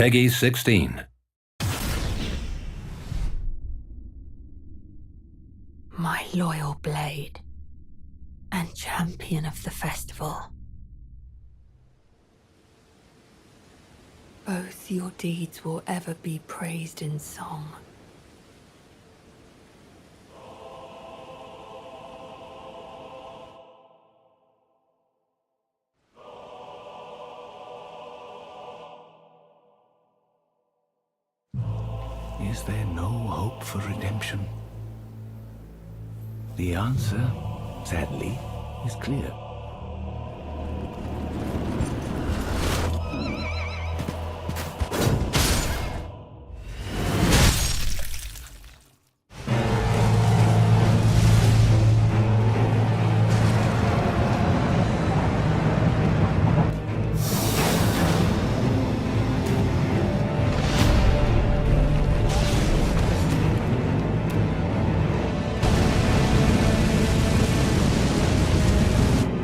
Peggy 16. My loyal blade and champion of the festival. Both your deeds will ever be praised in song. Is there no hope for redemption? The answer, sadly, is clear.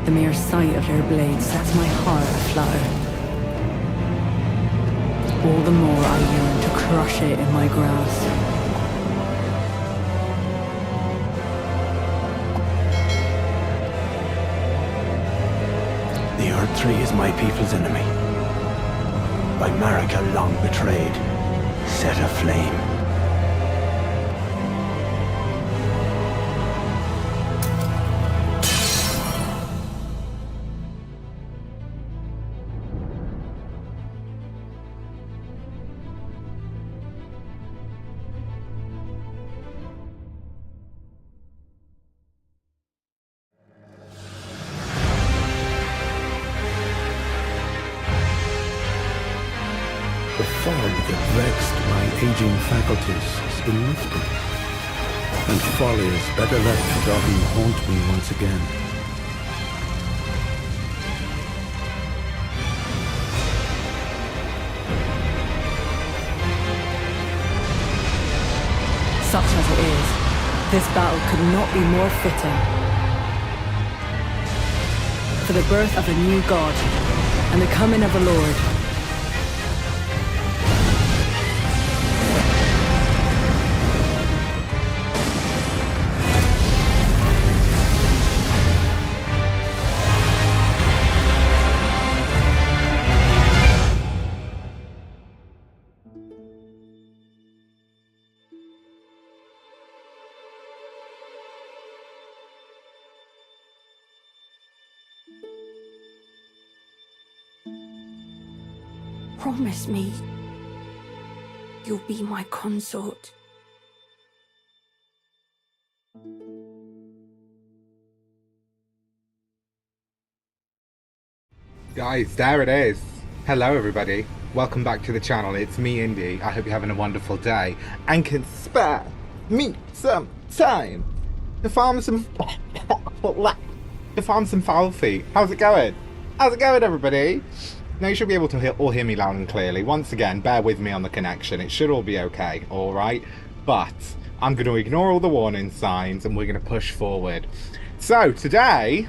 The mere sight of your blade sets my heart aflutter. All the more I yearn to crush it in my grasp. The Earth Tree is my people's enemy. By Marika long betrayed, set aflame. The fog that vexed my aging faculties has been lifted, and follies better left forgotten haunt me once again. Such as it is, this battle could not be more fitting. For the birth of a new god, and the coming of a lord. Promise me you'll be my consort. Guys, there it is. Hello everybody, welcome back to the channel. It's me, Indi. I hope you're having a wonderful day and can spare me some time to farm some fowl feet. How's it going? How's it going, everybody? Now you should be able to all hear me loud and clearly. Once again, bear with me on the connection. It should all be okay, alright? But I'm going to ignore all the warning signs and we're going to push forward. So today,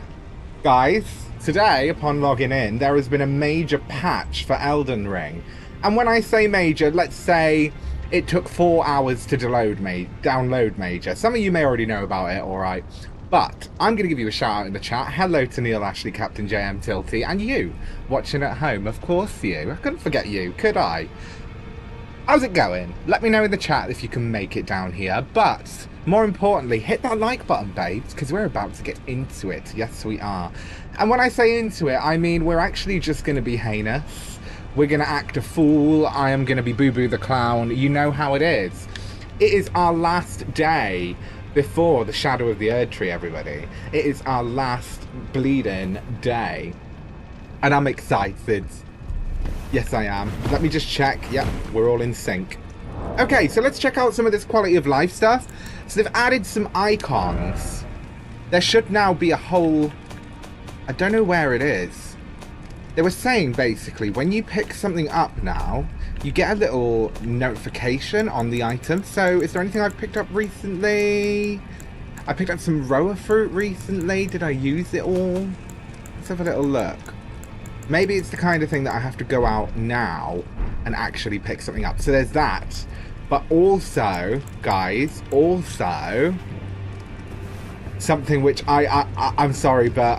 guys, upon logging in, there has been a major patch for Elden Ring. And when I say major, let's say it took 4 hours to download major. Some of you may already know about it, alright? But I'm going to give you a shout out in the chat. Hello to Neil, Ashley, Captain JM Tilty, and you watching at home. Of course you. I couldn't forget you, could I? How's it going? Let me know in the chat if you can make it down here. But more importantly, hit that like button, babes, because we're about to get into it. Yes, we are. And when I say into it, I mean we're actually just going to be heinous. We're going to act a fool. I am going to be Boo Boo the Clown. You know how it is. It is our last day before the shadow of the Erd Tree, everybody. It is our last bleeding day. And I'm excited. Yes, I am. Let me just check. Yep, we're all in sync. Okay, so let's check out some of this quality of life stuff. So they've added some icons. There should now be a whole... I don't know where it is. They were saying, basically, when you pick something up now, you get a little notification on the item. So is there anything I've picked up recently? I picked up some roa fruit recently. Did I use it all? Let's have a little look. Maybe it's the kind of thing that I have to go out now and actually pick something up. So there's that. But also, guys, something which I'm sorry, but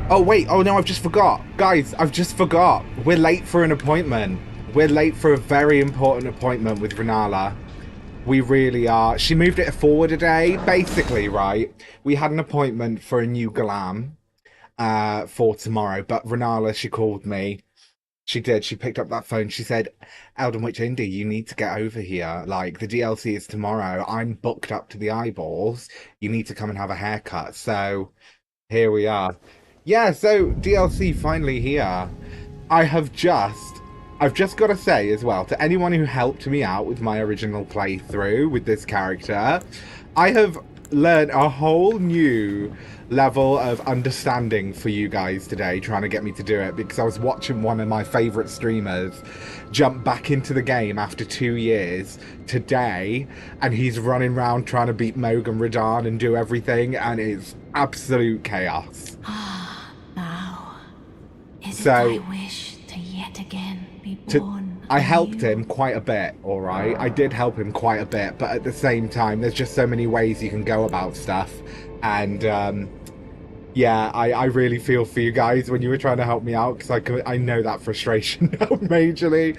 oh wait, oh no, I've just forgot. Guys, I've just forgot. We're late for an appointment. We're late for a very important appointment with Renala. We really are. She moved it forward a day, basically, right? We had an appointment for a new glam for tomorrow, but Renala, she called me. She did. She picked up that phone. She said, Elden Witch Indi, you need to get over here. Like, the DLC is tomorrow. I'm booked up to the eyeballs. You need to come and have a haircut. So, here we are. Yeah, so DLC finally here. I've just got to say as well, to anyone who helped me out with my original playthrough with this character, I have learned a whole new level of understanding for you guys today, trying to get me to do it, because I was watching one of my favourite streamers jump back into the game after 2 years today, and he's running around trying to beat Mogan Radahn and do everything, and it's absolute chaos. Now, is So, it my wish to yet again be born I helped anew? him quite a bit, alright? I did help him quite a bit, but at the same time, there's just so many ways you can go about stuff. And, yeah, I really feel for you guys when you were trying to help me out, because I know that frustration now, majorly.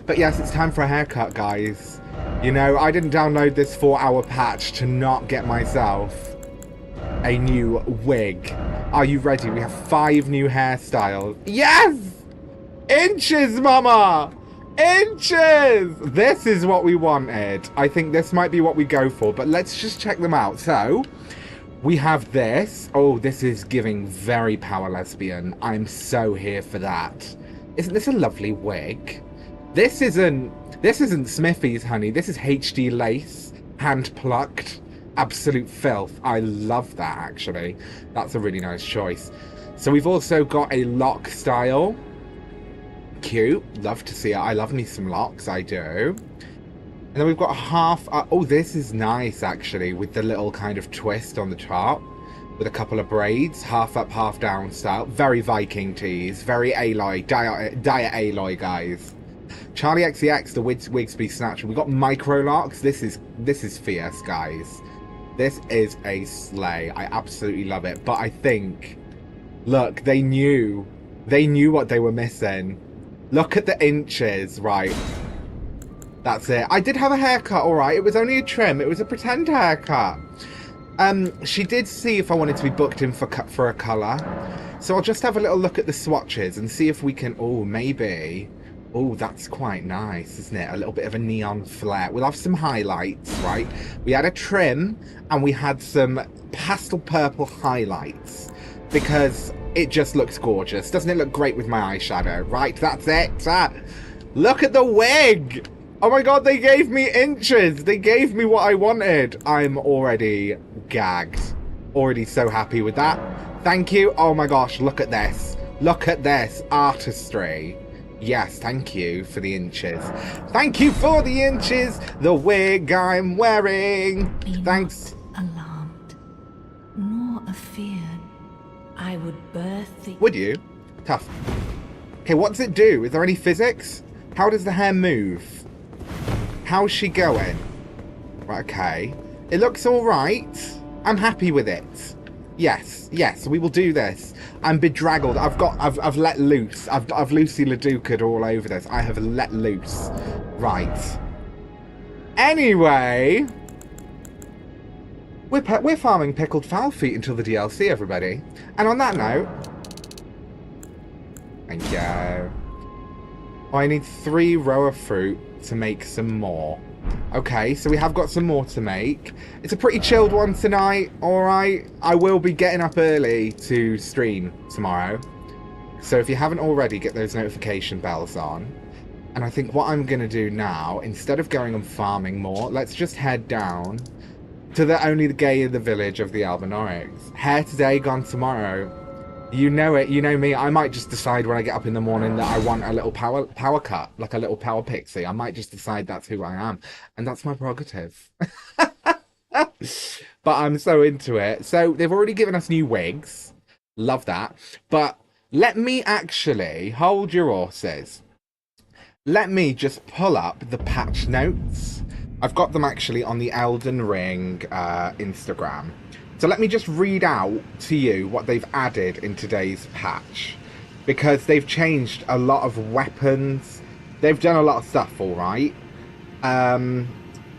But yes, it's time for a haircut, guys. You know, I didn't download this 4-hour patch to not get myself a new wig. Are you ready? We have 5 new hairstyles. Yes! Inches, mama! Inches! This is what we wanted. I think this might be what we go for, but let's just check them out. So, we have this. Oh, this is giving very power lesbian. I'm so here for that. Isn't this a lovely wig? This isn't Smithy's, honey. This is HD lace, hand plucked, absolute filth. I love that, actually. That's a really nice choice. So we've also got a lock style. Cute. Love to see it. I love me some locks, I do. And then we've got half... oh, this is nice, actually, with the little kind of twist on the top. With a couple of braids. Half up, half down style. Very Viking tees. Very Aloy. Diet Aloy, guys. Charlie XCX, the Wigsby Snatcher. We've got micro locks. This is fierce, guys. This is a slay. I absolutely love it. But I think... Look, they knew what they were missing. Look at the inches, right? That's it. I did have a haircut, alright. It was only a trim. It was a pretend haircut. She did see if I wanted to be booked in for a colour. So I'll just have a little look at the swatches and see if we can... Oh, maybe... Oh, that's quite nice, isn't it? A little bit of a neon flare. We'll have some highlights, right? We had a trim and we had some pastel purple highlights because it just looks gorgeous. Doesn't it look great with my eyeshadow? Right, that's it. Look at the wig! Oh my god, they gave me inches! They gave me what I wanted! I'm already gagged. Already so happy with that. Thank you. Oh my gosh, look at this. Look at this. Artistry. Yes, thank you for the inches. Thank you for the inches! The wig I'm wearing! Be Thanks. not alarmed, nor afeared. I would birth the... Would you? Tough. Okay, what does it do? Is there any physics? How does the hair move? How's she going? Right, okay. It looks alright. I'm happy with it. Yes, yes, we will do this. I'm bedraggled. I've let loose. I've Lucy Laduka'd all over this. I have let loose. Right. Anyway, we're farming pickled fowl feet until the DLC, everybody. And on that note, thank you. Oh, I need 3 row of fruit to make some more. Okay, so we have got some more to make. It's a pretty chilled one tonight, alright? I will be getting up early to stream tomorrow. So if you haven't already, get those notification bells on. And I think what I'm going to do now, instead of going and farming more, let's just head down to the only gay in the village of the Albinorics. Hair today, gone tomorrow. You know it, you know me. I might just decide when I get up in the morning that I want a little power cut, like a little power pixie. I might just decide that's who I am, and that's my prerogative. But I'm so into it. So they've already given us new wigs. Love that. But Let me actually hold your horses. Let me just pull up the patch notes. I've got them actually on the Elden Ring Instagram. So let me just read out to you what they've added in today's patch. Because they've changed a lot of weapons. They've done a lot of stuff, alright?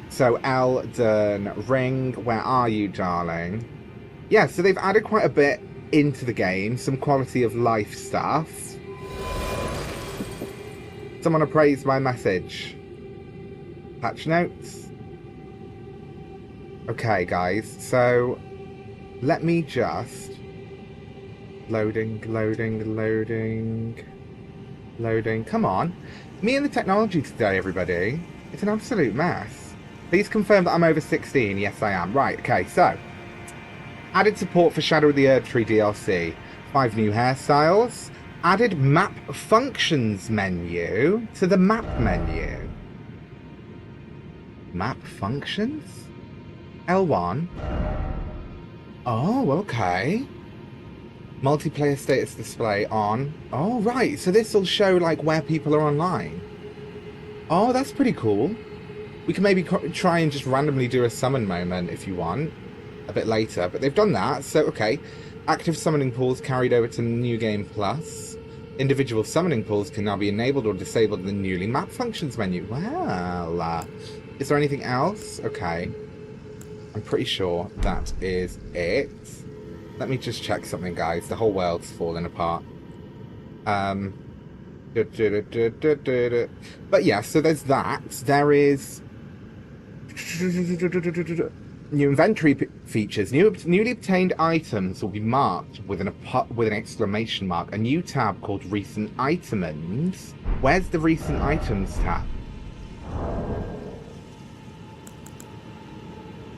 So Elden Ring, where are you, darling? Yeah, so they've added quite a bit into the game. Some quality of life stuff. Someone appraised my message. Patch notes. Okay, guys, so let me just... Loading. Come on. Me and the technology today, everybody. It's an absolute mess. Please confirm that I'm over 16. Yes, I am. Right, okay, so. Added support for Shadow of the Erdtree DLC. 5 new hairstyles. Added map functions menu to the map menu. Map functions? L1. Oh, okay. Multiplayer status display on. Oh, right. So this will show, like, where people are online. Oh, that's pretty cool. We can maybe try and just randomly do a summon moment if you want. A bit later. But they've done that. So, okay. Active summoning pools carried over to New Game Plus. Individual summoning pools can now be enabled or disabled in the newly map functions menu. Well, is there anything else? Okay. I'm pretty sure that is it. Let me just check something, guys. The whole world's falling apart. But yeah, so there's that. There is new inventory features. Newly obtained items will be marked with an exclamation mark. A new tab called Recent Items. Where's the Recent Items tab?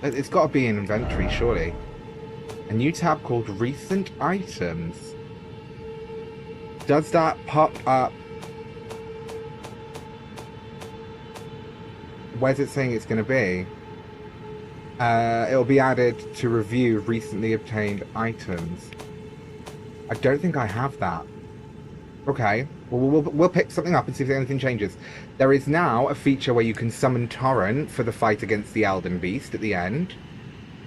It's got to be in inventory, surely. A new tab called Recent Items. Does that pop up? Where's it saying it's going to be? It'll be added to review recently obtained items. I don't think I have that. Okay, well, we'll pick something up and see if anything changes. There is now a feature where you can summon Torrent for the fight against the Elden Beast at the end.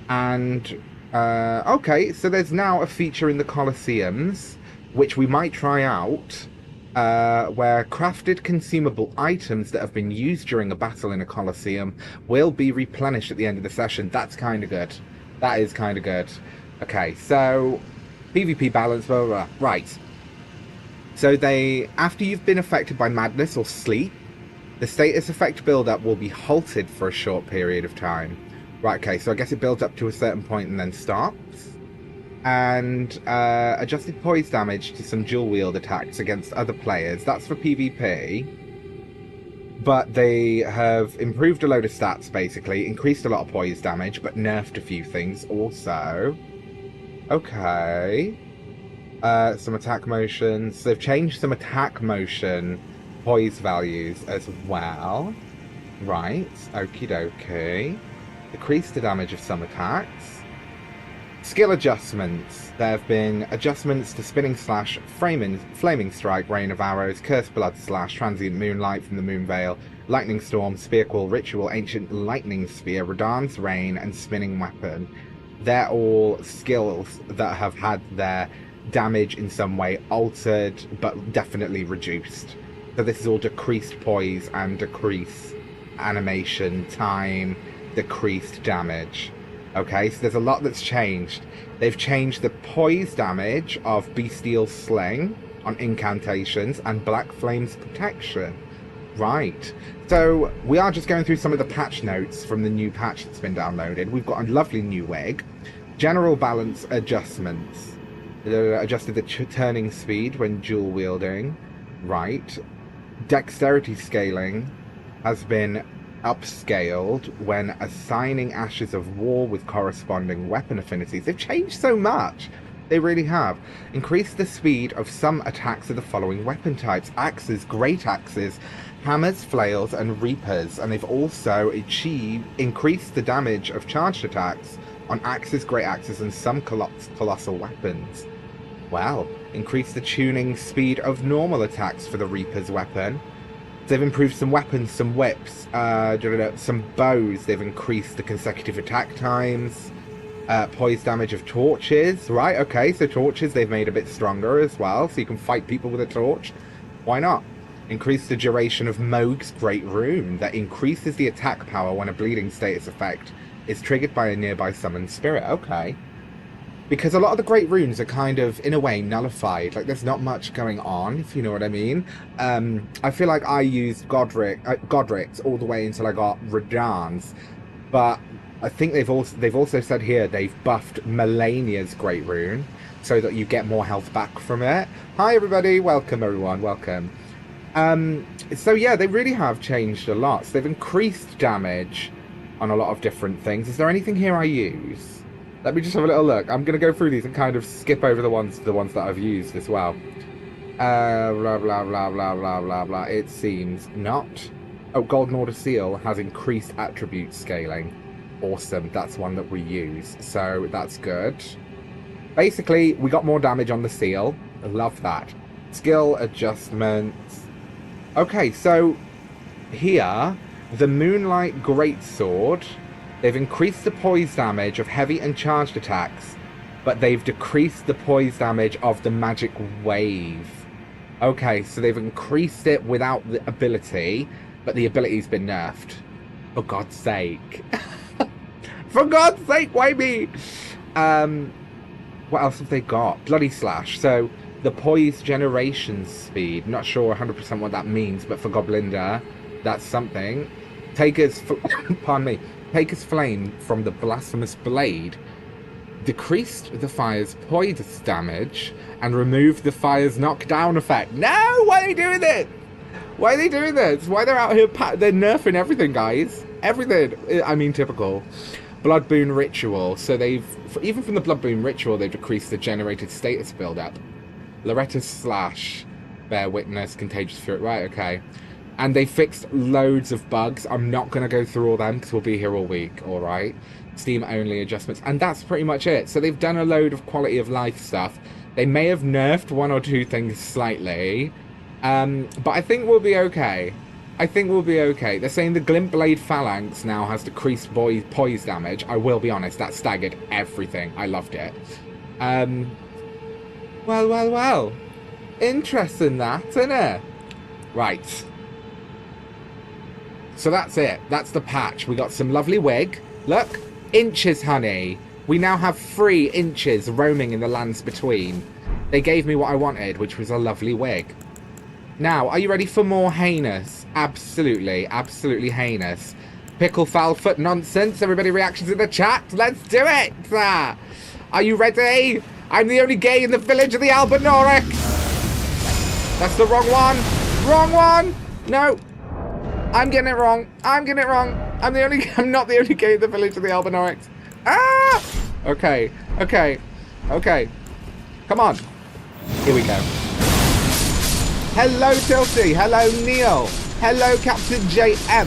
And, okay, so there's now a feature in the Colosseums, which we might try out, where crafted consumable items that have been used during a battle in a Colosseum will be replenished at the end of the session. That's kind of good. That is kind of good. Okay, so PvP balance, blah, blah, blah. Right. So after you've been affected by madness or sleep, the status effect build-up will be halted for a short period of time. Right, okay, so I guess it builds up to a certain point and then stops. And adjusted poise damage to some dual-wield attacks against other players. That's for PvP. But they have improved a load of stats, basically. Increased a lot of poise damage, but nerfed a few things also. Okay. Some attack motions. They've changed some attack motion poise values as well. Right. Okie dokie. Decreased the damage of some attacks. Skill adjustments. There have been adjustments to Spinning Slash, Flaming Strike, Rain of Arrows, Cursed Blood Slash, Transient Moonlight from the Moon Veil, Lightning Storm, Spear Call, Ritual, Ancient Lightning Spear, Radahn's Rain, and Spinning Weapon. They're all skills that have had their damage in some way altered, but definitely reduced. So this is all decreased poise and decreased animation time, decreased damage. Okay, so there's a lot that's changed. They've changed the poise damage of Bestial Sling on incantations and Black Flame's protection. Right. So we are just going through some of the patch notes from the new patch that's been downloaded. We've got a lovely new wig. General balance adjustments. Adjusted the turning speed when dual wielding. Right. Dexterity scaling has been upscaled when assigning Ashes of War with corresponding weapon affinities. They've changed so much. They really have. Increased the speed of some attacks of the following weapon types: axes, great axes, hammers, flails, and reapers. And they've also increased the damage of charged attacks on axes, great axes, and some colossal weapons. Well, Increase the tuning speed of normal attacks for the Reaper's weapon. They've improved some weapons, some whips, some bows. They've increased the consecutive attack times. Poise damage of torches. Right, okay, so torches they've made a bit stronger as well, so you can fight people with a torch. Why not? Increase the duration of Moog's Great Rune. That increases the attack power when a bleeding status effect is triggered by a nearby summoned spirit. Okay. Because a lot of the Great Runes are kind of, in a way, nullified. Like, there's not much going on, if you know what I mean. I feel like I used Godric's all the way until I got Radahn's. But I think they've also said here they've buffed Melania's Great Rune so that you get more health back from it. Hi, everybody. Welcome, everyone. Welcome. So, yeah, they really have changed a lot. So they've increased damage on a lot of different things. Is there anything here I use? Let me just have a little look. I'm going to go through these and kind of skip over the ones that I've used as well. Blah, blah, blah, blah, blah, blah, blah. It seems not. Oh, Golden Order Seal has increased attribute scaling. Awesome. That's one that we use. So that's good. Basically, we got more damage on the seal. I love that. Skill adjustments. Okay, so here, the Moonlight Greatsword. They've increased the poise damage of heavy and charged attacks, but they've decreased the poise damage of the magic wave. Okay, so they've increased it without the ability, but the ability's been nerfed. For God's sake. For God's sake, why me? What else have they got? Bloody Slash. So, the poise generation speed. Not sure 100% what that means, but for Goblinda, that's something. Pardon me. Taker's Flame from the Blasphemous Blade decreased the fire's poise damage and removed the fire's knockdown effect. No! Why are they doing this? Why are they doing this? Why they're out here? They're nerfing everything, guys. Everything. I mean, typical. Bloodboon Ritual. So they've, even from the Bloodboon Ritual, they've decreased the generated status build-up. Loretta's Slash. Bear Witness. Contagious Fury. Right, okay. And they fixed loads of bugs. I'm not going to go through all them because we'll be here all week, alright? Steam-only adjustments. And that's pretty much it. So they've done a load of quality of life stuff. They may have nerfed one or two things slightly. But I think we'll be okay. I think we'll be okay. They're saying the Glintblade Phalanx now has decreased poise damage. I will be honest, that staggered everything. I loved it. Well. Interesting that, isn't it? Right. So that's it. That's the patch. We got some lovely wig. Look. Inches, honey. We now have 3 inches roaming in the lands between. They gave me what I wanted, which was a lovely wig. Now, are you ready for more heinous? Absolutely. Absolutely heinous. Pickle foul foot nonsense. Everybody reactions in the chat. Let's do it. Are you ready? I'm the only gay in the village of the Albinauric. That's the wrong one. Wrong one. No. I'm getting it wrong. I'm not the only gay in the village of the Albinaurics. Ah! Okay. Come on. Here we go. Hello, Tilty. Hello, Neil. Hello, Captain JM.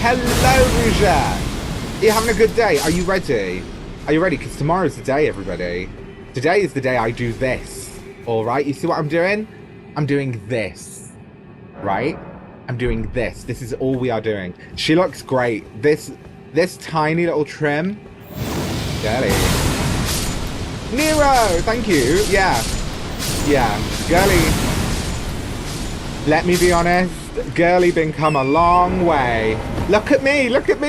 Hello, Rouge. Are you having a good day? Are you ready? Are you ready? Because tomorrow's the day, everybody. Today is the day I do this. All right? You see what I'm doing? I'm doing this. Right? I'm doing this. This is all we are doing. She looks great. This tiny little trim. Girly. Nero! Thank you. Yeah. Girly. Let me be honest. Girly been come a long way. Look at me.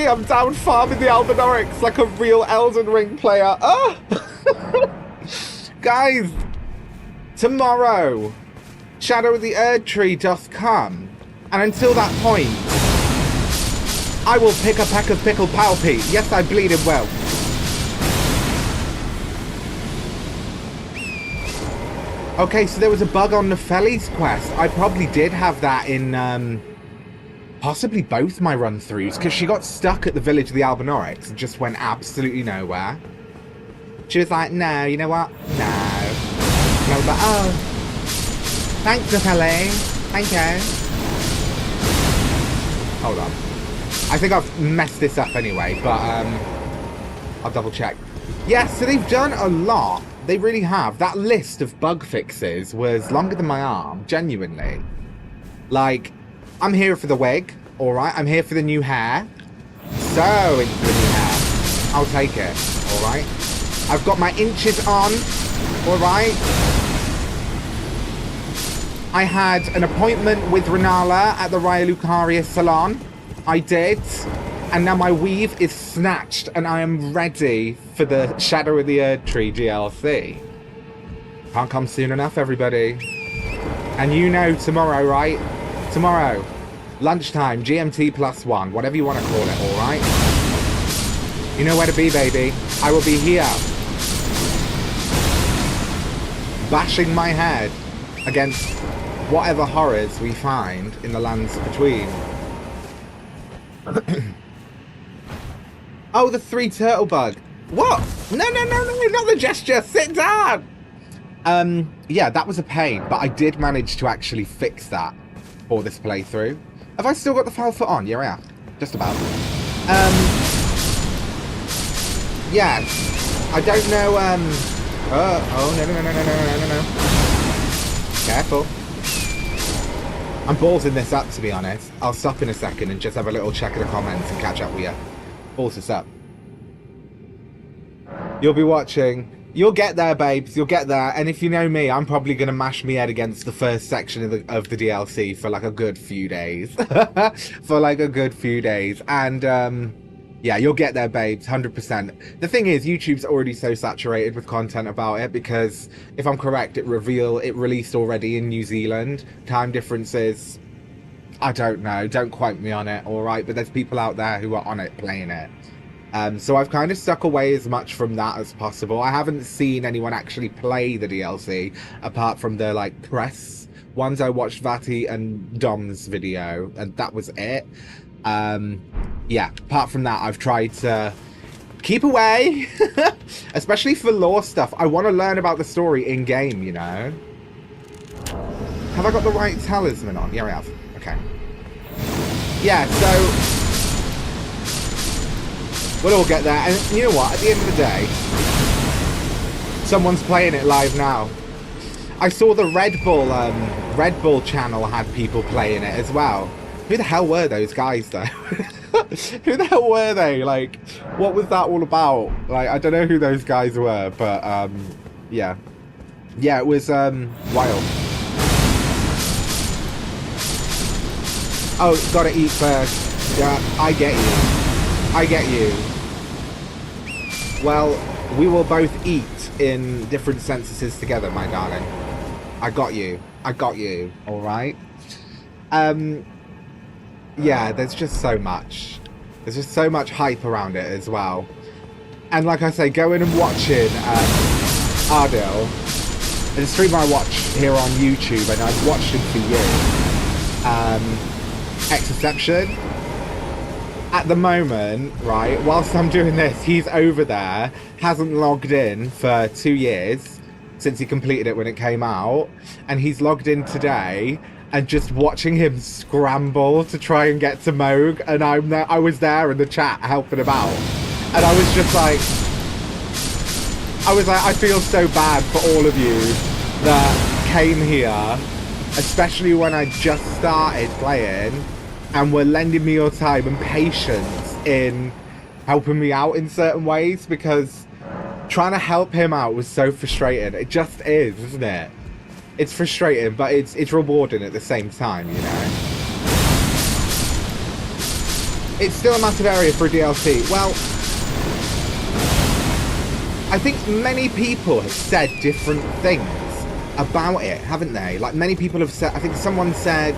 I'm down farming the Albinaurics like a real Elden Ring player. Oh! Guys. Tomorrow. Shadow of the Erd Tree doth come. And until that point, I will pick a peck of pickled palpy. Yes, I bleeded well. Okay, so there was a bug on Nefeli's quest. I probably did have that in possibly both my run-throughs, because she got stuck at the village of the Albinaurics and just went absolutely nowhere. She was like, no, you know what? No. And I was like, oh. Thanks, Nefeli. Thank you. Hold on. I think I've messed this up anyway, but I'll double check. Yeah, so they've done a lot. They really have. That list of bug fixes was longer than my arm, genuinely. Like, I'm here for the wig, alright? I'm here for the new hair. So into the new hair. I'll take it, alright? I've got my inches on, alright? I had an appointment with Renala at the Raya Lucaria salon. I did. And now my weave is snatched and I am ready for the Shadow of the Erdtree DLC. Can't come soon enough, everybody. And you know tomorrow, right? Tomorrow. Lunchtime, GMT +1, whatever you want to call it, alright? You know where to be, baby. I will be here. Bashing my head against whatever horrors we find in the lands between. Oh, the 3 turtle bug. What? No, not the gesture. Sit down. Yeah, that was a pain, but I did manage to actually fix that for this playthrough. Have I still got the foul foot on? Yeah, I have. Just about. Yeah. I don't know, oh, no. Careful. I'm ballsing this up, to be honest. I'll stop in a second and just have a little check of the comments and catch up with you. Balls this up. You'll be watching. You'll get there, babes. You'll get there. And if you know me, I'm probably going to mash my head against the first section of the DLC for like a good few days. For like a good few days. And, yeah, you'll get there, babes. 100%. The thing is, YouTube's already so saturated with content about it because, if I'm correct, it released already in New Zealand. Time differences, I don't know. Don't quote me on it, alright? But there's people out there who are on it playing it. So I've kind of stuck away as much from that as possible. I haven't seen anyone actually play the DLC apart from the like press ones. I watched Vati and Dom's video and that was it. Yeah, apart from that, I've tried to keep away, especially for lore stuff. I want to learn about the story in game, you know. Have I got the right talisman on? Yeah, I have. Okay. Yeah, so we'll all get there, and you know what? At the end of the day, someone's playing it live now. I saw the Red Bull channel had people playing it as well. Who the hell were those guys, though? Who the hell were they? Like, what was that all about? Like, I don't know who those guys were, but yeah, yeah, it was wild. Oh, gotta eat first. Yeah, I get you. Well, we will both eat in different sentences together, my darling. I got you, alright? Yeah, there's just so much. There's just so much hype around it as well. And like I say, going and watching Ardil, the streamer I watch here on YouTube, and I've watched him for years, Exception. At the moment, right, whilst I'm doing this, he's over there, hasn't logged in for 2 years, since he completed it when it came out, and he's logged in today, and just watching him scramble to try and get to Moog, and I was there in the chat helping him out, and I was just like, I feel so bad for all of you that came here, especially when I just started playing, and were lending me your time and patience in helping me out in certain ways, because trying to help him out was so frustrating. It just is, isn't it? It's frustrating, but it's rewarding at the same time, you know? It's still a massive area for a DLC. Well, I think many people have said different things about it, haven't they? Like, many people have said, I think someone said,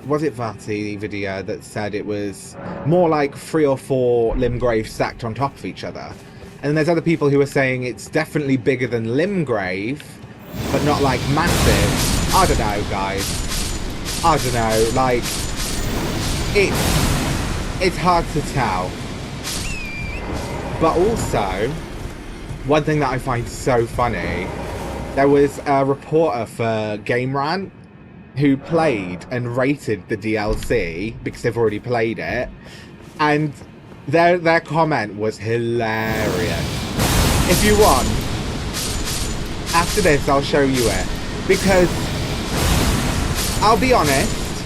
was it Vati video that said it was more like 3 or 4 Limgrave stacked on top of each other? And then there's other people who are saying it's definitely bigger than Limgrave, but not like massive. I don't know, guys. I don't know, like, it's hard to tell. But also, one thing that I find so funny, there was a reporter for Game Rant who played and rated the DLC because they've already played it, and Their comment was hilarious. If you want, after this, I'll show you it. Because, I'll be honest,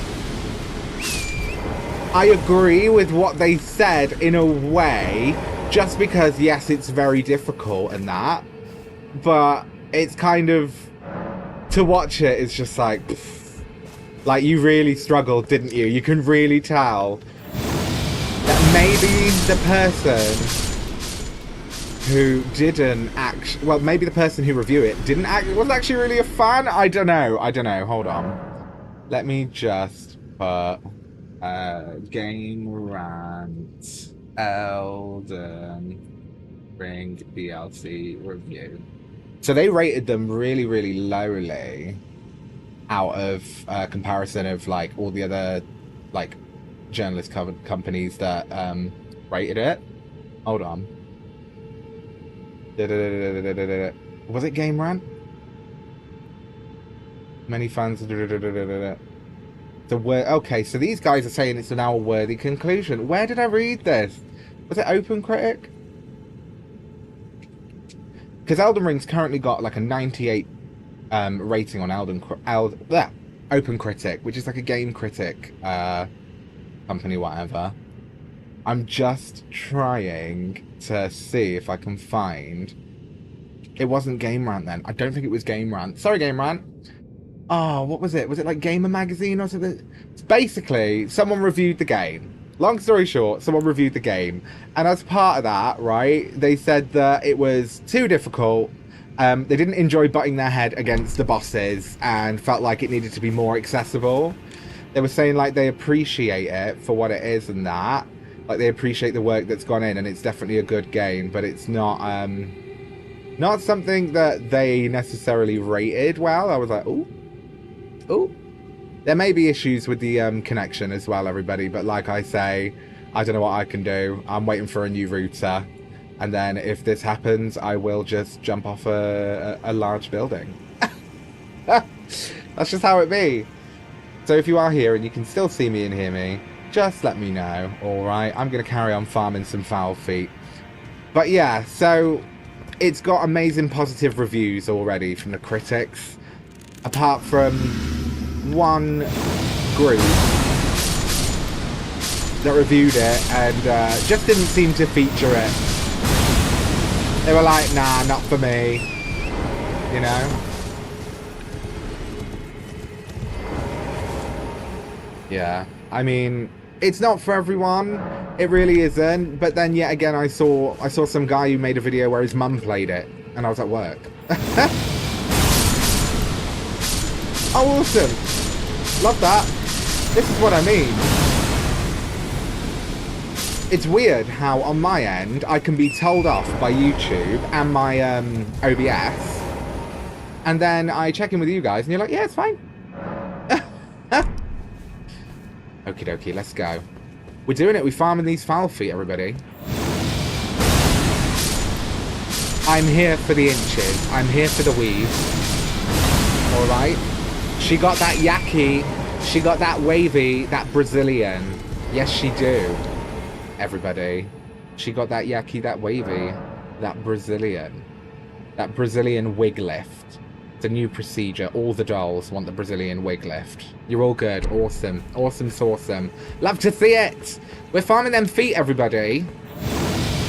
I agree with what they said in a way, just because, yes, it's very difficult and that, but it's kind of, to watch it, it's just like, pff, like, you really struggled, didn't you? You can really tell that maybe the person who didn't actually, well, maybe the person who reviewed it didn't was actually really a fan. I don't know. Hold on. Let me just put game rant Elden Ring DLC review. So they rated them really, really lowly out of comparison of like all the other like journalist companies that rated it. Hold on. Was it Game Rant? Many fans. Okay, so these guys are saying it's now a worthy conclusion. Where did I read this? Was it Open Critic? Because Elden Ring's currently got like a 98 rating on Open Critic, which is like a game critic company, whatever. I'm just trying to see if I can find... It wasn't Game Rant then. I don't think it was Game Rant. Sorry, Game Rant. Oh, what was it? Was it like Gamer Magazine or something? It's basically, someone reviewed the game. Long story short, someone reviewed the game. And as part of that, right, they said that it was too difficult. They didn't enjoy butting their head against the bosses and felt like it needed to be more accessible. They were saying like they appreciate it for what it is and that. Like, they appreciate the work that's gone in, and it's definitely a good game, but it's not not something that they necessarily rated well. I was like, ooh. There may be issues with the connection as well, everybody, but like I say, I don't know what I can do. I'm waiting for a new router, and then if this happens, I will just jump off a large building. That's just how it be. So if you are here and you can still see me and hear me, just let me know, alright? I'm going to carry on farming some fowl feet. But yeah, so it's got amazing positive reviews already from the critics. Apart from one group that reviewed it and just didn't seem to feature it. They were like, nah, not for me. You know? Yeah, I mean... It's not for everyone, it really isn't, but then yet again I saw some guy who made a video where his mum played it, and I was at work. Oh, awesome! Love that! This is what I mean. It's weird how on my end I can be told off by YouTube and my OBS, and then I check in with you guys and you're like, yeah, it's fine. Okie dokie, let's go. We're doing it. We're farming these fowl feet, everybody. I'm here for the inches. I'm here for the weave. Alright? She got that yaki. She got that wavy, that Brazilian. Yes, she do. Everybody. She got that yaki, that wavy, that Brazilian. That Brazilian wig lift. It's a new procedure. All the dolls want the Brazilian wig lift. You're all good. Awesome. Awesome awesome. Love to see it. We're farming them feet, everybody.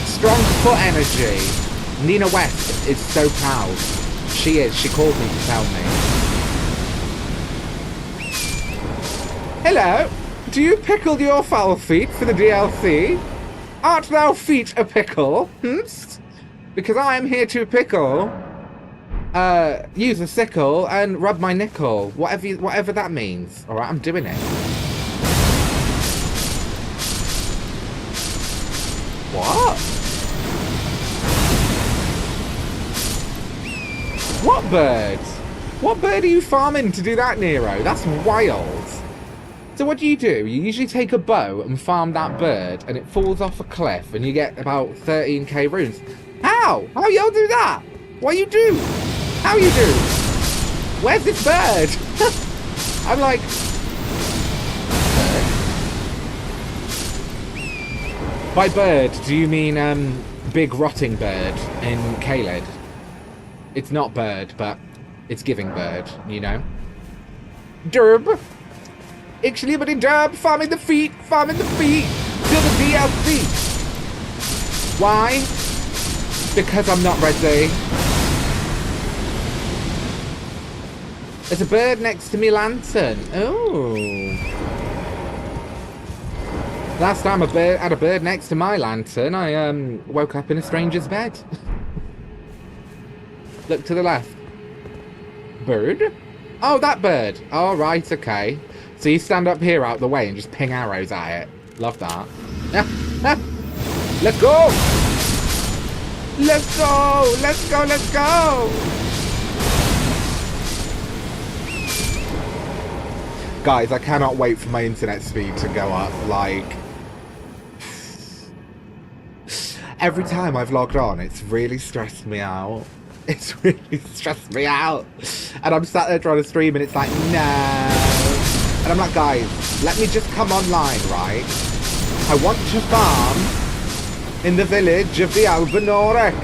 Strong foot energy. Nina West is so proud. She is. She called me to tell me. Hello. Do you pickle your fowl feet for the DLC? Art thou feet a pickle? Whomst? Because I am here to pickle... use a sickle and rub my nickel. Whatever that means. Alright, I'm doing it. What? What bird? What bird are you farming to do that, Nero? That's wild. So what do? You usually take a bow and farm that bird and it falls off a cliff and you get about 13k runes. How? How y'all do that? What you do? How you do? Where's this bird? I'm like... By bird, do you mean big rotting bird in Caelid? It's not bird, but it's giving bird, you know? Derb! Actually, but in derb, farming the feet to the DLC. Why? Because I'm not ready. There's a bird next to me lantern. Oh. Last time I had a bird next to my lantern, I woke up in a stranger's bed. Look to the left. Bird? Oh, that bird. Oh, right, okay. So you stand up here out the way and just ping arrows at it. Love that. Let's go! Let's go! Let's go, let's go! Guys, I cannot wait for my internet speed to go up. Like, every time I've logged on, it's really stressed me out. It's really stressed me out. And I'm sat there trying to stream and it's like, no. And I'm like, guys, let me just come online, right? I want to farm in the village of the Albanorex.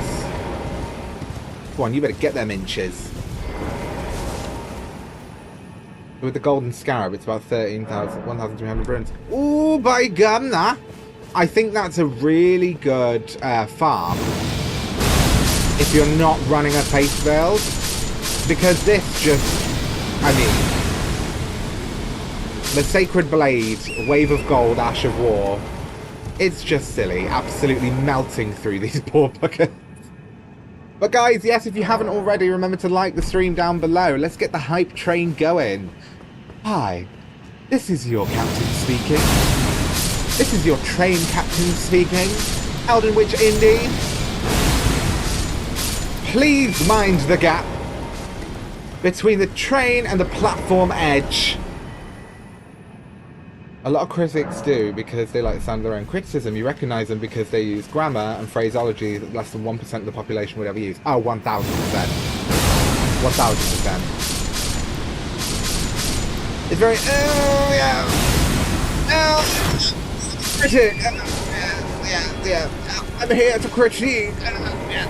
Go on, you better get them inches. With the golden scarab, it's about 1,300 runes. Ooh, by gum, that. I think that's a really good farm if you're not running a face build, because this just, I mean, the Sacred Blade, Wave of Gold, Ash of War, it's just silly, absolutely melting through these poor buckets. But guys, yes, if you haven't already, remember to like the stream down below. Let's get the hype train going. Hi, this is your captain speaking. This is your train captain speaking. Elden Witch Indi. Please mind the gap between the train and the platform edge. A lot of critics do because they like the sound of their own criticism. You recognise them because they use grammar and phraseology that less than 1% of the population would ever use. Oh, 1,000%. 1,000%. It's very, oh, yeah. Oh, critic. Yeah. I'm here to critique. Yeah.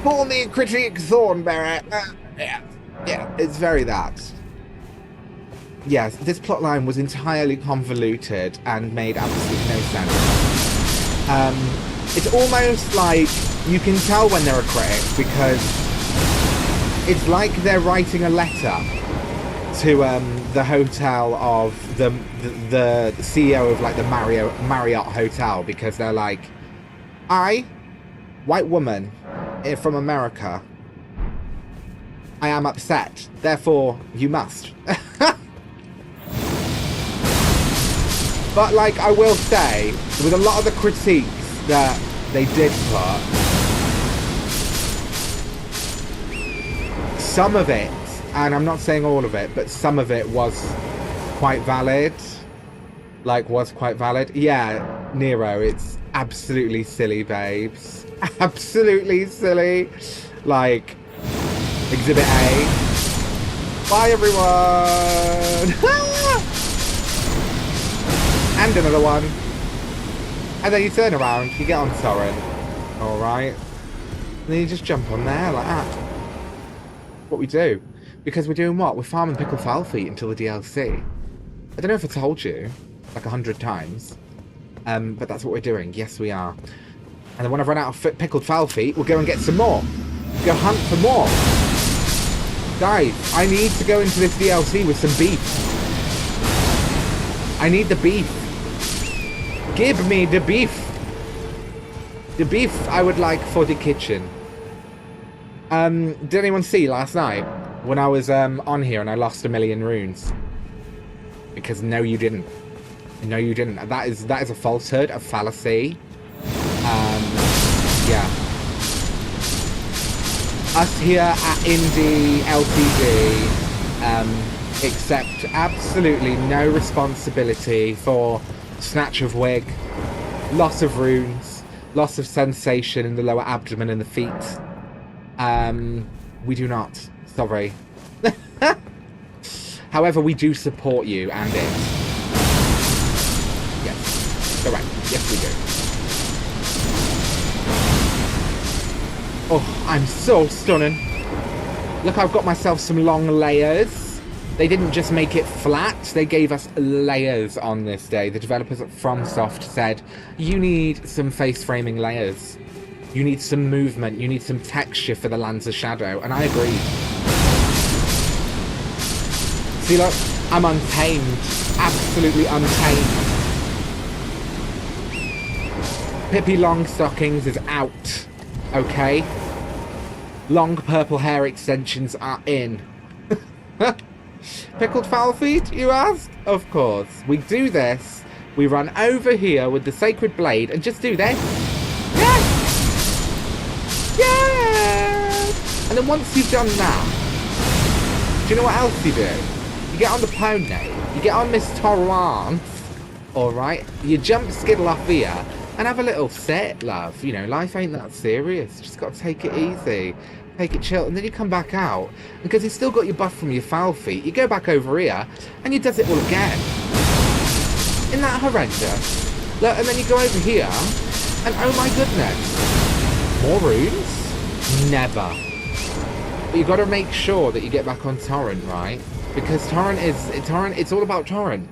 Call me critique Thornberry. Yeah, it's very that. Yes, this plotline was entirely convoluted and made absolutely no sense. It's almost like you can tell when they're a critic because it's like they're writing a letter to the hotel of the CEO of like the Marriott Hotel, because they're like, I, white woman from America, I am upset, therefore you must. But like I will say, with a lot of the critiques that they did put, some of it, and I'm not saying all of it, but some of it was quite valid. Like, was quite valid. Yeah, Nero, it's absolutely silly, babes. Absolutely silly. Like, Exhibit A. Bye, everyone! And another one. And then you turn around, you get on Torrent. Alright? And then you just jump on there like that. What we do. Because we're doing what? We're farming pickled fowl feet until the DLC. I don't know if I told you, like 100 times. But that's what we're doing. Yes, we are. And then when I've run out of pickled fowl feet, we'll go and get some more. Go hunt for more. Guys, I need to go into this DLC with some beef. I need the beef. Give me the beef. The beef I would like for the kitchen. Did anyone see last night when I was on here and I lost 1,000,000 runes? Because no, you didn't. No, you didn't. That is a falsehood, a fallacy. Yeah. Us here at Indi LTD accept absolutely no responsibility for snatch of wig, loss of runes, loss of sensation in the lower abdomen and the feet. We do not. Sorry. However, we do support you and it. Yes. Correct. Yes, we do. Oh, I'm so stunning. Look, I've got myself some long layers. They didn't just make it flat, they gave us layers on this day. The developers at FromSoft said, you need some face framing layers. You need some movement, you need some texture for the Lands of Shadow, and I agree. See, look, I'm untamed. Absolutely untamed. Pippi Longstockings is out. Okay? Long purple hair extensions are in. Pickled fowl feet, you ask? Of course. We do this. We run over here with the sacred blade and just do this. Yes! Yes! And then once you've done that, do you know what else you do? You get on the pony. You get on Miss Torrance. Alright? You jump Skiddle off here and have a little sit, love. You know, life ain't that serious. Just got to take it easy. Take it chill. And then you come back out. Because you've still got your buff from your foul feet. You go back over here and you does it all again. Isn't that horrendous? Look, and then you go over here and oh my goodness. More runes? Never. But you've got to make sure that you get back on Torrent, right? Because Torrent, it's all about Torrent.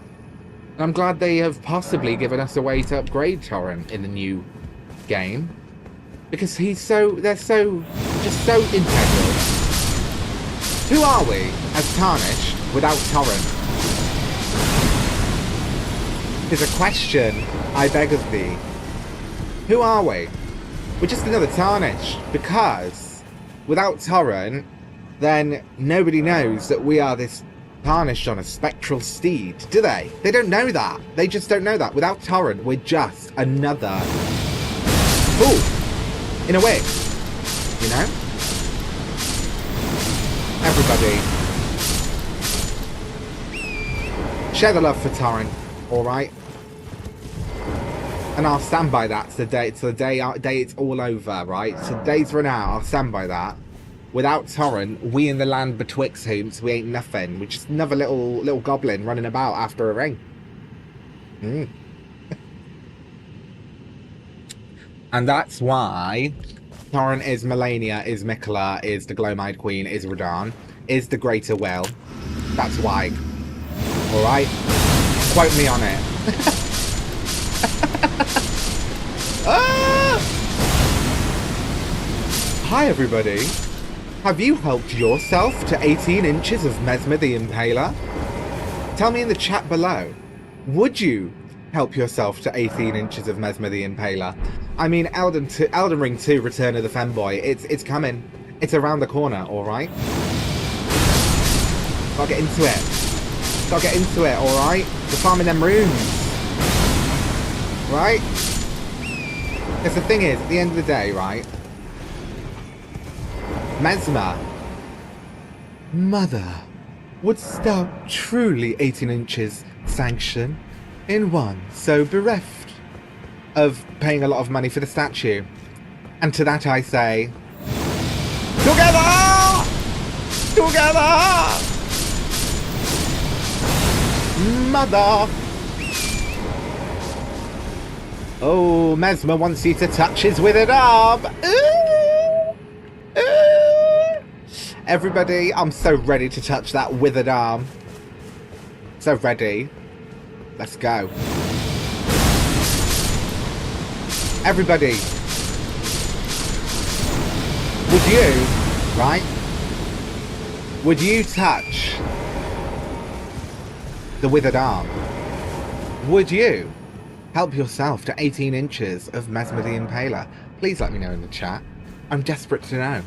And I'm glad they have possibly given us a way to upgrade Torrent in the new game. Because they're so integral. Who are we as Tarnished without Torrent? Is a question I beg of thee. Who are we? We're just another Tarnished. Because without Torrent, then nobody knows that we are this Tarnished on a spectral steed, do they? They don't know that. They just don't know that. Without Torrent, we're just another fool. In a way. You know? Everybody. Share the love for Torrent, alright? And I'll stand by that till the day it's all over, right? So the day's run out, I'll stand by that. Without Torrent, we in the land betwixt Whomst, we ain't nothing. We're just another little goblin running about after a ring. And that's why Torrent is Melania, is Mikola, is the Glow-Eyed Queen, is Radahn, is the Greater Will. That's why. Alright? Quote me on it. Ah! Hi everybody. Have you helped yourself to 18 inches of Mesmer the Impaler? Tell me in the chat below. Would you help yourself to 18 inches of Mesmer the Impaler? I mean, Elden Ring 2 Return of the Femboy, it's coming. It's around the corner, alright? Gotta get into it. Gotta get into it, alright? We're farming them runes. Right? Because the thing is, at the end of the day, right? Mesmer. Mother. Wouldst thou truly 18 inches sanction in one so bereft of paying a lot of money for the statue? And to that I say, together! Together! Mother! Oh, Mesmer wants you to touch his withered arm. Ooh! Ooh! Everybody, I'm so ready to touch that withered arm. So ready. Let's go. Everybody. Would you, right? Would you touch the withered arm? Would you help yourself to 18 inches of Mesmer the Impaler? Please let me know in the chat. I'm desperate to know.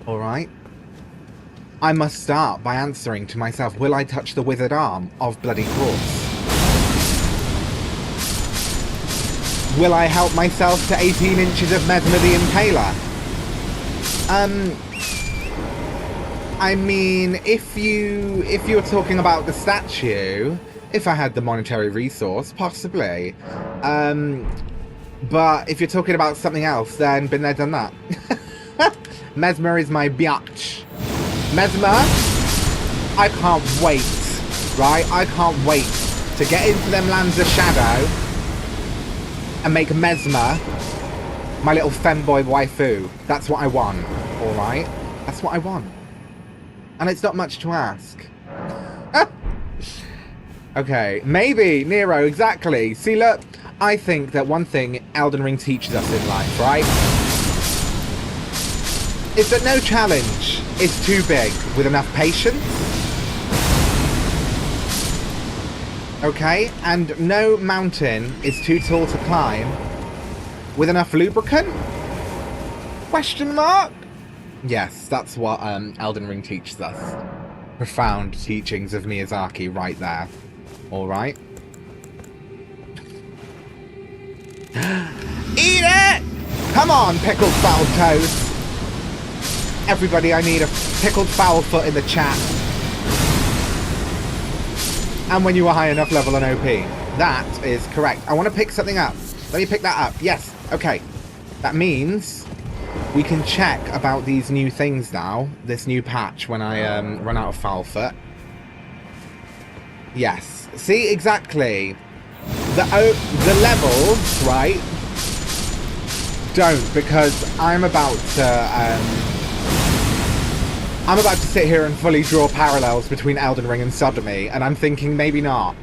Alright? I must start by answering to myself, will I touch the withered arm of bloody course? Will I help myself to 18 inches of Mesmer the Impaler? I mean, if you're talking about the statue, if I had the monetary resource, possibly. But if you're talking about something else, then been there, done that. Mesmer is my biatch. Mesmer, I can't wait, right? I can't wait to get into them lands of shadow and make Mesmer My little femboy waifu. That's what I want. Alright? That's what I want. And it's not much to ask. Okay, maybe, Nero, exactly. See, look, I think that one thing Elden Ring teaches us in life, right? Is that no challenge is too big with enough patience. Okay, and no mountain is too tall to climb with enough lubricant? Question mark? Yes, that's what Elden Ring teaches us. Profound teachings of Miyazaki right there. Alright. Eat it! Come on, pickled foul toes. Everybody, I need a pickled foul foot in the chat. And when you are high enough level on OP. That is correct. I want to pick something up. Let me pick that up. Yes. Okay. That means we can check about these new things now. This new patch when I run out of foul foot. Yes. See, exactly. The levels, right, don't, because I'm about to sit here and fully draw parallels between Elden Ring and Sodomy, and I'm thinking maybe not.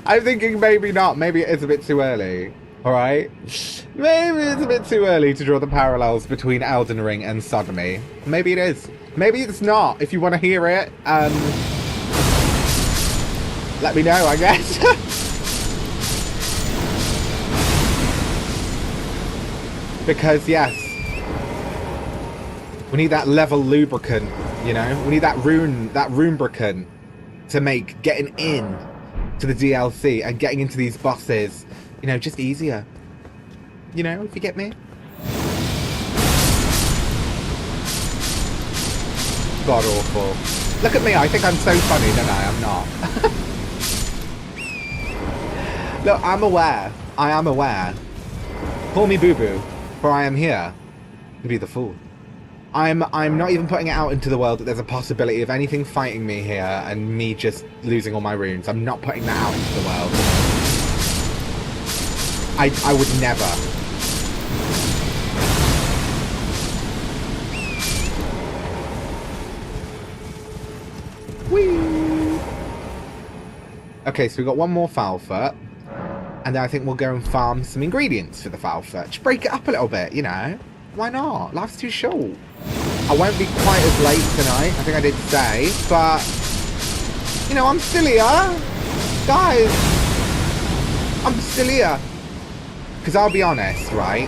I'm thinking maybe not. Maybe it is a bit too early. Alright? Maybe it's a bit too early to draw the parallels between Elden Ring and Sodomy. Maybe it is. Maybe it's not. If you want to hear it, let me know, I guess. Because, yes, we need that level lubricant, you know? We need that rubricant to make getting in to the DLC and getting into these bosses, you know, just easier. You know, if you get me? God awful. Look at me, I think I'm so funny, don't I? I'm not. Look, I'm aware. I am aware. Call me boo-boo, for I am here to be the fool. I'm not even putting it out into the world that there's a possibility of anything fighting me here and me just losing all my runes. I'm not putting that out into the world. I would never. Whee! Okay, so we've got one more foul foot. And then I think we'll go and farm some ingredients for the foul foot. Just break it up a little bit, you know? Why not? Life's too short. I won't be quite as late tonight, I think I did say, but, you know, I'm still here. Guys, I'm still here. Because I'll be honest, right?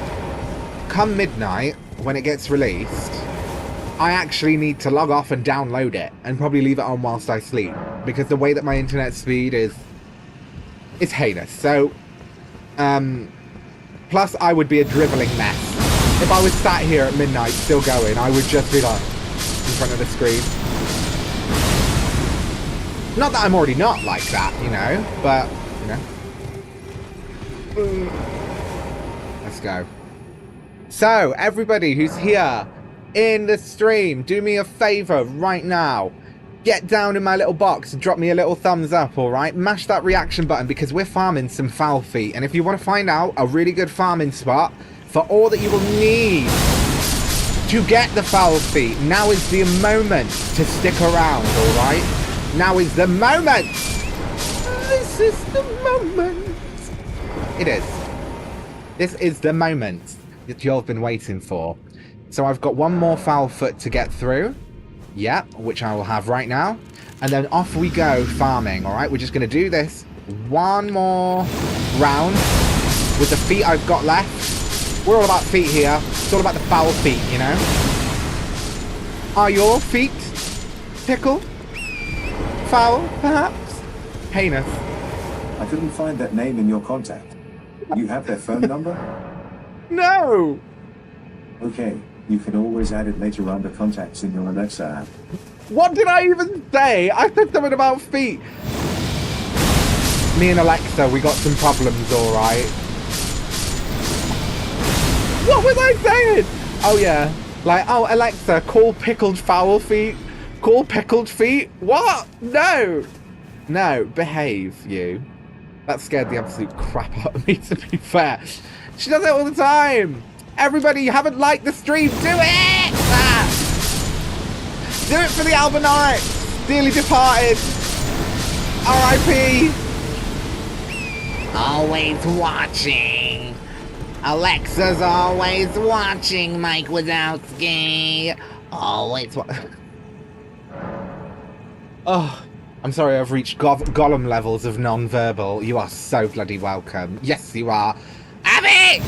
Come midnight, when it gets released, I actually need to log off and download it, and probably leave it on whilst I sleep. Because the way that my internet speed is, it's heinous. So, plus I would be a drivelling mess. If I was sat here at midnight still going, I would just be like, in front of the screen. Not that I'm already not like that, you know, but, you know. Let's go. So, everybody who's here in the stream, do me a favour right now. Get down in my little box and drop me a little thumbs up, alright? Mash that reaction button because we're farming some foul feet. And if you want to find out a really good farming spot for all that you will need to get the foul feet, now is the moment to stick around, alright? Now is the moment! This is the moment! It is. This is the moment that you've been waiting for. So I've got one more foul foot to get through. Yeah, which I will have right now. And then off we go farming, alright? We're just going to do this one more round with the feet I've got left. We're all about feet here. It's all about the foul feet, you know? Are your feet pickled? Foul, perhaps? Heinous. I couldn't find that name in your contact. You have their phone number? No! Okay. You can always add it later under contacts in your Alexa app. What did I even say? I said something about feet. Me and Alexa, we got some problems, alright? What was I saying? Oh yeah. Like, oh Alexa, call pickled foul feet. Call pickled feet? What? No. No, behave, you. That scared the absolute crap out of me, to be fair. She does it all the time. Everybody, you haven't liked the stream, do it! Ah. Do it for the Albinarics, dearly departed. R.I.P. Always watching. Alexa's always watching, Mike Wazowski. Always Oh, I'm sorry I've reached Gollum levels of non-verbal. You are so bloody welcome. Yes, you are. Have it!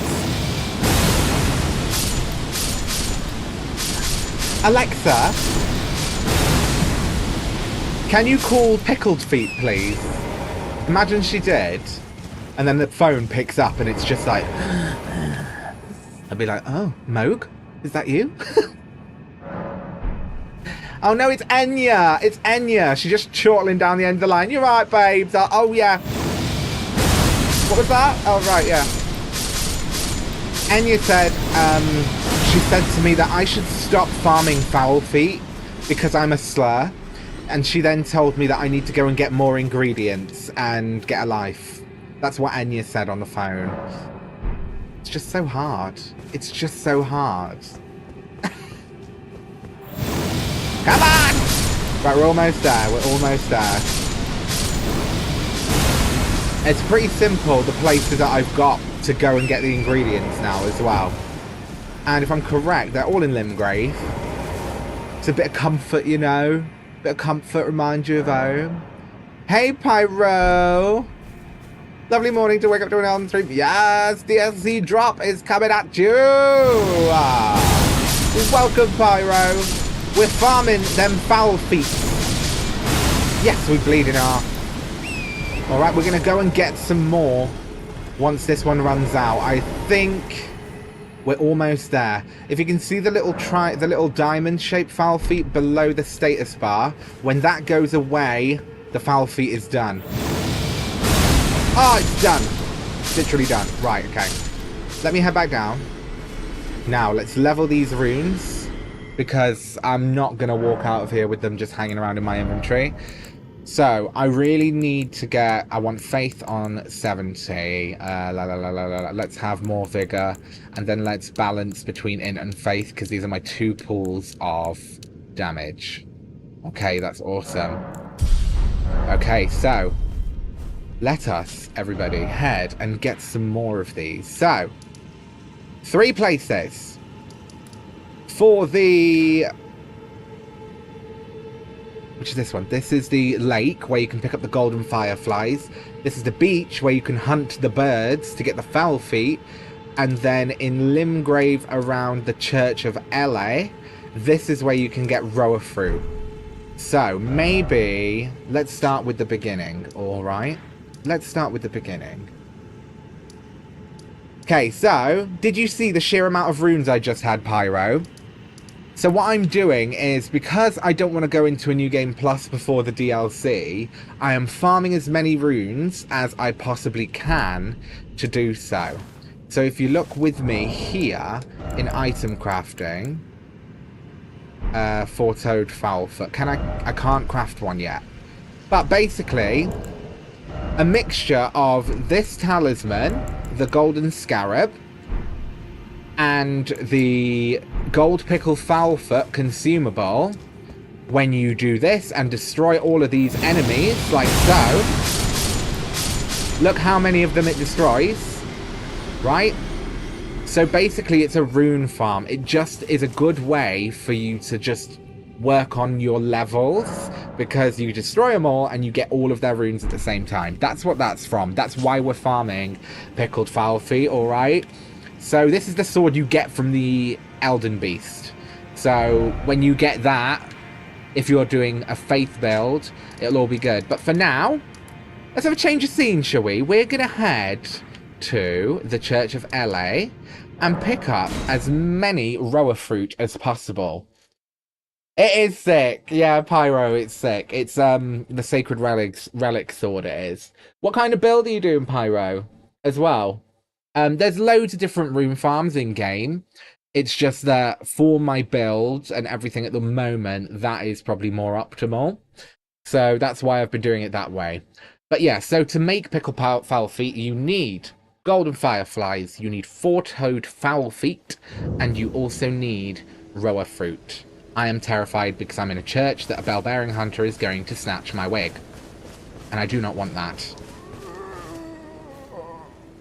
Alexa, can you call Pickled Feet, please? Imagine she did, and then the phone picks up and it's just like... I'd be like, oh, Moog? Is that you? Oh no, it's Enya! It's Enya! She's just chortling down the end of the line. You're right, babes. Oh yeah. What was that? Oh right, yeah. Enya said, she said to me that I should stop farming fowl feet because I'm a slur. And she then told me that I need to go and get more ingredients and get a life. That's what Enya said on the phone. It's just so hard. It's just so hard. Come on! Right, we're almost there. We're almost there. It's pretty simple, the places that I've got to go and get the ingredients now as well. And if I'm correct, they're all in Limgrave. It's a bit of comfort, you know? Bit of comfort, remind you of home. Hey, Pyro! Lovely morning to wake up to an Elden stream. Yes, DLC drop is coming at you! Welcome, Pyro. We're farming them fowl feet. Yes, we bleeding are. Alright, we're going to go and get some more once this one runs out. I think we're almost there. If you can see the little diamond-shaped fowl feet below the status bar, when that goes away, the fowl feet is done. Oh, it's done. Literally done. Right, okay. Let me head back down. Now, let's level these runes, because I'm not going to walk out of here with them just hanging around in my inventory. So, I really need to get... I want faith on 70. Let's have more vigor. And then let's balance between int and faith, because these are my two pools of damage. Okay, that's awesome. Okay, so... let us, everybody, head and get some more of these. So, 3 places. For the... which is this one? This is the lake, where you can pick up the golden fireflies. This is the beach, where you can hunt the birds to get the fowl feet. And then in Limgrave, around the Church of LA, this is where you can get roa fruit. So, maybe... let's start with the beginning, alright? Let's start with the beginning. Okay, so, did you see the sheer amount of runes I just had, Pyro? So what I'm doing is, because I don't want to go into a New Game Plus before the DLC, I am farming as many runes as I possibly can to do so. So if you look with me here, in item crafting, four-toed fowlfoot. I can't craft one yet. But basically, a mixture of this talisman, the golden scarab, and the gold pickle fowlfoot consumable. When you do this and destroy all of these enemies, like so, look how many of them it destroys, right? So basically it's a rune farm. It just is a good way for you to just work on your levels, because you destroy them all and you get all of their runes at the same time. That's what that's from. That's why we're farming pickled fowl feet, alright? So this is the sword you get from the Elden beast. So when you get that, if you're doing a faith build, it'll all be good. But for now, let's have a change of scene, shall we? We're going to head to the Church of LA and pick up as many roa fruit as possible. It is sick. Yeah, Pyro, it's sick. It's the Sacred Relic sword, it is. What kind of build are you doing, Pyro, as well? There's loads of different rune farms in-game. It's just that for my build and everything at the moment, that is probably more optimal. So that's why I've been doing it that way. But yeah, so to make pickled fowl feet, you need golden fireflies, you need four-toed fowl feet, and you also need roa fruit. I am terrified because I'm in a church that a bell-bearing hunter is going to snatch my wig. And I do not want that.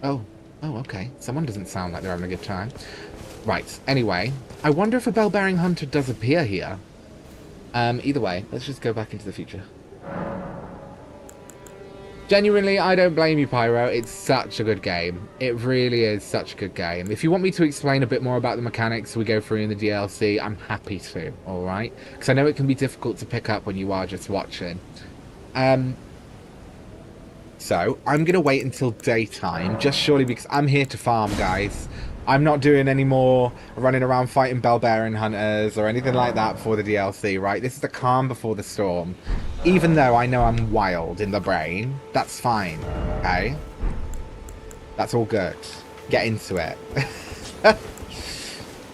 Oh, okay. Someone doesn't sound like they're having a good time. Right, anyway. I wonder if a bell-bearing hunter does appear here. Either way, let's just go back into the future. Genuinely, I don't blame you, Pyro. It's such a good game. It really is such a good game. If you want me to explain a bit more about the mechanics we go through in the DLC, I'm happy to, alright? Because I know it can be difficult to pick up when you are just watching. So, I'm going to wait until daytime, just surely because I'm here to farm, guys. I'm not doing any more running around fighting bell-bearing hunters or anything like that for the DLC, right? This is the calm before the storm. Even though I know I'm wild in the brain, that's fine, okay? That's all good. Get into it.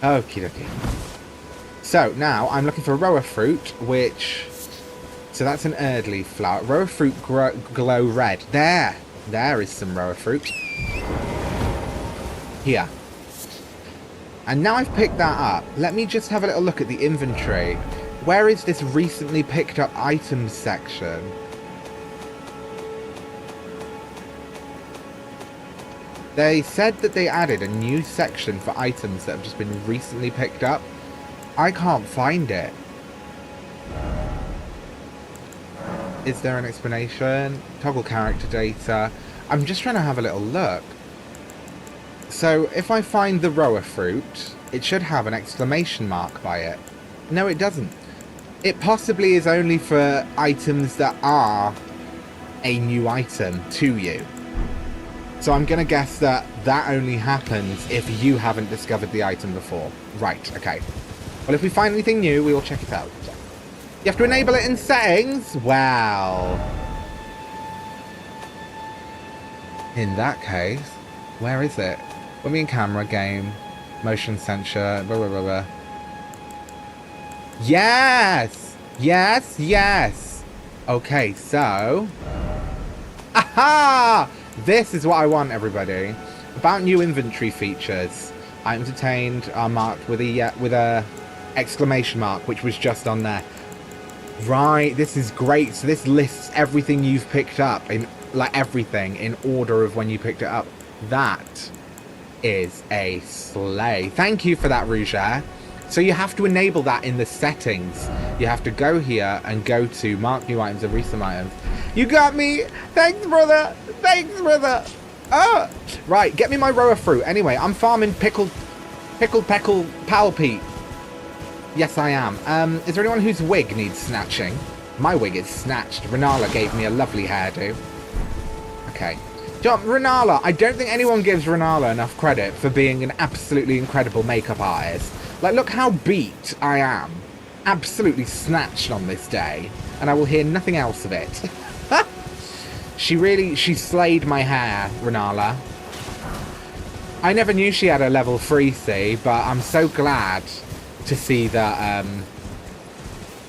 Okie dokie. So, now I'm looking for roa fruit, which... So that's an Erdleaf flower. Roa fruit glow red. There is some roa fruit. Here. And now I've picked that up, let me just have a little look at the inventory. Where is this recently picked up items section? They said that they added a new section for items that have just been recently picked up. I can't find it. Is there an explanation? Toggle character data. I'm just trying to have a little look. So, if I find the roa fruit, it should have an exclamation mark by it. No, it doesn't. It possibly is only for items that are a new item to you. So I'm going to guess that that only happens if you haven't discovered the item before. Right, okay. Well, if we find anything new, we will check it out. You have to enable it in settings? Well... In that case, where is it? When we in camera, game, motion sensor, blah, blah, blah, blah. Yes! Yes, yes! Okay, so... Aha! This is what I want, everybody. About new inventory features. Items obtained are marked with a exclamation mark, which was just on there. Right, this is great. So this lists everything you've picked up, in like everything, in order of when you picked it up. That is a slay. Thank you for that, Rouge. So you have to enable that in the settings. You have to go here and go to mark new items and recent items. You got me! Thanks, brother! Thanks, brother! Oh! Right, get me my roa fruit. Anyway, I'm farming pickled palpite. Yes, I am. Is there anyone whose wig needs snatching? My wig is snatched. Renala gave me a lovely hairdo. Okay. John, Renala, I don't think anyone gives Renala enough credit for being an absolutely incredible makeup artist. Like, look how beat I am. Absolutely snatched on this day. And I will hear nothing else of it. She slayed my hair, Renala. I never knew she had a level 3C, but I'm so glad to see that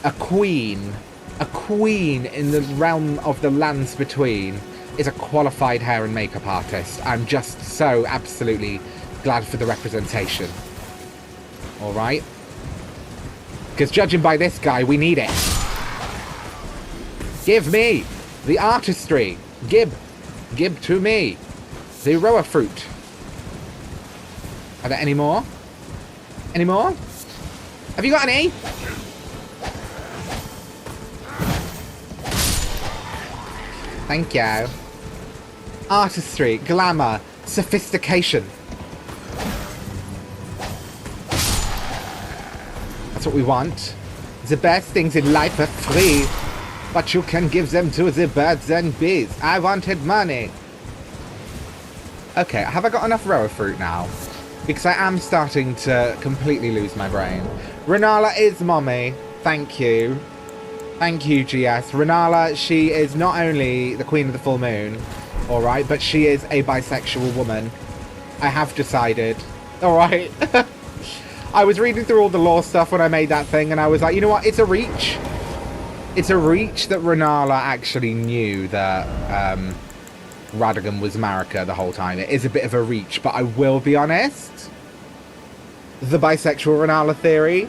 a queen in the realm of the lands between is a qualified hair and makeup artist. I'm just so absolutely glad for the representation. Alright? Because judging by this guy, we need it. Give me the artistry. Give to me the roa fruit. Are there any more? Any more? Have you got any? Thank you. Artistry, glamour, sophistication. That's what we want. The best things in life are free, but you can give them to the birds and bees. I wanted money. Okay, have I got enough roa fruit now? Because I am starting to completely lose my brain. Renala is mommy. Thank you. Thank you, GS. Renala, she is not only the queen of the full moon, alright, but she is a bisexual woman. I have decided. Alright. I was reading through all the lore stuff when I made that thing, and I was like, you know what? It's a reach. It's a reach that Renala actually knew that Radagon was Marika the whole time. It is a bit of a reach, but I will be honest. The bisexual Renala theory,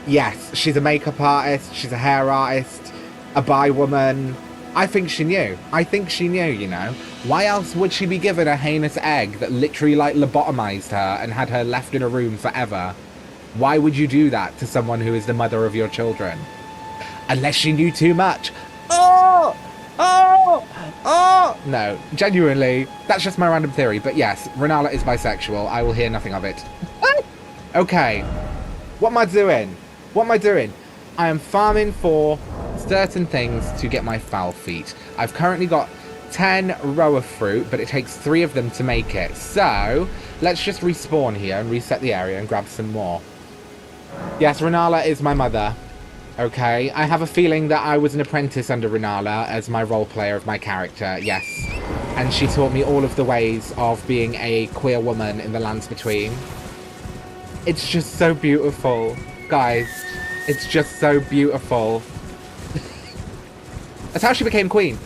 yes, she's a makeup artist, she's a hair artist, a bi woman. I think she knew. I think she knew, you know. Why else would she be given a heinous egg that literally, like, lobotomized her and had her left in a room forever? Why would you do that to someone who is the mother of your children? Unless she knew too much. Oh! Oh! Oh! No, genuinely, that's just my random theory. But yes, Renala is bisexual. I will hear nothing of it. Okay. What am I doing? What am I doing? I am farming for certain things to get my fowl feet. I've currently got 10 rower fruit, but it takes 3 of them to make it. So, let's just respawn here and reset the area and grab some more. Yes, Renala is my mother. Okay, I have a feeling that I was an apprentice under Renala as my role player of my character, yes. And she taught me all of the ways of being a queer woman in the lands between. It's just so beautiful, guys. It's just so beautiful. That's how she became queen.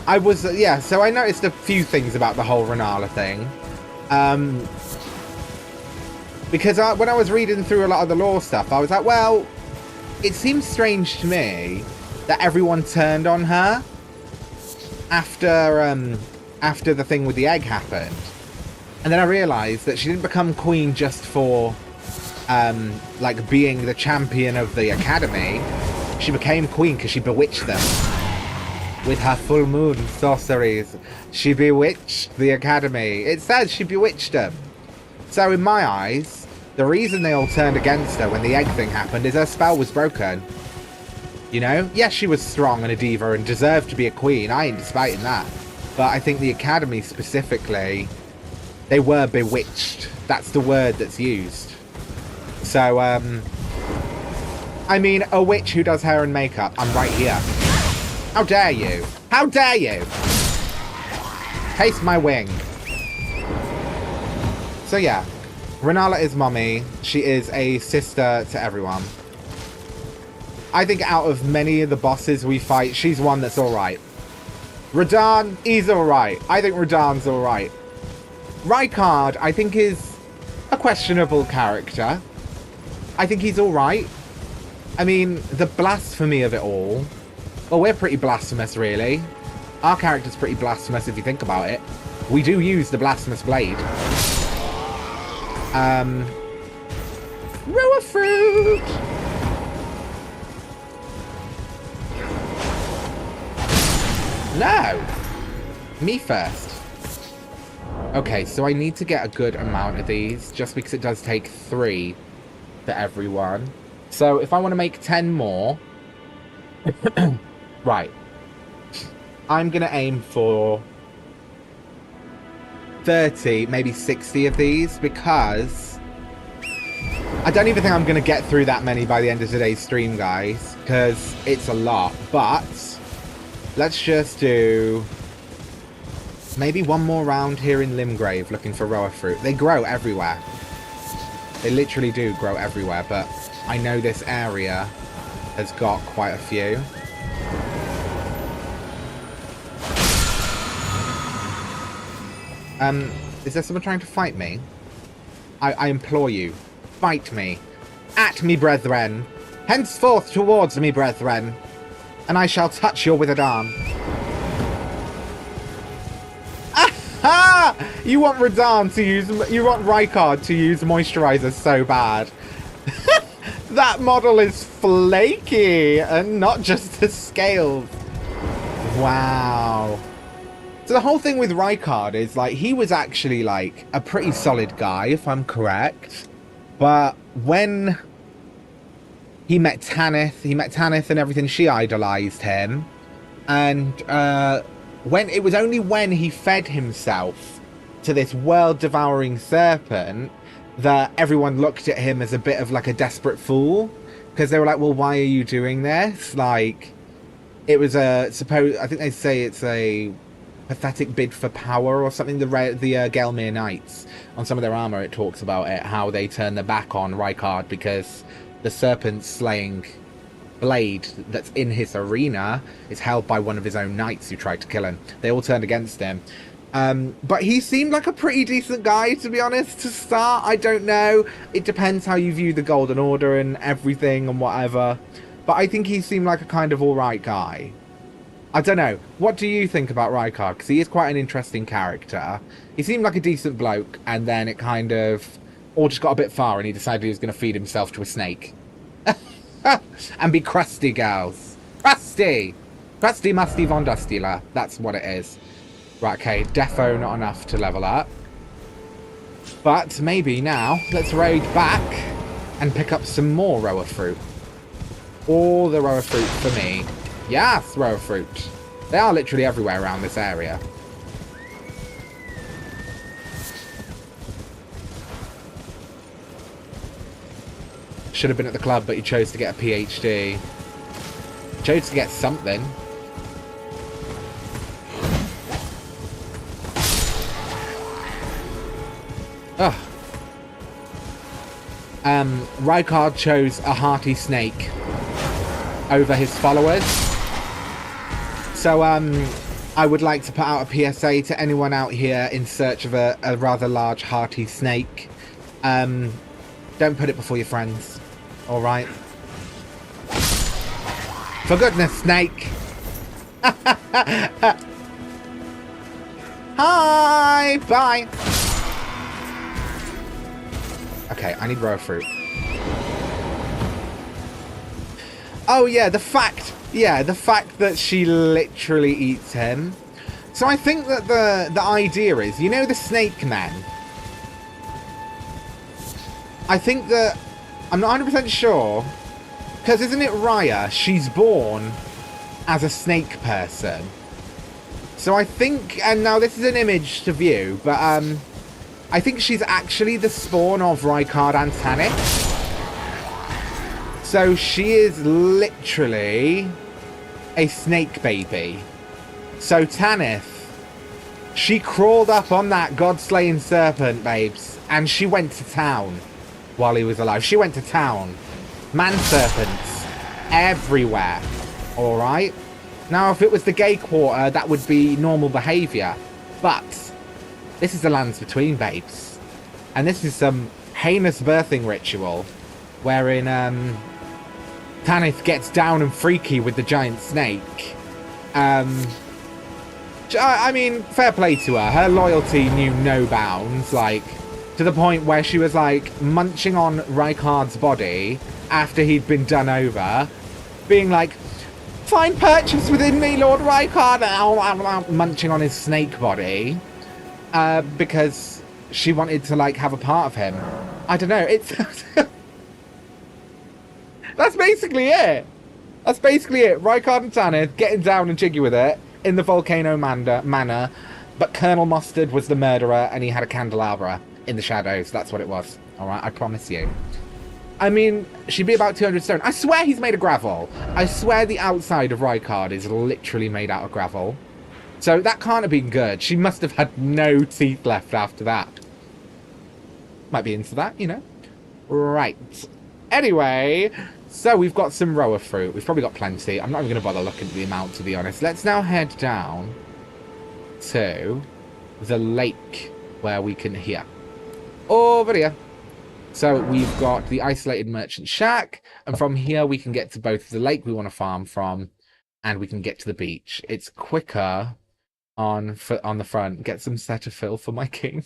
I was, yeah, so I noticed a few things about the whole Renala thing. Because when I was reading through a lot of the lore stuff, I was like, well, it seems strange to me that everyone turned on her after the thing with the egg happened. And then I realised that she didn't become queen just for, like, being the champion of the academy. She became queen because she bewitched them. With her full moon sorceries, she bewitched the academy. It says she bewitched them. So in my eyes, the reason they all turned against her when the egg thing happened is her spell was broken. You know? Yes, she was strong and a diva and deserved to be a queen. I ain't disputing that. But I think the academy specifically, they were bewitched. That's the word that's used. So, I mean, a witch who does hair and makeup, I'm right here. How dare you? How dare you? Taste my wing. So yeah, Renala is mommy. She is a sister to everyone. I think out of many of the bosses we fight, she's one that's alright. Radahn, he's alright. I think Radahn's alright. Rykard, I think, is a questionable character. I think he's alright. I mean, the blasphemy of it all. Well, we're pretty blasphemous, really. Our character's pretty blasphemous if you think about it. We do use the blasphemous blade. Rower fruit! No! Me first. Okay, so I need to get a good amount of these, just because it does take 3 for everyone. So if I want to make 10 more... Right. I'm going to aim for 30, maybe 60 of these, because I don't even think I'm going to get through that many by the end of today's stream, guys, because it's a lot. But let's just do maybe one more round here in Limgrave looking for rower fruit. They grow everywhere. They literally do grow everywhere, but I know this area has got quite a few. Is there someone trying to fight me? I implore you, fight me. At me, brethren. Henceforth towards me, brethren. And I shall touch your withered arm. Aha! You want Radahn to use... You want Rykard to use moisturizer so bad. That model is flaky, and not just the scales. Wow. So the whole thing with Rykard is, like, he was actually, like, a pretty solid guy, if I'm correct. But when he met Tanith and everything, she idolized him. And when it was only when he fed himself to this world-devouring serpent that everyone looked at him as a bit of, like, a desperate fool. Because they were like, well, why are you doing this? Like, it was I think they say it's a pathetic bid for power or something. The Gelmir Knights, on some of their armor, it talks about it, how they turn their back on Rykard because the serpent's slaying blade that's in his arena is held by one of his own knights who tried to kill him. They all turned against him. But he seemed like a pretty decent guy, to be honest, to start. I don't know. It depends how you view the Golden Order and everything and whatever. But I think he seemed like a kind of alright guy. I don't know. What do you think about Rykard? Because he is quite an interesting character. He seemed like a decent bloke, and then it kind of all just got a bit far, and he decided he was going to feed himself to a snake. And be crusty, girls. Crusty! Crusty musty von Dustila. That's what it is. Right, okay. Defo not enough to level up. But maybe now, let's raid back and pick up some more rower fruit. All the rower fruit for me. Yes, rower fruit. They are literally everywhere around this area. Should have been at the club, but he chose to get a PhD. Chose to get something. Ugh. Rykard chose a hearty snake over his followers. So, I would like to put out a PSA to anyone out here in search of a rather large hearty snake. Don't put it before your friends. Alright? For goodness, snake! Hi! Bye! Okay, I need row fruit. Oh yeah, the fact that she literally eats him. So I think that the idea is, you know the snake men? I think that, I'm not 100% sure, because isn't it Raya? She's born as a snake person. So I think, and now this is an image to view, but I think she's actually the spawn of Rykard and Tanith. So she is literally a snake baby. So Tanith, she crawled up on that god-slaying serpent, babes, and she went to town while he was alive. She went to town. Man-serpents everywhere. Alright? Now, if it was the gay quarter, that would be normal behaviour. But this is the lands between, babes. And this is some heinous birthing ritual wherein Tanith gets down and freaky with the giant snake. I mean, fair play to her. Her loyalty knew no bounds, like, to the point where she was, like, munching on Rykard's body after he'd been done over, being like, find purchase within me, Lord Rykard, munching on his snake body, because she wanted to, like, have a part of him. I don't know, it's... That's basically it. That's basically it. Rykard and Tanith getting down and jiggy with it in the volcano manor, but Colonel Mustard was the murderer and he had a candelabra in the shadows. That's what it was. Alright, I promise you. I mean, she'd be about 200 stone. I swear he's made of gravel. I swear the outside of Rykard is literally made out of gravel. So that can't have been good. She must have had no teeth left after that. Might be into that, you know. Right. Anyway, so we've got some rower fruit. We've probably got plenty. I'm not even going to bother looking at the amount, to be honest. Let's now head down to the lake where we can hear. Over here. So we've got the isolated merchant shack, and from here we can get to both the lake we want to farm from, and we can get to the beach. It's quicker on the front. Get some Cetaphil for my king.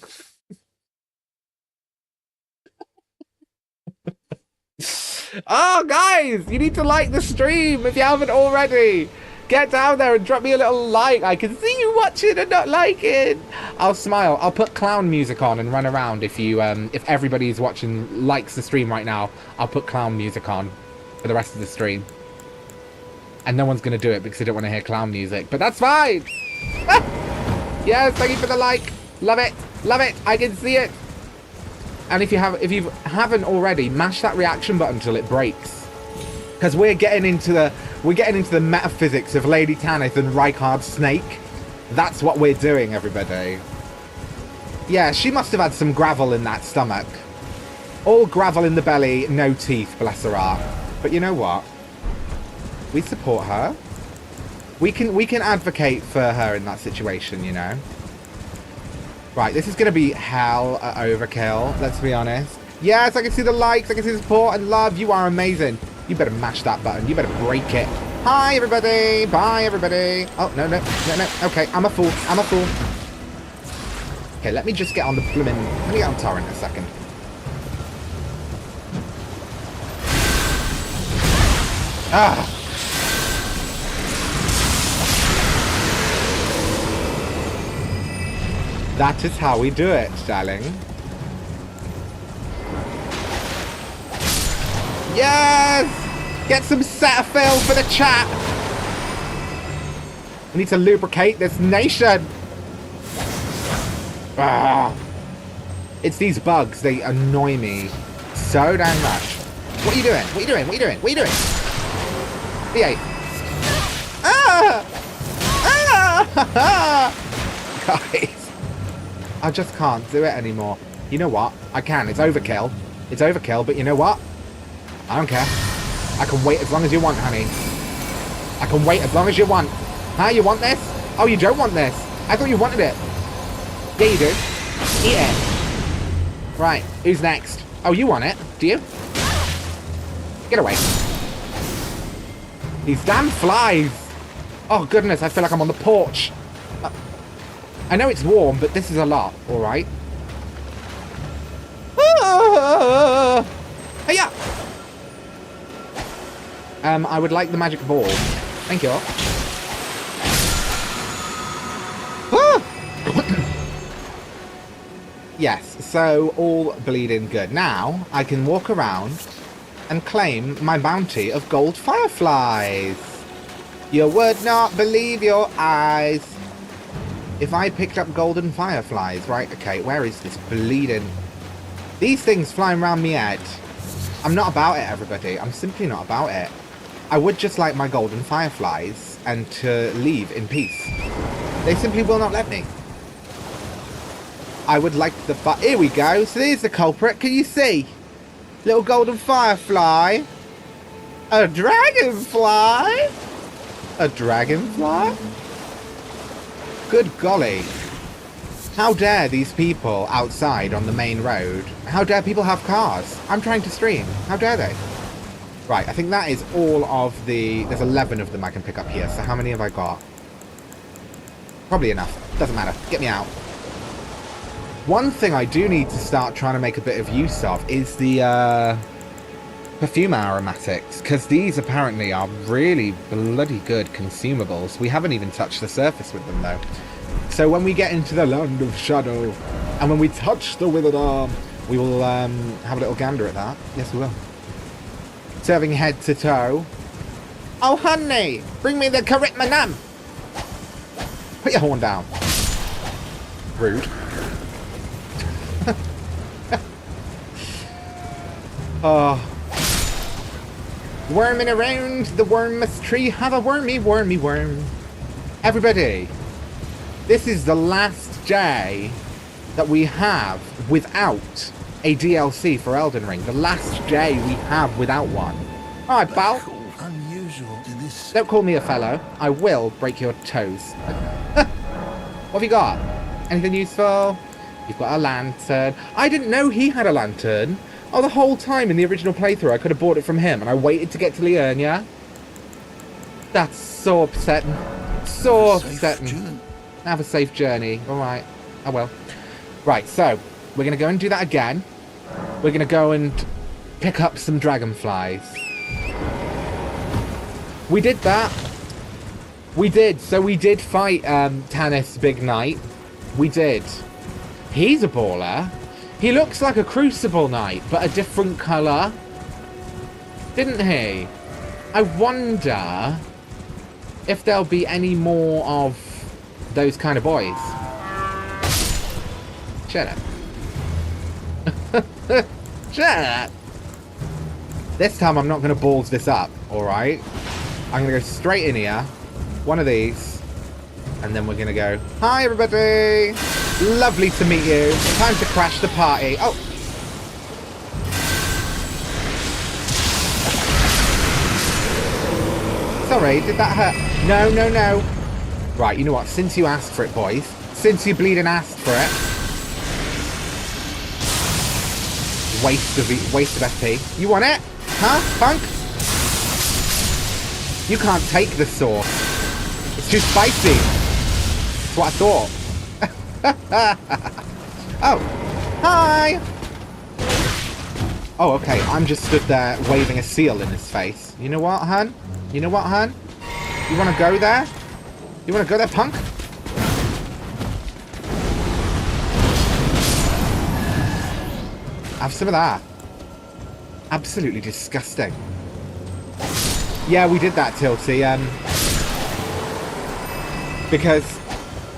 Oh, guys, you need to like the stream if you haven't already. Get down there and drop me a little like. I can see you watching and not liking. I'll smile. I'll put clown music on and run around. If you, if everybody who's watching likes the stream right now, I'll put clown music on for the rest of the stream. And no one's going to do it because they don't want to hear clown music. But that's fine. Yes, thank you for the like. Love it. Love it. I can see it. And if you haven't already, mash that reaction button till it breaks. Because we're getting into the metaphysics of Lady Tanith and Rykard's snake. That's what we're doing, everybody. Yeah, she must have had some gravel in that stomach. All gravel in the belly, no teeth, bless her heart. But you know what? We support her. We can advocate for her in that situation, you know. Right, this is going to be hell at overkill, let's be honest. Yes, I can see the likes, I can see the support and love. You are amazing. You better mash that button. You better break it. Hi, everybody. Bye, everybody. Oh, no. Okay, I'm a fool. Okay, let me just get on the blooming... Let me get on Torrent a second. Ah! That is how we do it, darling. Yes! Get some Cetaphil for the chat! We need to lubricate this nation! Ah. It's these bugs, they annoy me so damn much. What are you doing? What are you doing? What are you doing? What are you doing? Behave. Ah! Ah! Guys, I just can't do it anymore. You know what? I can. It's overkill. It's overkill, but you know what? I don't care. I can wait as long as you want, honey. I can wait as long as you want. Huh? You want this? Oh, you don't want this. I thought you wanted it. Yeah, you do. Eat it. Right, who's next? Oh, you want it, do you? Get away. These damn flies. Oh, goodness, I feel like I'm on the porch. I know it's warm, but this is a lot, alright? Hey-ya! I would like the magic ball. Thank you. Yes, so all bleeding good. Now, I can walk around and claim my bounty of gold fireflies. You would not believe your eyes. If I picked up golden fireflies, right, okay, where is this bleeding? These things flying around me head. I'm not about it, everybody. I'm simply not about it. I would just like my golden fireflies and to leave in peace. They simply will not let me. I would like the Here we go. So there's the culprit. Can you see? Little golden firefly. A dragonfly? A dragonfly? Good golly. How dare these people outside on the main road? How dare people have cars? I'm trying to stream. How dare they? Right, I think that is all of the... There's 11 of them I can pick up here. So how many have I got? Probably enough. Doesn't matter. Get me out. One thing I do need to start trying to make a bit of use of is the perfume aromatics, because these apparently are really bloody good consumables. We haven't even touched the surface with them though. So when we get into the land of shadow, and when we touch the withered arm, we will have a little gander at that. Yes, we will. Serving head to toe. Oh honey, bring me the Karitmanam. Put your horn down. Rude. Oh. Worming around the Whomst tree, have a wormy worm. Everybody, this is the last day that we have without a DLC for Elden Ring. The last day we have without one. Alright, pal. Don't call me a fellow. I will break your toes. What have you got? Anything useful? You've got a lantern. I didn't know he had a lantern. Oh, the whole time in the original playthrough I could have bought it from him and I waited to get to Liurnia. That's so upsetting. So upsetting. Have a safe journey. Alright. I will. Right, so we're going to go and do that again. We're going to go and pick up some dragonflies. We did that. We did. So we did fight Tanis Big Knight. We did. He's a baller. He looks like a Crucible Knight, but a different colour. Didn't he? I wonder if there'll be any more of those kind of boys. Shut up. Shut up. This time I'm not going to balls this up, alright? I'm going to go straight in here. One of these. And then we're going to go, hi everybody! Lovely to meet you. Time to crash the party. Oh! Sorry, did that hurt? No, no, no. Right, you know what? Since you asked for it, boys. Since you bleeding asked for it. Waste of FP. You want it? Huh, punk? You can't take the sauce. It's too spicy. That's what I thought. Oh. Hi! Oh, okay. I'm just stood there waving a seal in his face. You know what, hun? You know what, hun? You want to go there? You want to go there, punk? Have some of that. Absolutely disgusting. Yeah, we did that, Tilty. Because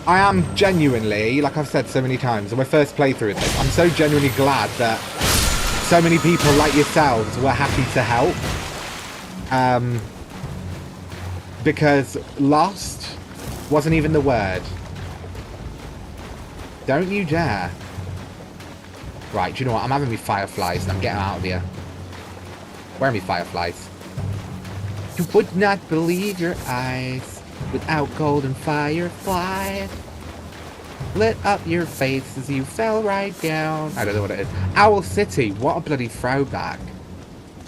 I am genuinely, like I've said so many times, on my first playthrough of this, I'm so genuinely glad that so many people like yourselves were happy to help. Because lost wasn't even the word. Don't you dare. Right, do you know what? I'm having me fireflies and I'm getting out of here. Where are me fireflies? You would not believe your eyes without golden fireflies. Lit up your face as you fell right down. I don't know what it is. Owl City, what a bloody throwback.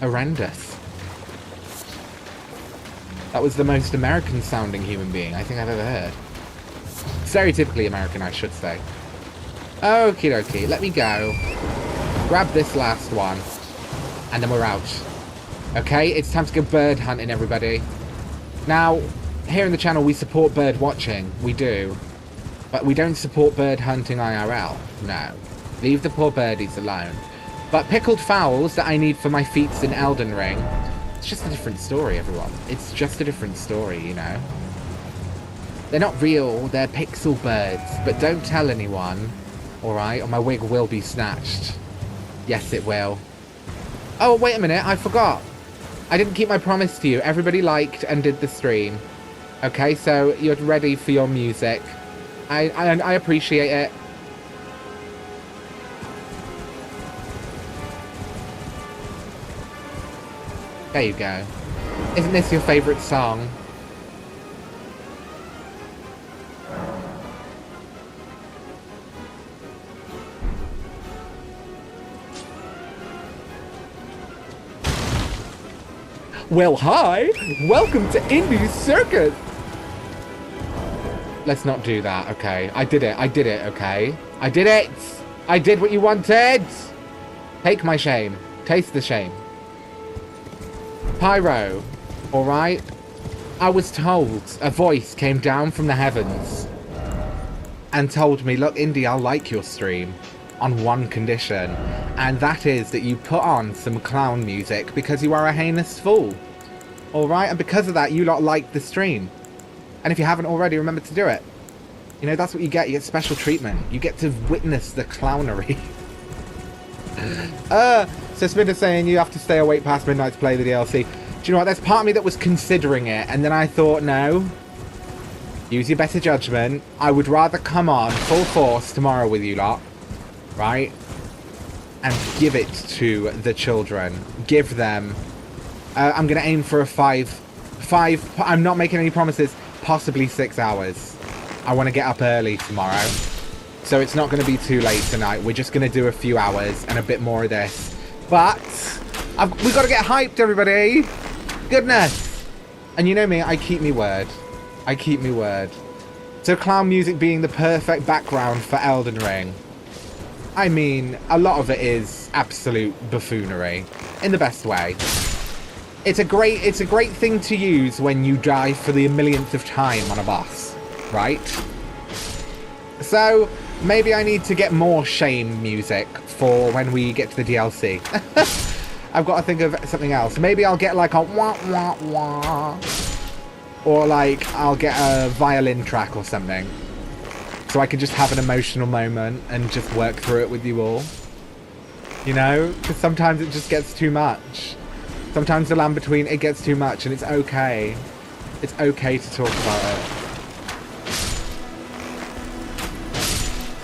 Horrendous. That was the most American sounding human being I think I've ever heard. Stereotypically American, I should say. Okie dokie, let me go. Grab this last one. And then we're out. Okay, it's time to go bird hunting, everybody. Now, here in the channel we support bird watching. We do. But we don't support bird hunting IRL. No. Leave the poor birdies alone. But pickled fowls that I need for my feats in Elden Ring, it's just a different story, everyone. It's just a different story, you know. They're not real, they're pixel birds. But don't tell anyone, alright? Or my wig will be snatched. Yes, it will. Oh, wait a minute, I forgot. I didn't keep my promise to you. Everybody liked and did the stream. Okay, so you're ready for your music. I appreciate it. There you go. Isn't this your favourite song? Well, hi! Welcome to Indi's Circus! Let's not do that, okay? I did it, okay? I did it! I did what you wanted! Take my shame. Taste the shame. Pyro, alright? I was told a voice came down from the heavens and told me, look, Indi, I'll like your stream on one condition, and that is that you put on some clown music because you are a heinous fool. Alright? And because of that, you lot like the stream. And if you haven't already, remember to do it. You know, that's what you get. You get special treatment. You get to witness the clownery. So Spinner's saying you have to stay awake past midnight to play the DLC. Do you know what? There's part of me that was considering it, and then I thought, no. Use your better judgment. I would rather come on full force tomorrow with you lot. Right? And give it to the children. Give them... I'm going to aim for a five... I'm not making any promises. Possibly 6 hours. I want to get up early tomorrow. So it's not going to be too late tonight. We're just going to do a few hours and a bit more of this. But we've got to get hyped, everybody. Goodness. And you know me, I keep me word. I keep me word. So clown music being the perfect background for Elden Ring. I mean, a lot of it is absolute buffoonery. In the best way. It's a great thing to use when you die for the millionth of time on a boss, right? So maybe I need to get more shame music for when we get to the DLC. I've got to think of something else. Maybe I'll get like a wah wah wah, or like I'll get a violin track or something, so I can just have an emotional moment and just work through it with you all. You know, because sometimes it just gets too much. Sometimes the land between, it gets too much, and it's okay. It's okay to talk about it.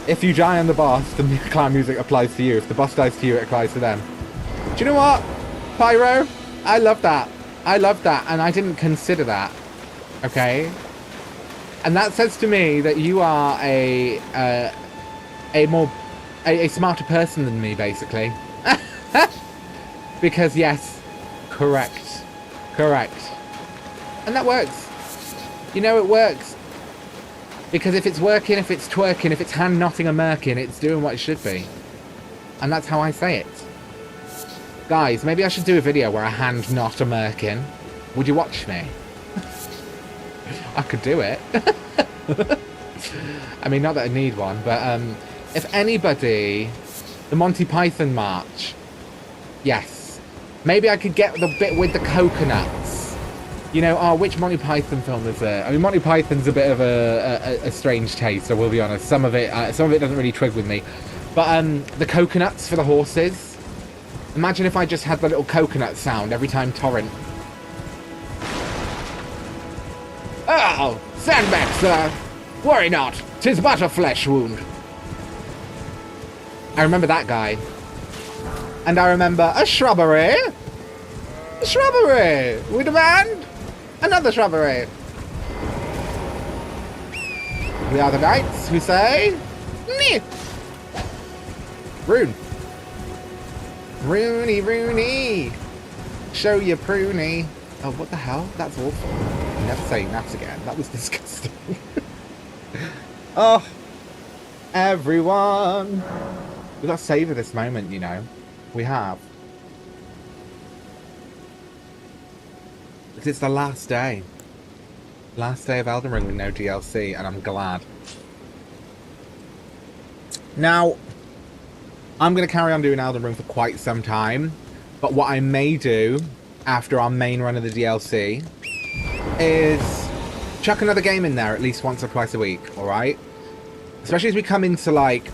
If you die on the boss, the clown music applies to you. If the boss dies to you, it applies to them. Do you know what, Pyro? I love that. I love that, and I didn't consider that. Okay? And that says to me that you are a smarter person than me, basically. Because, yes, correct. And that works. You know it works. Because if it's working, if it's twerking, if it's hand-knotting a merkin, it's doing what it should be. And that's how I say it. Guys, maybe I should do a video where I hand-knot a merkin. Would you watch me? I could do it. I mean, not that I need one, but if anybody... The Monty Python March. Yes. Maybe I could get the bit with the coconuts. You know, oh, which Monty Python film is it? I mean, Monty Python's a bit of a strange taste, I will be honest. Some of it doesn't really trig with me. But the coconuts for the horses. Imagine if I just had the little coconut sound every time Torrent. Oh, stand back, sir. Worry not. 'Tis but a flesh wound. I remember that guy. And I remember a shrubbery. A shrubbery. We demand another shrubbery. We are the knights who say, nee. Rune. Rooney. Show your pruny. Oh, what the hell? That's awful. Never saying that again. That was disgusting. Oh, everyone. We've got to savour this moment, you know. We have. Because it's the last day. Last day of Elden Ring with no DLC, and I'm glad. Now, I'm going to carry on doing Elden Ring for quite some time. But what I may do after our main run of the DLC is chuck another game in there at least once or twice a week, alright? Especially as we come into, like,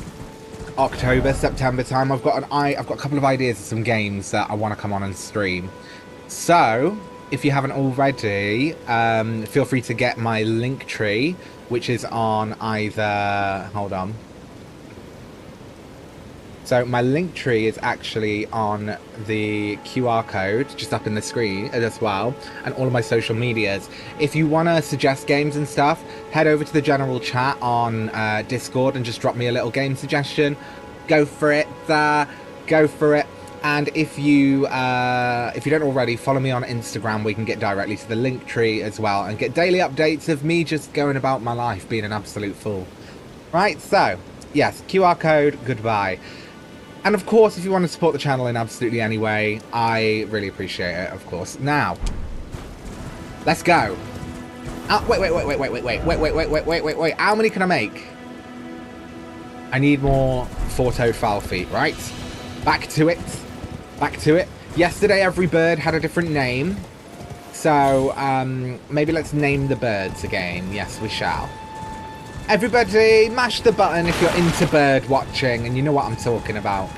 October, September time, I've got a couple of ideas of some games that I want to come on and stream. So, if you haven't already, feel free to get my link tree, which is on either... Hold on. So my link tree is actually on the QR code, just up in the screen as well, and all of my social medias. If you want to suggest games and stuff, head over to the general chat on Discord and just drop me a little game suggestion. Go for it, go for it. And if you don't already, follow me on Instagram where you can get directly to the link tree as well and get daily updates of me just going about my life, being an absolute fool. Right, so, yes, QR code, goodbye. And of course, if you want to support the channel in absolutely any way, I really appreciate it, of course. Now, let's go. Wait. How many can I make? I need more four-toed fowl feet, right? Back to it. Yesterday, every bird had a different name. So, maybe let's name the birds again. Yes, we shall. Everybody, mash the button if you're into bird watching, and you know what I'm talking about.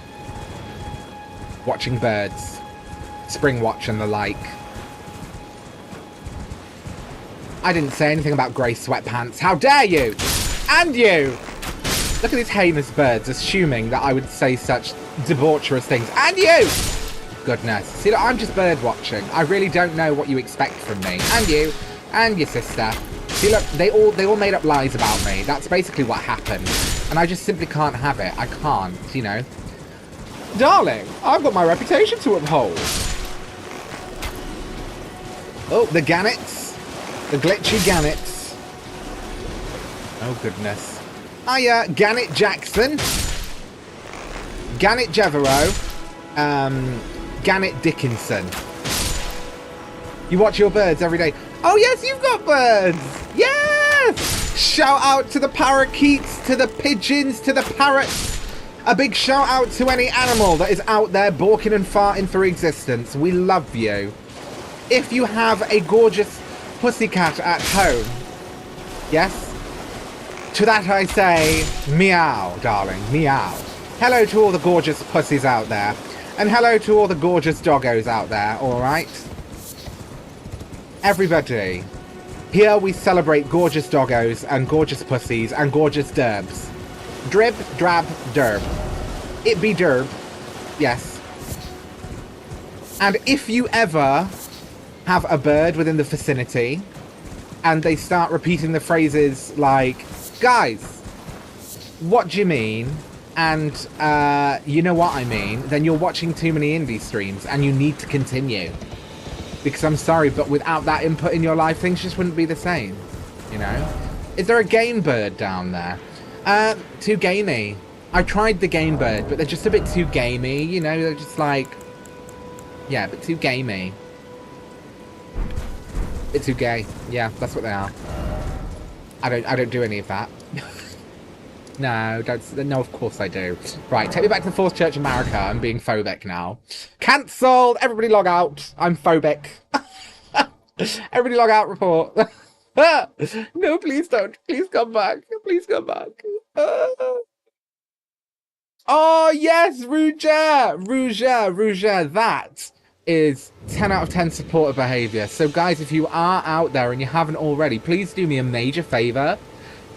Watching birds. Spring watch and the like. I didn't say anything about grey sweatpants. How dare you! And you! Look at these heinous birds, assuming that I would say such debaucherous things. And you! Goodness. See, look, I'm just bird watching. I really don't know what you expect from me. And you. And your sister. See, look, they all made up lies about me. That's basically what happened. And I just simply can't have it. I can't, you know. Darling, I've got my reputation to uphold. Oh, the gannets. The glitchy gannets. Oh, goodness. Hiya, Gannet Jackson. Gannet Jeverow. Gannet Dickinson. You watch your birds every day. Oh, yes, you've got birds. Yes! Shout out to the parakeets, to the pigeons, to the parrots. A big shout out to any animal that is out there balking and farting for existence. We love you. If you have a gorgeous pussycat at home, yes, to that I say, meow, darling, meow. Hello to all the gorgeous pussies out there. And hello to all the gorgeous doggos out there, alright? Everybody, here we celebrate gorgeous doggos and gorgeous pussies and gorgeous derbs. Drib, drab, derb. It be derb, yes. And if you ever have a bird within the vicinity, and they start repeating the phrases like, guys, what do you mean? And you know what I mean, then you're watching too many indie streams and you need to continue. Because I'm sorry, but without that input in your life, things just wouldn't be the same, you know? Is there a game bird down there? Too gamey. I tried the game bird, but they're just a bit too gamey, you know? They're just like, yeah, but too gamey. Bit too gay. Yeah, that's what they are. I don't do any of that. No, no, of course I do. Right, take me back to the Fourth Church of America. I'm being phobic now. Cancelled! Everybody log out. I'm phobic. Everybody log out, report. No, please don't. Please come back. Please come back. Oh, yes, Rouge. That is 10 out of 10 supporter behaviour. So, guys, if you are out there and you haven't already, please do me a major favour.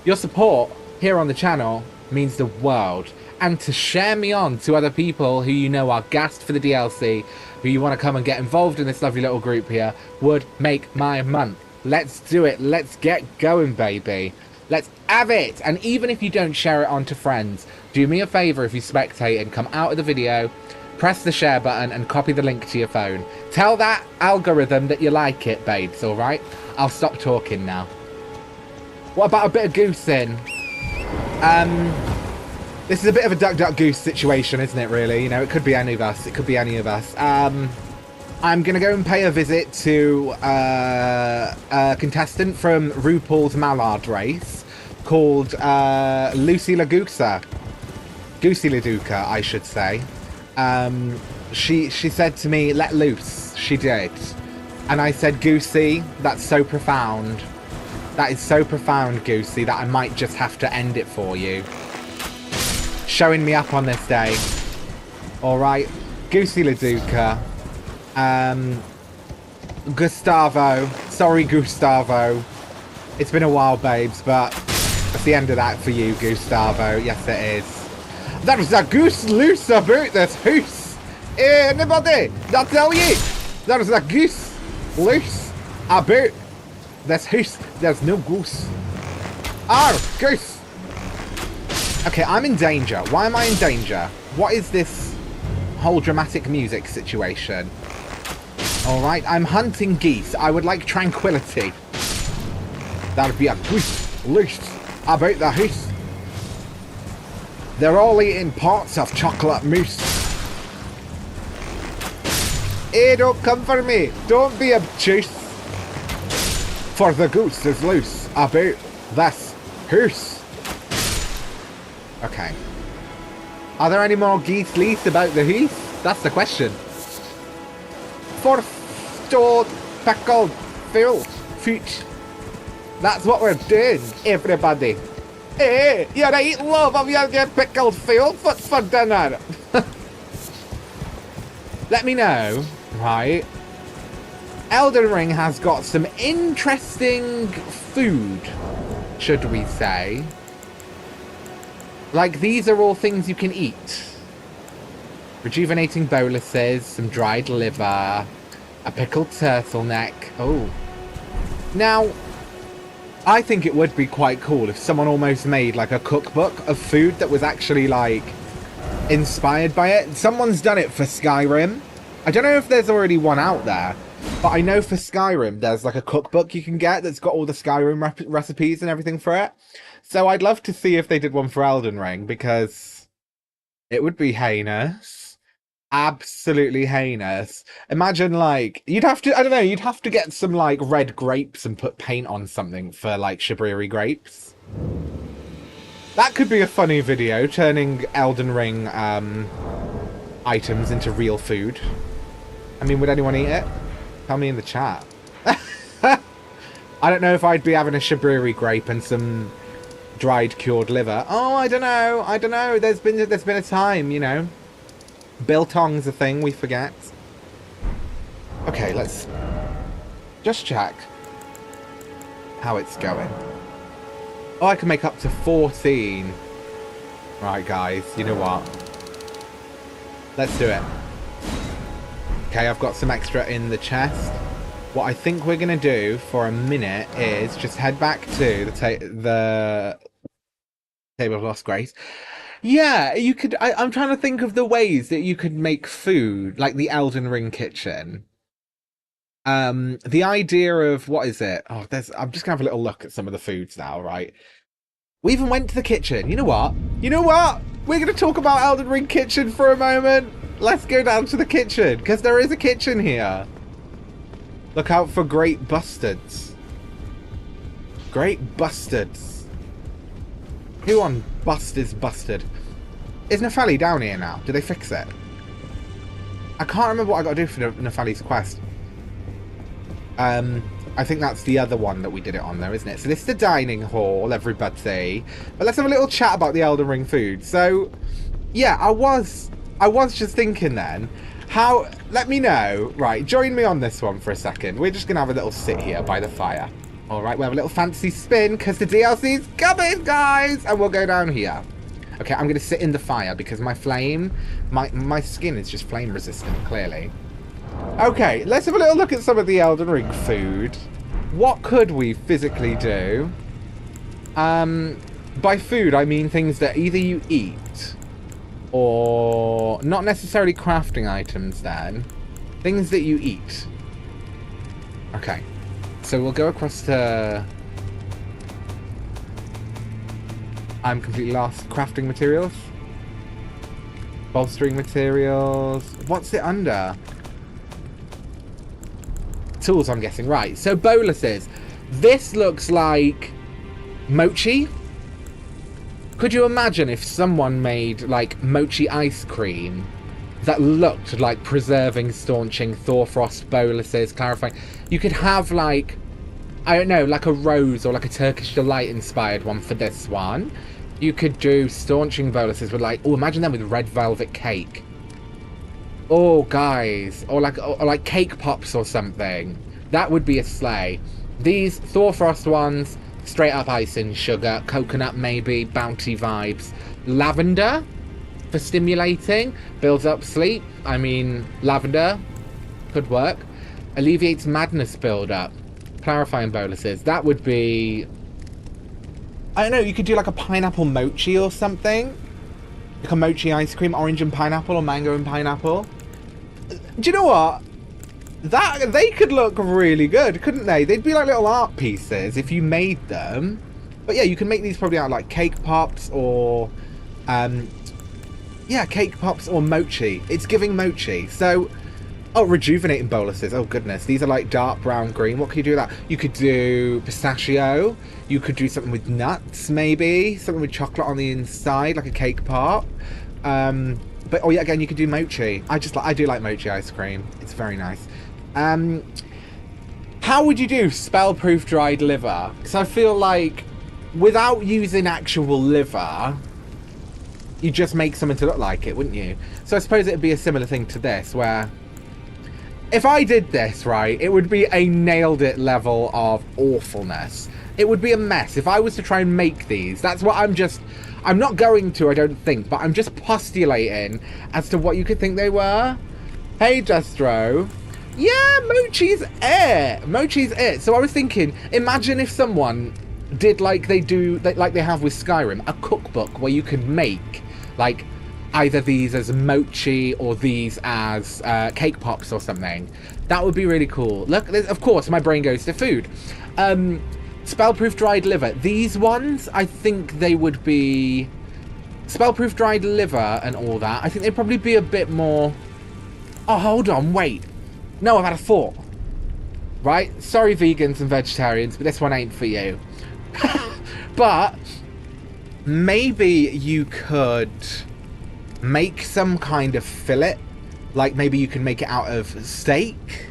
Your support here on the channel means the world, and to share me on to other people who you know are gassed for the DLC, who you want to come and get involved in this lovely little group here, would make my month. Let's do it. Let's get going, baby. Let's have it. And even if you don't share it on to friends, do me a favour if you spectate and come out of the video, press the share button and copy the link to your phone. Tell that algorithm that you like it, babes, alright? I'll stop talking now. What about a bit of goosing? This is a bit of a duck duck goose situation, isn't it, really? You know, it could be any of us. It could be any of us. I'm going to go and pay a visit to a contestant from RuPaul's Mallard race called Lucy LaGusa. Goosey LaDuca, I should say. She said to me, let loose. She did. And I said, Goosey, that's so profound. That is so profound, Goosey, that I might just have to end it for you. Showing me up on this day. Alright. Goosey LaDuca. Gustavo. Sorry, Gustavo. It's been a while, babes, but it's the end of that for you, Gustavo. Yes, it is. There's a goose loose about this house. Anybody? I tell you, there's a goose loose about this house. There's no goose. Oh, goose. Okay, I'm in danger. Why am I in danger? What is this whole dramatic music situation? Alright, I'm hunting geese. I would like tranquility. That'd be a goose loose about the house. They're all eating parts of chocolate mousse. Hey, don't come for me. Don't be obtuse. For the goose is loose about this house. Okay. Are there any more geese loose about the house? That's the question. For stored pickled food. That's what we're doing, everybody. Hey, you right, love of your pickled food for dinner. Let me know, right? Elden Ring has got some interesting food, should we say. Like, these are all things you can eat. Rejuvenating boluses, some dried liver, a pickled turtleneck. Oh. Now, I think it would be quite cool if someone almost made, like, a cookbook of food that was actually, like, inspired by it. Someone's done it for Skyrim. I don't know if there's already one out there, but I know for Skyrim there's, like, a cookbook you can get that's got all the Skyrim recipes and everything for it. So I'd love to see if they did one for Elden Ring, because it would be heinous. Absolutely heinous. Imagine, like, you'd have to, I don't know, you'd have to get some, like, red grapes and put paint on something for, like, Shabriri grapes. That could be a funny video, turning Elden Ring items into real food. I mean, would anyone eat it? Tell me in the chat. I don't know if I'd be having a Shabriri grape and some dried cured liver. Oh, I don't know. There's been a time, you know. Biltong's a thing, we forget. Okay, let's just check how it's going. Oh, I can make up to 14. Right, guys, you know what? Let's do it. Okay, I've got some extra in the chest. what I think we're going to do for a minute is just head back to the Table of Lost Grace. Yeah, you could... I'm trying to think of the ways that you could make food, like the Elden Ring kitchen. The idea of... What is it? Oh, I'm just going to have a little look at some of the foods now, right? We even went to the kitchen. You know what? You know what? We're going to talk about Elden Ring kitchen for a moment. Let's go down to the kitchen, because there is a kitchen here. Look out for great bustards. Great bustards. Who on bust is busted? Is Nefeli down here now? Did they fix it? I can't remember what I got to do for Nefeli's quest. I think that's the other one that we did it on there, isn't it? So this is the dining hall, everybody. But let's have a little chat about the Elden Ring food. So, yeah, I was just thinking then, let me know. Right, join me on this one for a second. We're just going to have a little sit here by the fire. All right, we'll have a little fancy spin because the DLC's coming, guys. And we'll go down here. Okay, I'm going to sit in the fire because my skin is just flame resistant, clearly. Okay, let's have a little look at some of the Elden Ring food. What could we physically do? By food, I mean things that either you eat or not necessarily crafting items then. Things that you eat. Okay, so we'll go across to... I'm completely lost. Crafting materials? Bolstering materials? What's it under? Tools, I'm guessing. Right, so boluses. This looks like mochi. Could you imagine if someone made like mochi ice cream that looked like preserving, staunching, Thorfrost boluses, clarifying? You could have like, I don't know, like a rose or like a Turkish delight inspired one for this one. You could do staunching boluses with like, oh, imagine them with red velvet cake. Oh, guys, or like cake pops or something. That would be a slay. These Thorfrost ones, straight up icing, sugar, coconut maybe, bounty vibes. Lavender for stimulating, builds up sleep. I mean, lavender could work. Alleviates madness build-up. Clarifying boluses. That would be... I don't know, you could do like a pineapple mochi or something. Like a mochi ice cream, orange and pineapple or mango and pineapple. Do you know what? They could look really good, couldn't they? They'd be like little art pieces if you made them. But yeah, you can make these probably out of like cake pops or... yeah, cake pops or mochi. It's giving mochi. So... Oh, rejuvenating boluses. Oh, goodness. These are like dark brown green. What could you do with that? You could do pistachio. You could do something with nuts, maybe. Something with chocolate on the inside, like a cake pop. But, oh, yeah, again, you could do mochi. I do like mochi ice cream. It's very nice. How would you do spell-proof dried liver? Because I feel like without using actual liver, you just make something to look like it, wouldn't you? So I suppose it would be a similar thing to this, where... If I did this, right, it would be a nailed it level of awfulness. It would be a mess. If I was to try and make these, that's what I'm not going to, I don't think, but I'm just postulating as to what you could think they were. Hey, Destro. Yeah, mochi's it. Mochi's it. So I was thinking, imagine if someone did like they have with Skyrim, a cookbook where you could make, like, either these as mochi or these as cake pops or something. That would be really cool. Look, of course, my brain goes to food. Spellproof dried liver. These ones, I think they would be... Spellproof dried liver and all that. I think they'd probably be a bit more... Oh, hold on, wait. No, I've had a thought. Right? Sorry, vegans and vegetarians, but this one ain't for you. But maybe you could... make some kind of fillet, like maybe you can make it out of steak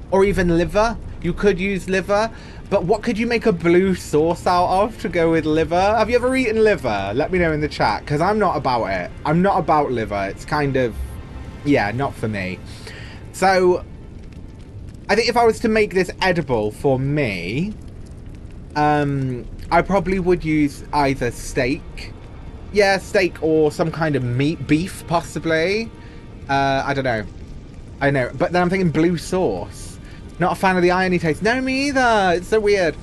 or even liver. You could use liver, but what could you make a blue sauce out of to go with liver? Have you ever eaten liver? Let me know in the chat, because I'm not about it. I'm not about liver. It's kind of, yeah, not for me. So I think if I was to make this edible for me, I probably would use either steak. Yeah, steak or some kind of meat, beef, possibly. I don't know. I know. But then I'm thinking blue sauce. Not a fan of the irony taste. No, me either. It's so weird.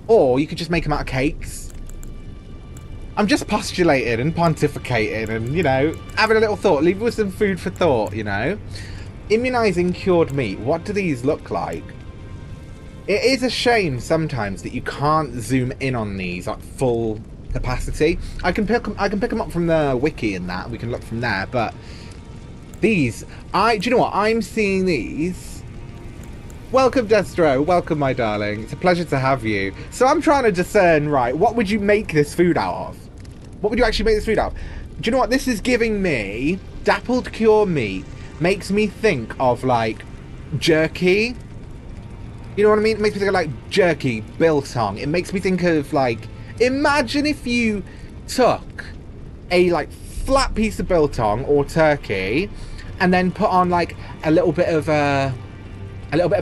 Or you could just make them out of cakes. I'm just postulating and pontificating and, you know, having a little thought. Leave it with some food for thought, you know. Immunising cured meat. What do these look like? It is a shame sometimes that you can't zoom in on these at full capacity. I can pick them up from the wiki and that. We can look from there. But these, do you know what? I'm seeing these. Welcome, Destro. Welcome, my darling. It's a pleasure to have you. So I'm trying to discern, right, what would you make this food out of? What would you actually make this food out of? Do you know what this is giving me? Dappled cure meat makes me think of, like, jerky. You know what I mean? It makes me think of, like, jerky, biltong. It makes me think of, like, imagine if you took a, like, flat piece of biltong or turkey and then put on, like, a little bit of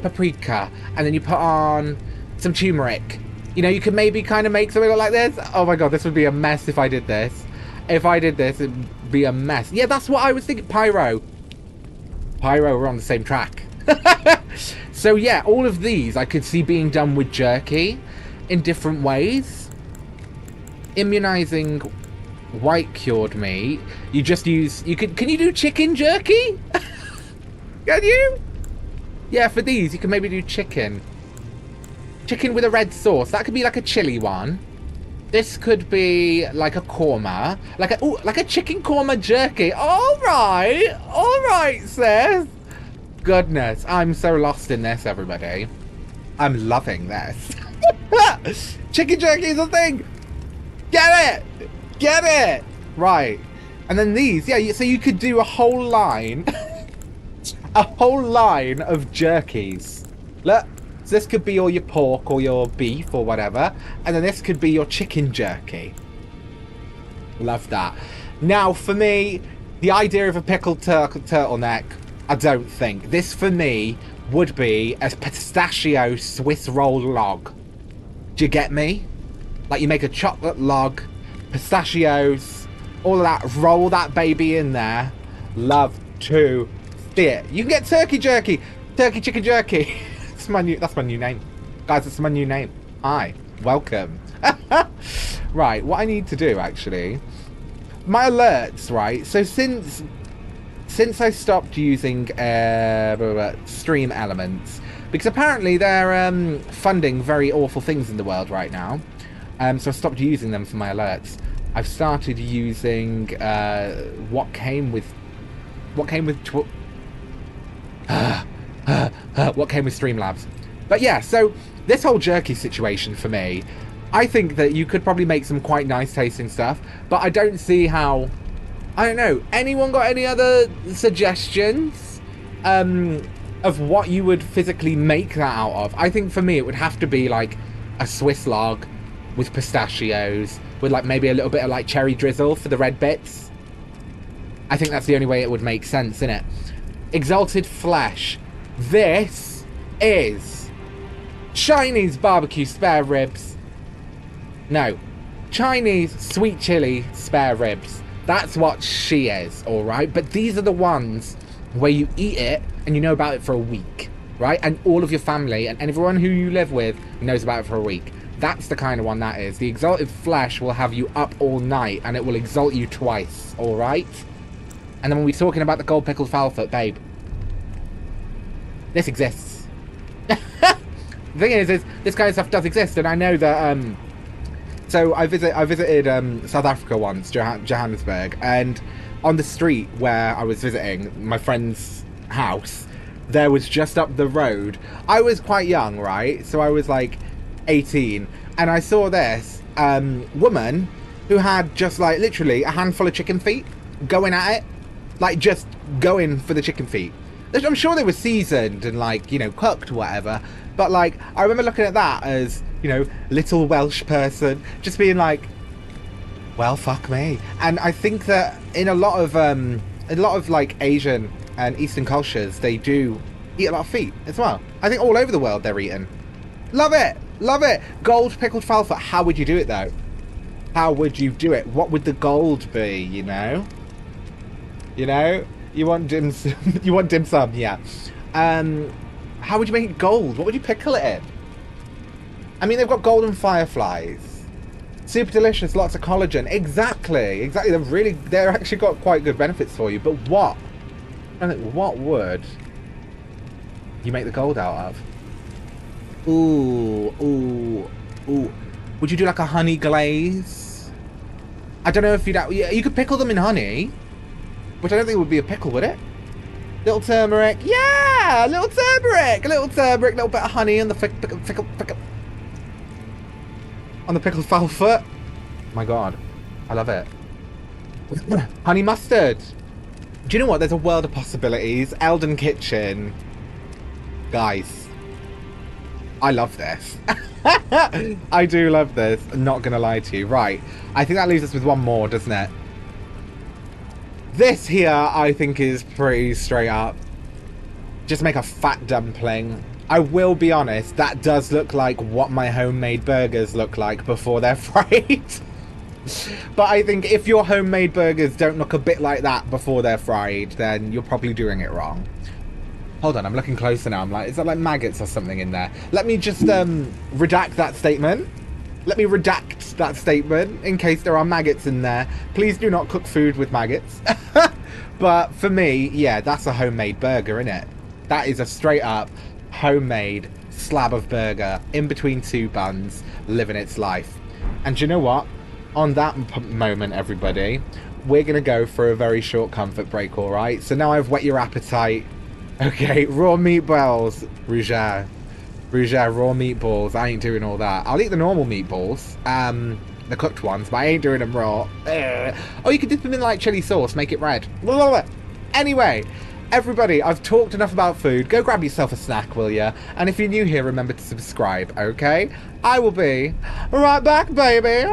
paprika, and then you put on some turmeric. You know, you could maybe kind of make something look like this. Oh my god, this would be a mess if I did this. If I did this, it'd be a mess. Yeah, that's what I was thinking. Pyro, we're on the same track. So yeah, all of these I could see being done with jerky in different ways. Immunizing white cured meat. You just use, can you do chicken jerky? Can you? Yeah, for these, you can maybe do chicken. Chicken with a red sauce. That could be like a chili one. This could be like a korma. Like a chicken korma jerky. Alright, sis. Goodness, I'm so lost in this, everybody. I'm loving this. Chicken jerky is a thing. Get it. Right. And then these, yeah, so you could do a whole line. A whole line of jerkies. Look, so this could be all your pork or your beef or whatever, and then this could be your chicken jerky. Love that. Now, for me, the idea of a pickled turtleneck, I don't think. This, for me, would be a pistachio Swiss roll log. Do you get me? Like, you make a chocolate log, pistachios, all of that, roll that baby in there. Love to see it. You can get turkey jerky, turkey chicken jerky. That's my new name, guys. It's my new name. Hi, welcome. Right, what I need to do actually, my alerts, right? So since I stopped using stream elements, because apparently they're funding very awful things in the world right now, so I stopped using them for my alerts. I've started using what came with Streamlabs. But yeah, so this whole jerky situation for me, I think that you could probably make some quite nice tasting stuff, but I don't see how. I don't know. Anyone got any other suggestions of what you would physically make that out of? I think for me it would have to be like a Swiss log with pistachios, with like maybe a little bit of like cherry drizzle for the red bits. I think that's the only way it would make sense, innit? Exalted flesh. This is Chinese barbecue spare ribs. No, Chinese sweet chili spare ribs. That's what she is, alright? But these are the ones where you eat it and you know about it for a week, right? And all of your family and everyone who you live with knows about it for a week. That's the kind of one that is. The exalted flesh will have you up all night and it will exalt you twice, alright? And then when we're talking about the gold pickled fowl foot, babe, this exists. The thing is this kind of stuff does exist, and I know that. So I visited South Africa once, Johannesburg, and on the street where I was visiting my friend's house, there was just up the road. I was quite young, right? So I was like 18, and I saw this woman who had just like literally a handful of chicken feet going at it. Like, just going for the chicken feet. I'm sure they were seasoned and, like, you know, cooked or whatever. But, like, I remember looking at that as, you know, little Welsh person. Just being like, well, fuck me. And I think that in a lot of like, Asian and Eastern cultures, they do eat a lot of feet as well. I think all over the world they're eaten. Love it. Love it. Gold pickled fowl foot. How would you do it, though? How would you do it? What would the gold be, you know? You know, you want dim sum, yeah. How would you make it gold? What would you pickle it in? I mean, they've got golden fireflies. Super delicious, lots of collagen. Exactly. They're actually got quite good benefits for you. But what? I think, what would you make the gold out of? Ooh. Would you do like a honey glaze? I don't know if you could pickle them in honey, which I don't think would be a pickle, would it? Little turmeric. Yeah! Little turmeric, little bit of honey on the pickle. On the pickled fowl foot. My god. I love it. Honey mustard. Do you know what? There's a world of possibilities. Elden kitchen. Guys. I love this. I do love this. I'm not going to lie to you. Right. I think that leaves us with one more, doesn't it? This here, I think, is pretty straight up. Just make a fat dumpling. I will be honest, that does look like what my homemade burgers look like before they're fried. But I think if your homemade burgers don't look a bit like that before they're fried, then you're probably doing it wrong. Hold on, I'm looking closer now. I'm like, is that like maggots or something in there? Let me just redact that statement. Let me redact that statement in case there are maggots in there. Please do not cook food with maggots. But for me, yeah, that's a homemade burger, innit? That is a straight up homemade slab of burger in between two buns, living its life. And do you know what? On that moment, everybody, we're going to go for a very short comfort break, all right? So now I've whet your appetite. Okay, raw meatballs. Rougère, raw meatballs. I ain't doing all that. I'll eat the normal meatballs. The cooked ones, but I ain't doing them raw. Oh, you can dip them in like chili sauce, make it red. Anyway, everybody, I've talked enough about food. Go grab yourself a snack, will ya? And if you're new here, remember to subscribe, okay? I will be right back, baby.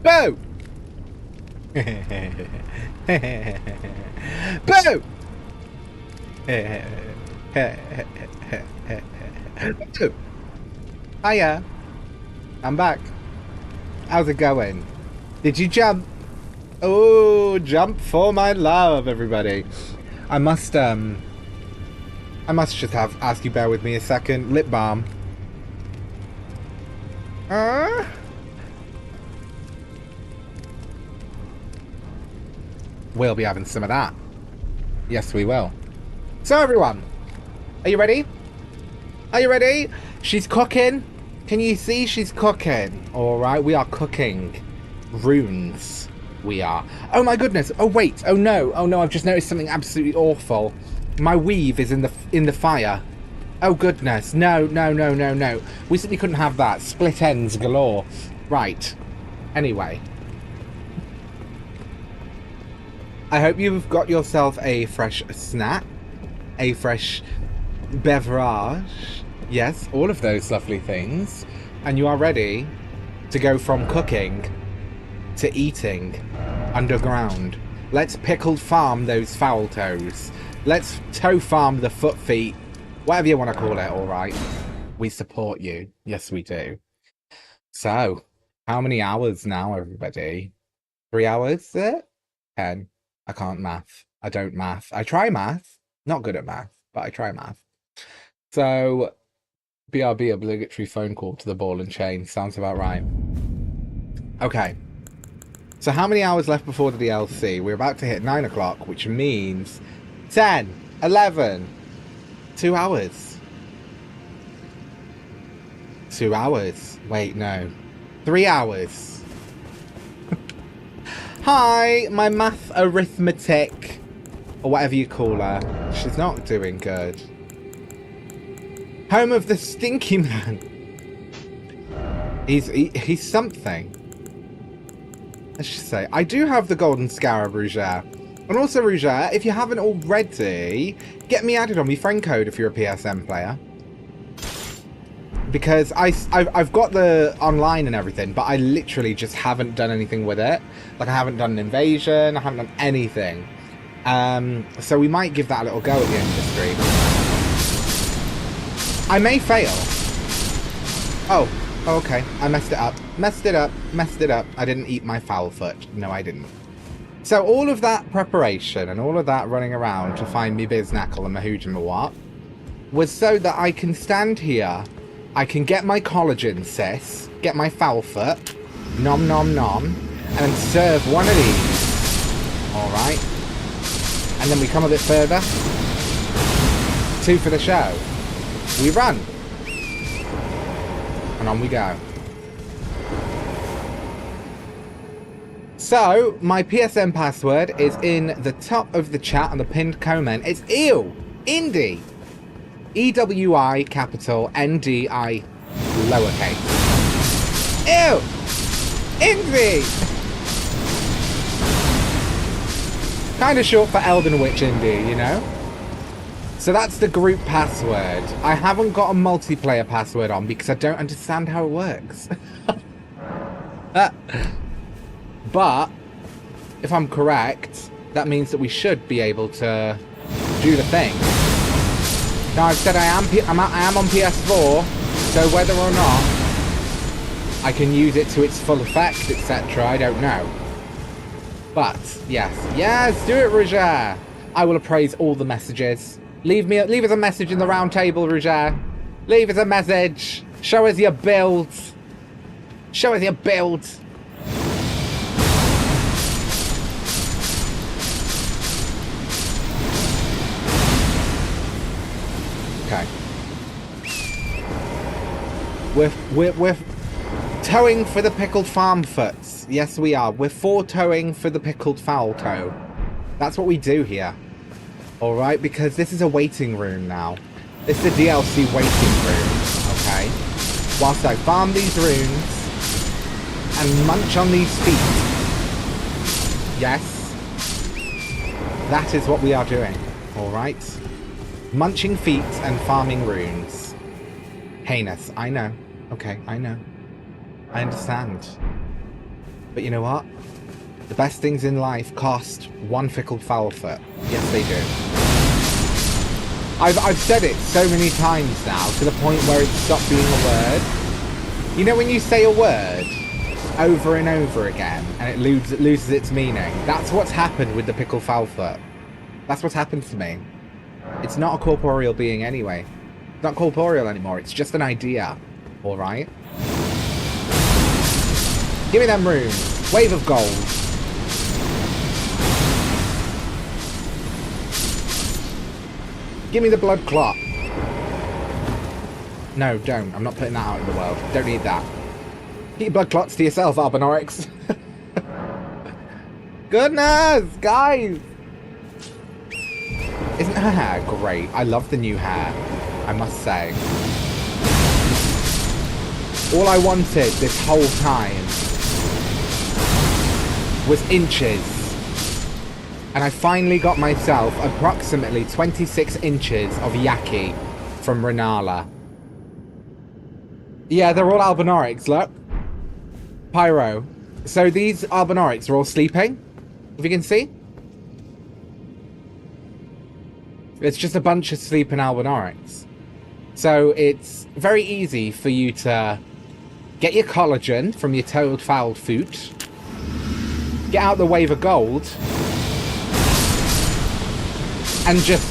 Boo! Boo! Boo! Hiya. I'm back. How's it going? Did you jump? Oh, jump for my love, everybody. I must just ask you bear with me a second. Lip balm. We'll be having some of that. Yes, we will. So, everyone, are you ready? Are you ready? She's cooking. Can you see she's cooking? All right, we are cooking runes. We are. Oh my goodness. Oh wait. Oh no. Oh no. I've just noticed something absolutely awful. My weave is in the fire. Oh goodness. No. No. No. No. No. We simply couldn't have that. Split ends galore. Right. Anyway. I hope you've got yourself a fresh snack, a fresh beverage, yes, all of those lovely things, and you are ready to go from cooking to eating underground. Let's pickled farm those fowl toes. Let's toe farm the foot feet, whatever you want to call it, alright? We support you. Yes, we do. So, how many hours now, everybody? 3 hours? 10. I can't math. I don't math. I try math. Not good at math, but I try math. So, BRB, obligatory phone call to the ball and chain. Sounds about right. Okay. So how many hours left before the DLC? We're about to hit 9 o'clock, which means 10, 11, 2 hours. 2 hours. Wait, no. 3 hours. Hi, my math arithmetic, or whatever you call her. She's not doing good. Home of the Stinky Man. He's something. Let's just say, I do have the Golden Scarab, Rougere. And also, Rougere, if you haven't already, get me added on my friend code if you're a PSN player. Because I've got the online and everything, but I literally just haven't done anything with it. Like, I haven't done an invasion, I haven't done anything. So we might give that a little go at the end of the stream. I may fail. Oh, okay. I messed it up. Messed it up. I didn't eat my fowl foot. No, I didn't. So all of that preparation and all of that running around to find me biznackle and my hooge and my what was so that I can stand here, I can get my collagen, sis, get my fowl foot, nom nom nom, and serve one of these. Alright. And then we come a bit further. 2 for the show. We run. And on we go. So, my PSN password is in the top of the chat on the pinned comment. It's Indi. EWI capital NDI lowercase. Ew! Indi! Kind of short for Elden Witch Indi, you know? So that's the group password. I haven't got a multiplayer password on because I don't understand how it works. But, if I'm correct, that means that we should be able to do the thing. Now, I've said I am on PS4, so whether or not I can use it to its full effect, etc., I don't know. But, yes, do it, Rougere. I will appraise all the messages. Leave us a message in the round table, Rougere. Leave us a message. Show us your builds. Show us your builds. Okay. We're towing for the pickled farm foots. Yes, we are. We're towing for the pickled fowl toe. That's what we do here. Alright, because this is a waiting room now. This is a DLC waiting room, okay? Whilst I farm these runes and munch on these feet. Yes. That is what we are doing, alright? Munching feet and farming runes. Heinous, I know. Okay, I know. I understand. But you know what? The best things in life cost one fickled fowl foot. Yes, they do. I've said it so many times now, to the point where it's stopped being a word. You know when you say a word over and over again, and it loses its meaning? That's what's happened with the pickled fowl foot. That's what's happened to me. It's not a corporeal being anyway. It's not corporeal anymore, it's just an idea. Alright? Give me them runes. Wave of gold. Give me the blood clot. No, don't. I'm not putting that out in the world. Don't need that. Keep your blood clots to yourself, Albinorix. Goodness, guys! Isn't her hair great? I love the new hair, I must say. All I wanted this whole time was inches. And I finally got myself approximately 26 inches of Yaki from Renala. Yeah, they're all Albinorics, look. Pyro. So these Albinorics are all sleeping, if you can see. It's just a bunch of sleeping Albinorics. So it's very easy for you to get your collagen from your toad fouled food, get out the wave of gold, and just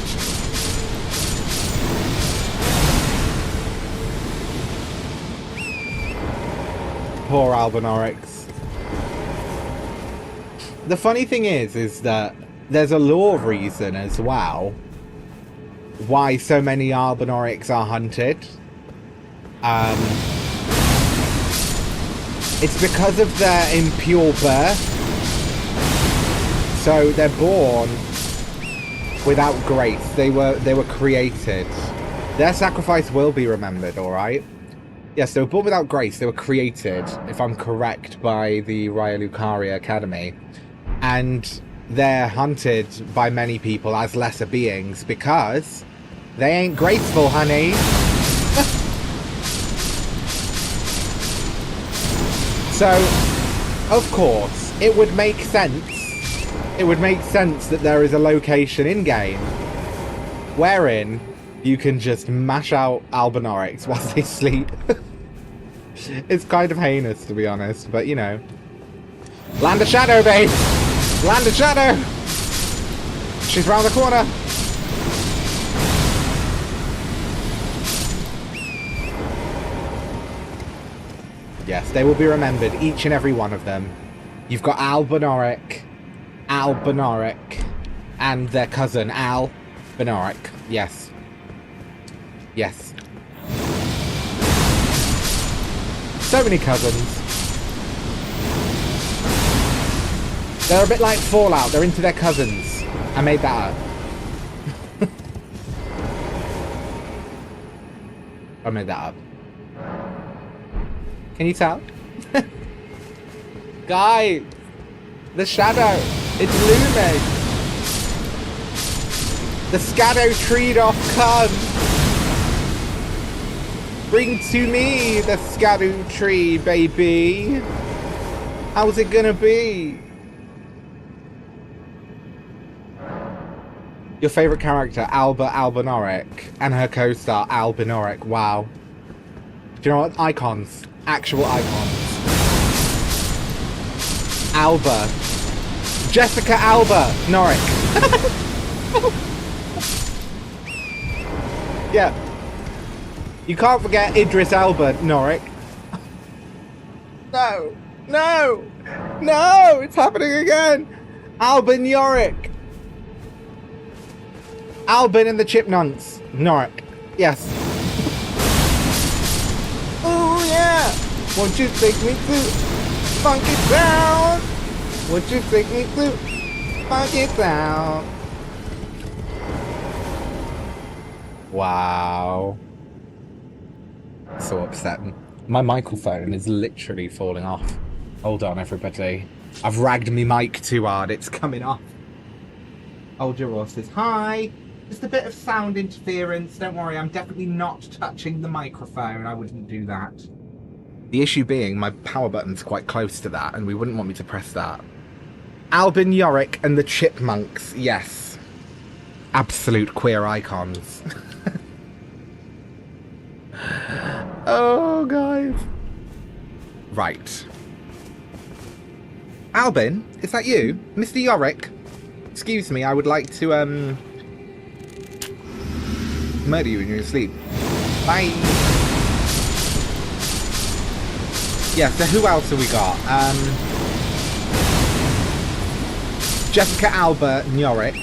poor Albinorics. The funny thing is that there's a lore reason as well why so many Albinorics are hunted. It's because of their impure birth. So they're born without grace. They were created. Their sacrifice will be remembered, alright? Yes, they were born without grace. They were created, if I'm correct, by the Raya Lucaria Academy. And they're hunted by many people as lesser beings because they ain't graceful, honey. So, of course, it would make sense. It would make sense that there is a location in-game wherein you can just mash out Albinorics whilst they sleep. It's kind of heinous, to be honest, but you know. Land of Shadow, babe! Land of Shadow! She's round the corner! Yes, they will be remembered, each and every one of them. You've got Albinoric, and their cousin, Albinoric. Yes. Yes. So many cousins. They're a bit like Fallout. They're into their cousins. I made that up. I made that up. Can you tell? Guys! The shadow! It's looming! The shadow treed off come! Bring to me the shadow tree, baby! How's it gonna be? Your favourite character, Alba Albinoric, and her co-star, Albinoric. Wow. Do you know what? Icons. Actual icons. Alba. Jessica Alba Noric. Yeah. You can't forget Idris Elba Noric. No. No. No. It's happening again. Albin Yorick. Albin and the Chipmunks. Noric. Yes. Oh yeah. Won't you take me to Funky Town? Won't you take me to Funky Town? Wow. So upsetting. My microphone is literally falling off. Hold on, everybody. I've ragged me mic too hard. It's coming off. Hold your horses. Hi. Just a bit of sound interference. Don't worry, I'm definitely not touching the microphone. I wouldn't do that. The issue being my power button's quite close to that, and we wouldn't want me to press that. Albin, Yorick, and the Chipmunks. Yes. Absolute queer icons. Oh, guys. Right. Albin, is that you? Mr. Yorick? Excuse me, I would like to, murder you in your sleep. Bye. Yeah, so who else have we got? Jessica, Alba, Yorick.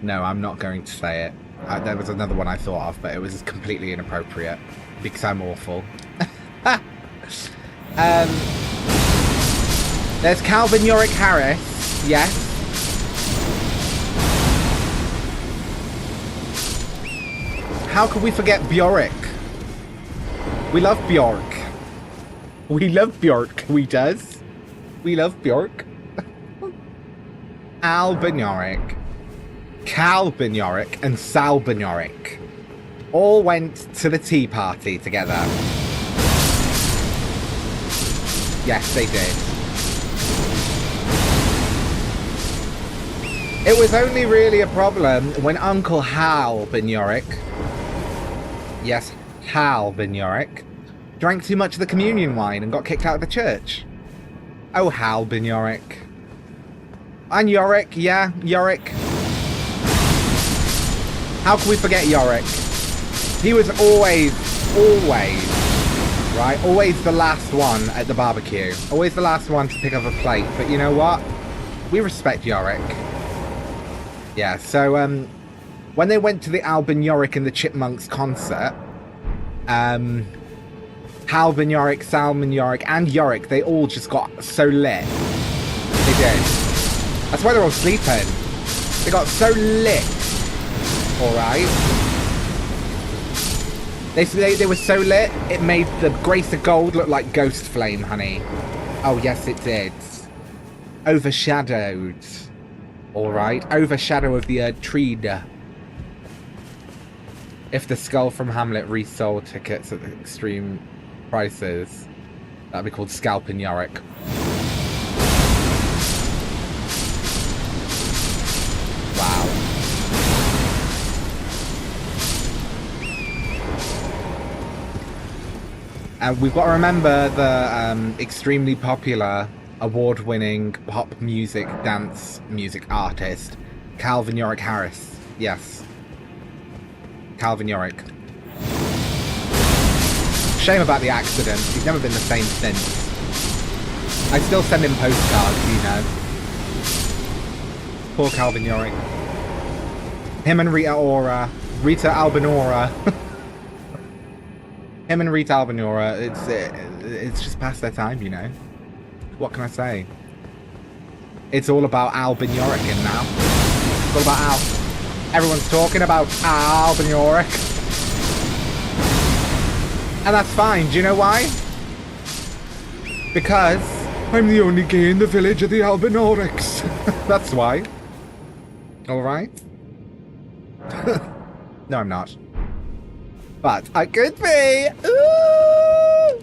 No, I'm not going to say it. There was another one I thought of, but it was completely inappropriate because I'm awful. There's Calvin Yorick Harris. Yes. How could we forget Bjork? We love Bjork. We love Bjork. We does. We love Bjork. Albin Yorick, Calvin Yorick, and Salbin Yorick all went to the tea party together. Yes, they did. It was only really a problem when Uncle Hal Bin Yorick, yes, Hal Bin Yorick, drank too much of the communion wine and got kicked out of the church. Oh, Hal Bin Yorick. And Yorick, yeah, Yorick. How can we forget Yorick? He was always, right, always the last one at the barbecue. Always the last one to pick up a plate. But you know what? We respect Yorick. Yeah, so when they went to the Albin Yorick and the Chipmunks concert, Halvin Yorick, Salmon Yorick, and Yorick, they all just got so lit. They did. That's why they're all sleeping. They got so lit. Alright. They were so lit, it made the Grace of Gold look like Ghost Flame, honey. Oh, yes, it did. Overshadowed. Alright. Overshadow of the Erdtree. If the Skull from Hamlet resold tickets at extreme prices, that'd be called Scalping Yorick. Wow. And we've got to remember the extremely popular, award-winning pop music, dance music artist, Calvin Yorick Harris. Yes. Calvin Yorick. Shame about the accident. He's never been the same since. I still send him postcards, you know. Poor Calvin Yorick. Him and Rita Albinora. Him and Rita Albinora, it's just past their time, you know. What can I say? It's all about Albin Yorick in now. It's all about Al. Everyone's talking about Albin Yorick. And that's fine. Do you know why? Because I'm the only gay in the village of the Albinorics. That's why. Alright? No, I'm not. But I could be. Ooh!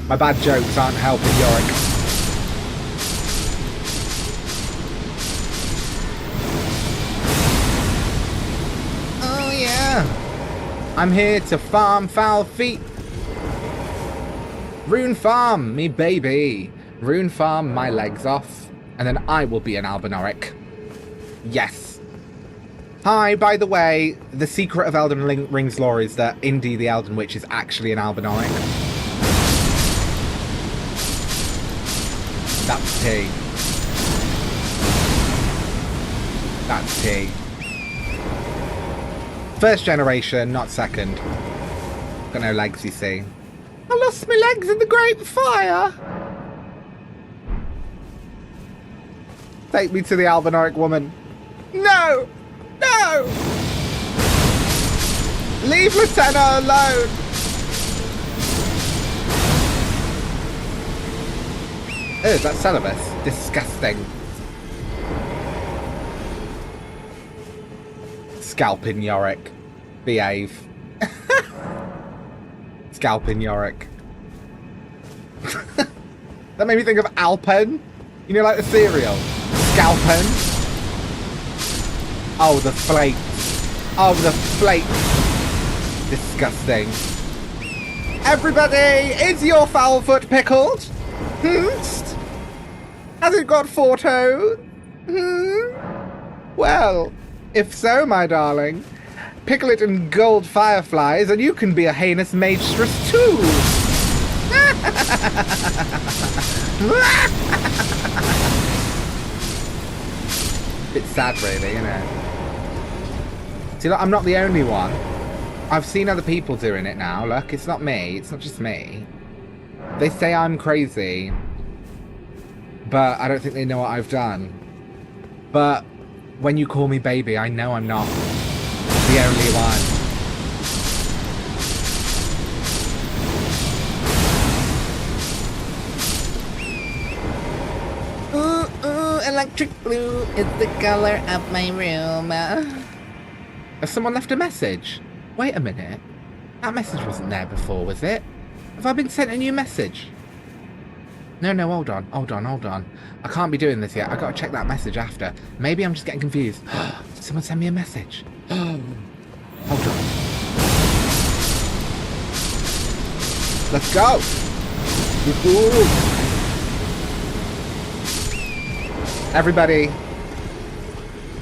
My bad jokes aren't helping Yorick. Oh yeah. I'm here to farm foul feet. Rune farm, me baby. Rune farm my legs off. And then I will be an Albinoric. Yes. Hi, by the way, the secret of Elden Ring's lore is that Indi the Elden Witch is actually an Albinoric. That's tea. That's tea. First generation, not second. Got no legs, you see. I lost my legs in the great fire. Take me to the Albinoric woman. No! No! Leave Latenna alone! Ew, that's Celibus. Disgusting. Scalping Yorick. Behave. Scalping Yorick. That made me think of Alpen. You know, like the cereal. Scalpen. Oh, the flakes. Oh, the flakes. Disgusting. Everybody, is your foul foot pickled? Whomst? Has it got 4 toes? Well, if so, my darling, pickle it in gold fireflies and you can be a heinous maestress too. Bit sad, really, isn't it? See, look, I'm not the only one. I've seen other people doing it now. Look, it's not me. It's not just me. They say I'm crazy, but I don't think they know what I've done. But when you call me baby, I know I'm not the only one. Ooh, ooh, electric blue is the color of my room. Has someone left a message? Wait a minute. That message wasn't there before, was it? Have I been sent a new message? No, hold on. I can't be doing this yet. I gotta check that message after. Maybe I'm just getting confused. Did someone send me a message? Hold on. Let's go! Ooh. Everybody,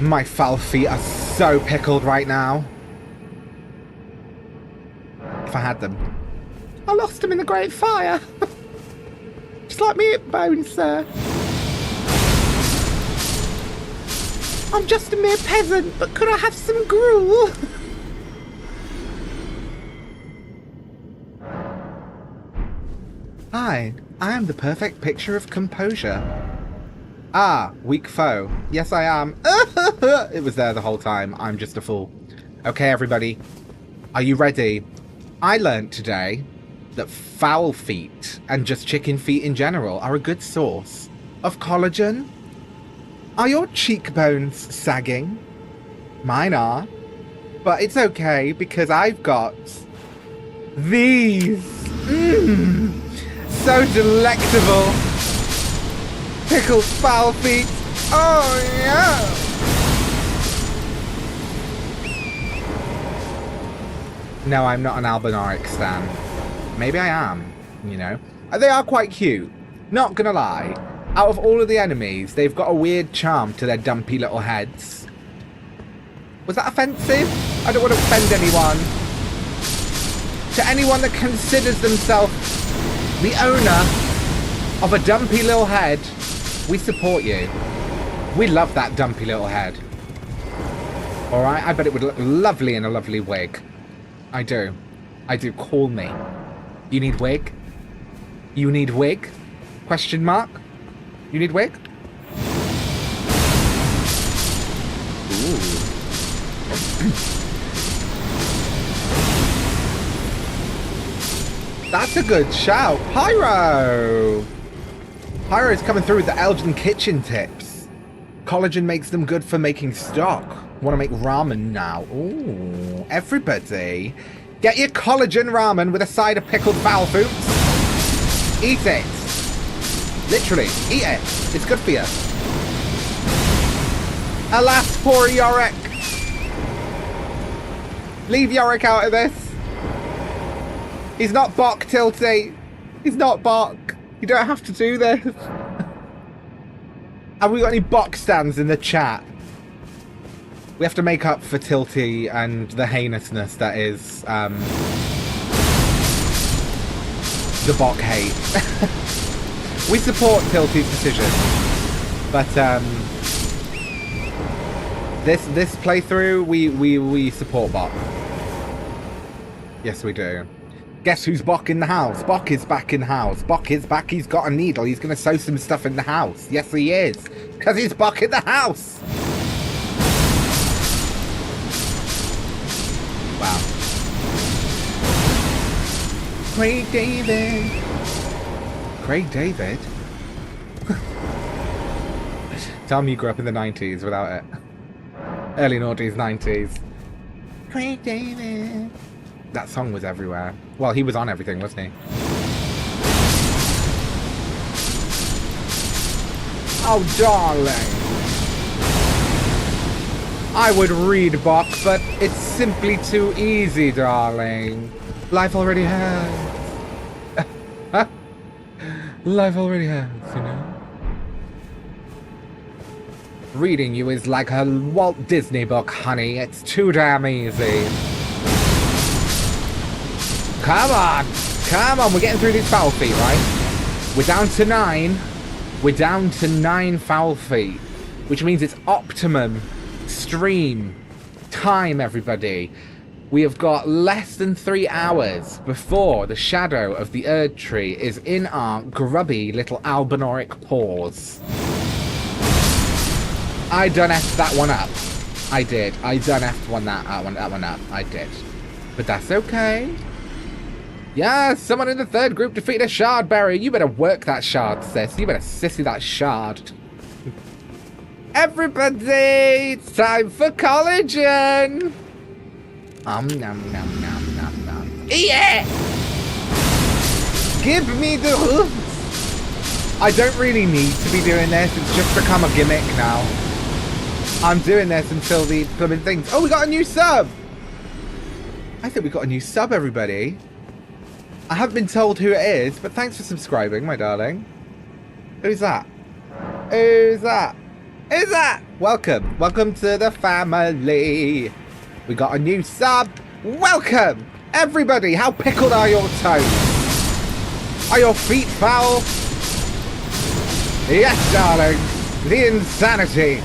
my foul feet are so pickled right now. If I had them. I lost them in the Great Fire. Just like me at bones, sir. I'm just a mere peasant, but could I have some gruel? Hi, I am the perfect picture of composure. Ah, weak foe. Yes, I am. It was there the whole time. I'm just a fool. Okay, everybody. Are you ready? I learnt today that fowl feet, and just chicken feet in general, are a good source of collagen. Are your cheekbones sagging? Mine are. But it's okay, because I've got these. So delectable. Pickled fowl feet. Oh, yeah. No, I'm not an Albinoric stan. Maybe I am, you know. They are quite cute. Not gonna lie. Out of all of the enemies, they've got a weird charm to their dumpy little heads. Was that offensive? I don't want to offend anyone. To anyone that considers themselves the owner of a dumpy little head, we support you. We love that dumpy little head. Alright, I bet it would look lovely in a lovely wig. I do. Call me. You need wig? You need wig? Question mark? You need wig? Ooh. That's a good shout. Pyro! Pyro's coming through with the Elden kitchen tips. Collagen makes them good for making stock. Want to make ramen now. Ooh, everybody. Get your collagen ramen with a side of pickled fowl foods. Eat it. Literally, eat it. It's good for you. Alas, poor Yorick. Leave Yorick out of this. He's not Bok, Tilty. He's not Bok. You don't have to do this. Have we got any Bok stands in the chat? We have to make up for Tilty and the heinousness that is the Bok hate. We support Tilty's decision, but this playthrough we support Bok. Yes, we do. Guess who's Bok in the house? Bok is back in the house. Bok is back. He's got a needle. He's going to sew some stuff in the house. Yes, he is. Because he's Bok in the house. Wow. Craig David. Craig David? Tell me you grew up in the 90s without it. Early noughties, 90s. David. That song was everywhere. Well, he was on everything, wasn't he? Oh, darling. I would read Bach, but it's simply too easy, darling. Life already has. Life already has, you know? Reading you is like a Walt Disney book, honey. It's too damn easy. Come on! Come on, we're getting through these foul feet, right? We're down to 9. We're down to 9 foul feet, which means it's optimum stream time, everybody. We have got less than 3 hours before the shadow of the Erd Tree is in our grubby little albinoric paws. I done effed that one up. I did. I done effed that one up. I did. But that's okay. Yeah, someone in the 3rd group defeated a shard barrier. You better work that shard, sis. You better sissy that shard. Everybody, it's time for collagen. Nom nom nom nom nom. Yeah! Give me the hooves. I don't really need to be doing this. It's just become a gimmick now. I'm doing this until the blooming things. Oh, we got a new sub. I think we got a new sub, everybody. I haven't been told who it is, but thanks for subscribing, my darling. Who's that? Who's that? Who's that? Welcome. Welcome to the family. We got a new sub. Welcome, everybody. How pickled are your toes? Are your feet foul? Yes, darling. The insanity.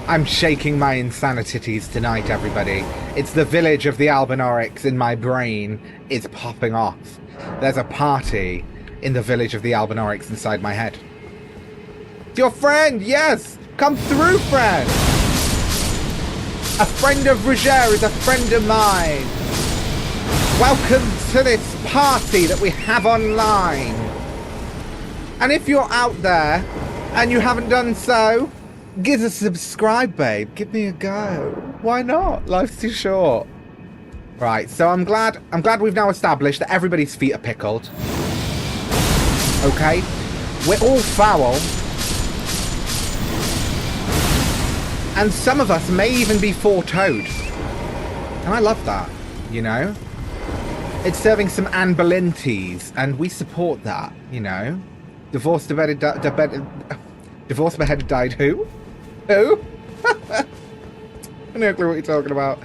I'm shaking my insanities tonight, everybody. It's the village of the Albinorics in my brain is popping off. There's a party in the village of the Albinorics inside my head. It's your friend, yes! Come through, friend! A friend of Roger is a friend of mine. Welcome to this party that we have online. And if you're out there and you haven't done so, give us a subscribe, babe. Give me a go. Why not? Life's too short. Right, so I'm glad we've now established that everybody's feet are pickled. Okay? We're all foul. And some of us may even be four-toed. And I love that, you know? It's serving some Anne Bolentis, and we support that, you know? Divorce beheaded died who? Who? No clue what you're talking about.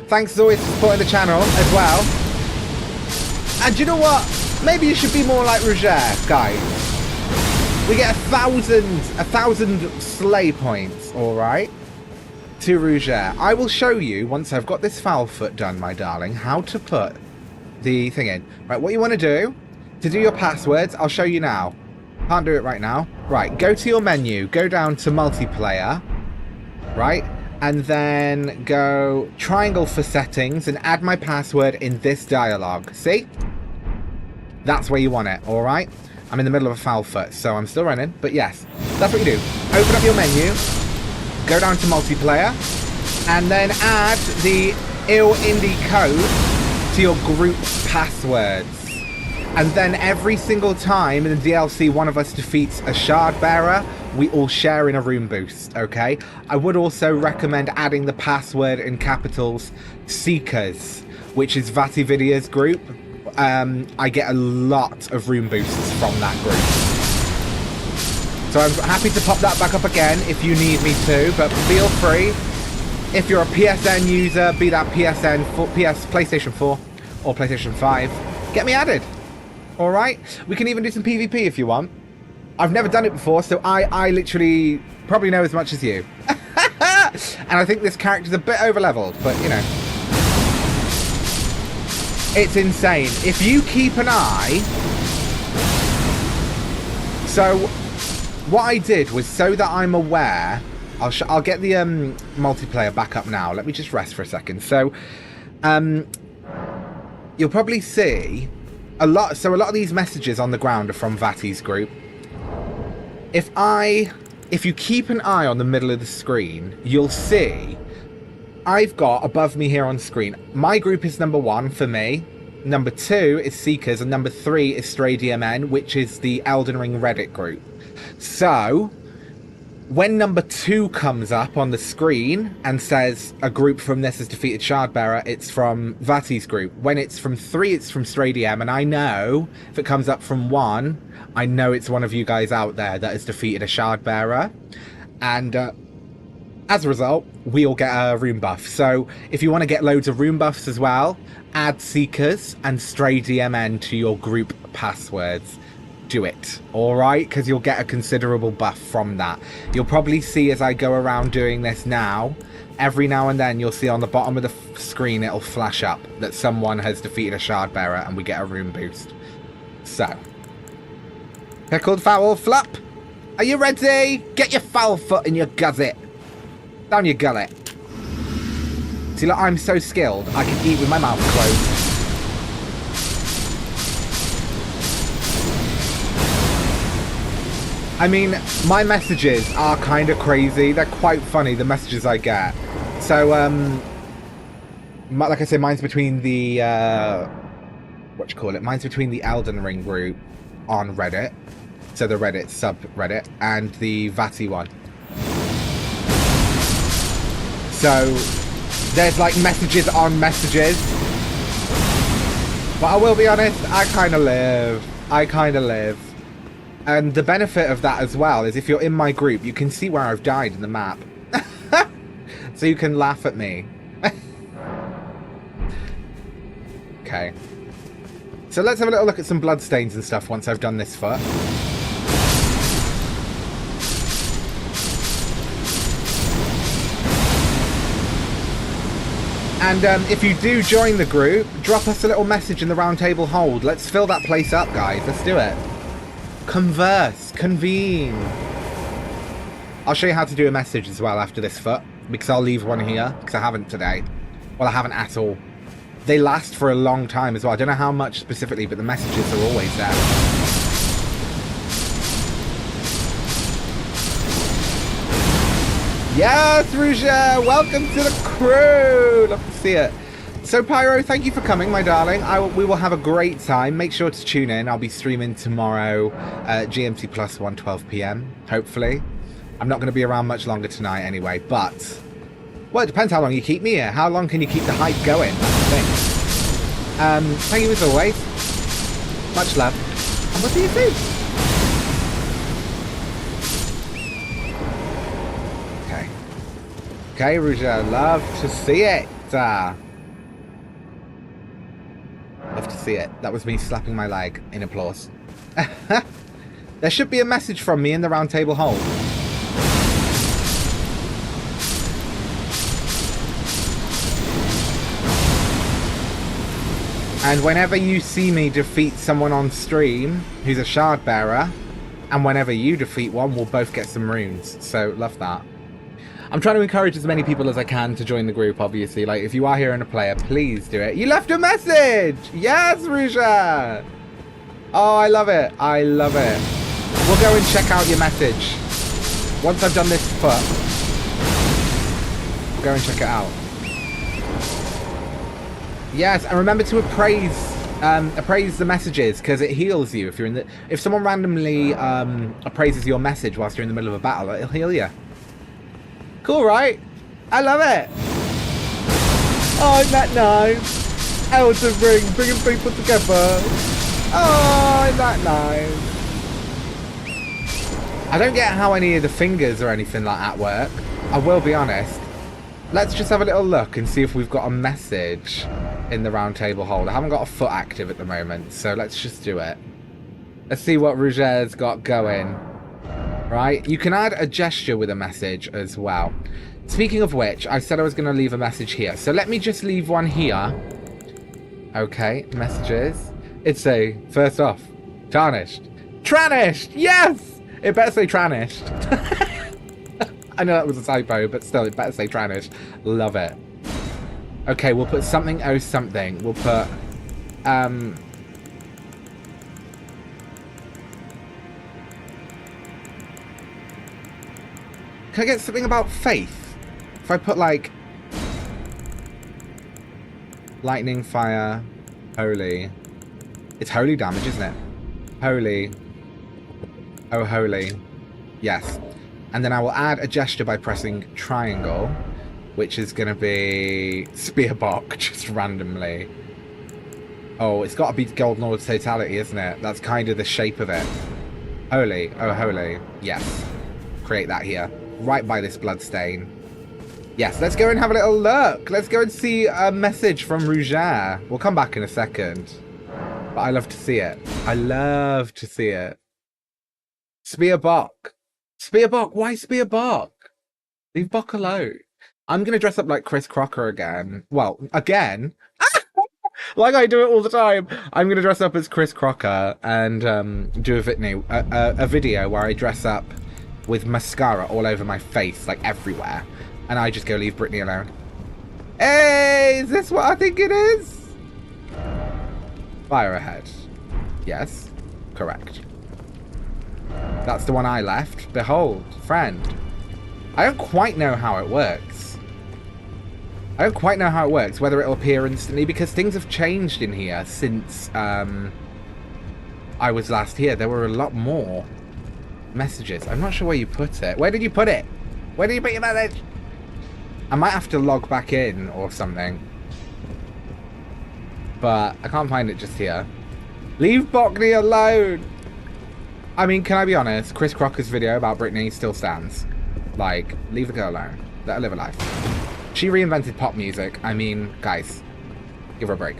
Thanks as always for supporting the channel as well. And you know what? Maybe you should be more like Roger, guys. We get 1,000 slay points, alright? To Roger. I will show you, once I've got this foul foot done, my darling, how to put the thing in. Right, what you want to do your passwords, I'll show you now. Can't do it right now. Right, go to your menu, go down to multiplayer, right? And then go triangle for settings and add my password in this dialogue. See? That's where you want it, alright? I'm in the middle of a foul foot, so I'm still running, but yes. That's what you do. Open up your menu, go down to multiplayer, and then add the Indi code to your group passwords. And then every single time in the DLC one of us defeats a shard bearer, we all share in a room boost, okay? I would also recommend adding the password in capitals Seekers, which is VatiVidia's group. I get a lot of room boosts from that group. So I'm happy to pop that back up again if you need me to, but feel free. If you're a PSN user, be that PlayStation 4 or PlayStation 5, get me added. Alright? We can even do some PvP if you want. I've never done it before, so I literally probably know as much as you. And I think this character's a bit over-leveled, but, you know. It's insane. If you keep an eye... So, what I did was, so that I'm aware... I'll get the multiplayer back up now. Let me just rest for a second. So, you'll probably see... A lot of these messages on the ground are from Vati's group. If you keep an eye on the middle of the screen, you'll see I've got above me here on screen, my group is number 1 for me. Number 2 is Seekers, and number 3 is Stray DMN, which is the Elden Ring Reddit group. So, when number 2 comes up on the screen and says a group from this has defeated Shardbearer, it's from Vati's group. When it's from 3, it's from Stray DM, and I know if it comes up from 1, I know it's one of you guys out there that has defeated a Shardbearer. And as a result, we all get a rune buff. So if you want to get loads of rune buffs as well, add Seekers and Stray DMN to your group passwords. Do it, alright? Because you'll get a considerable buff from that. You'll probably see as I go around doing this now, every now and then you'll see on the bottom of the screen it'll flash up that someone has defeated a Shardbearer and we get a rune boost. So, Pickled Fowl Flop, are you ready? Get your foul foot in your gullet. Down your gullet. See, look, I'm so skilled, I can eat with my mouth closed. I mean, my messages are kind of crazy. They're quite funny, the messages I get. So, like I said, mine's between the, mine's between the Elden Ring group on Reddit. So the Reddit subreddit and the Vati one. So, there's like messages on messages. But I will be honest, I kind of live. And the benefit of that as well is if you're in my group, you can see where I've died in the map. So you can laugh at me. Okay. So let's have a little look at some bloodstains and stuff once I've done this foot. And if you do join the group, drop us a little message in the round table hold. Let's fill that place up, guys. Let's do it. Converse, convene. I'll show you how to do a message as well after this foot, because I'll leave one here, because I haven't today. Well, I haven't at all. They last for a long time as well. I don't know how much specifically, but the messages are always there. Yes, Ruja! Welcome to the crew! Love to see it. So, Pyro, thank you for coming, my darling. We will have a great time. Make sure to tune in. I'll be streaming tomorrow, GMT plus 1:12 PM, hopefully. I'm not going to be around much longer tonight anyway, but... Well, it depends how long you keep me here. How long can you keep the hype going? That's the thing. Thank you as always. Much love. And we'll see you soon. Okay. Okay, Ruja, love to see it. Love to see it. That was me slapping my leg in applause. There should be a message from me in the round table hold. And whenever you see me defeat someone on stream who's a Shardbearer, and whenever you defeat one, we'll both get some runes. So, love that. I'm trying to encourage as many people as I can to join the group, obviously. Like, if you are here and a player, please do it. You left a message! Yes, Ruja! Oh, I love it. I love it. We'll go and check out your message. Once I've done this foot, we'll go and check it out. Yes, and remember to appraise the messages, because it heals you. If someone randomly appraises your message whilst you're in the middle of a battle, it'll heal you. Cool, right? I love it. Oh, isn't that nice? Elden Ring, bringing people together. Oh, isn't that nice? I don't get how any of the fingers or anything like that work. I will be honest. Let's just have a little look and see if we've got a message in the round table hold. I haven't got a foot active at the moment, so let's just do it. Let's see what Roger's got going. Right, you can add a gesture with a message as well. Speaking of which, I said I was going to leave a message here. So let me just leave one here. Okay, messages. It's first off, tarnished. Tranished! Yes! It better say tranished. I know that was a typo, but still, it better say tranished. Love it. Okay, we'll put something, oh something. We'll put, Can I get something about faith? If I put like Lightning, fire, holy. It's holy damage, isn't it? Holy. Oh, holy. Yes. And then I will add a gesture by pressing triangle, which is going to be Spearbok, just randomly. Oh, it's got to be Golden Lord's Totality, isn't it? That's kind of the shape of it. Holy. Oh, holy. Yes. Create that here. Right by this bloodstain. Yes, let's go and have a little look. Let's go and see a message from Rougère. We'll come back in a second. But I love to see it. I love to see it. Spearbok. Spearbok, why Spearbok? Leave Bok alone. I'm going to dress up like Chris Crocker again. Well, again. Like I do it all the time. I'm going to dress up as Chris Crocker and do a video where I dress up with mascara all over my face, like everywhere. And I just go leave Brittany alone. Hey, is this what I think it is? Fire ahead. Yes, correct. That's the one I left. Behold, friend. I don't quite know how it works. I don't quite know how it works, whether it'll appear instantly, because things have changed in here since I was last here. There were a lot more messages. I'm not sure where you put it. Where did you put it? Where did you put your message? I might have to log back in or something. But I can't find it just here. Leave Bockney alone! I mean, can I be honest? Chris Crocker's video about Britney still stands. Like, leave the girl alone. Let her live her life. She reinvented pop music. I mean, guys, give her a break.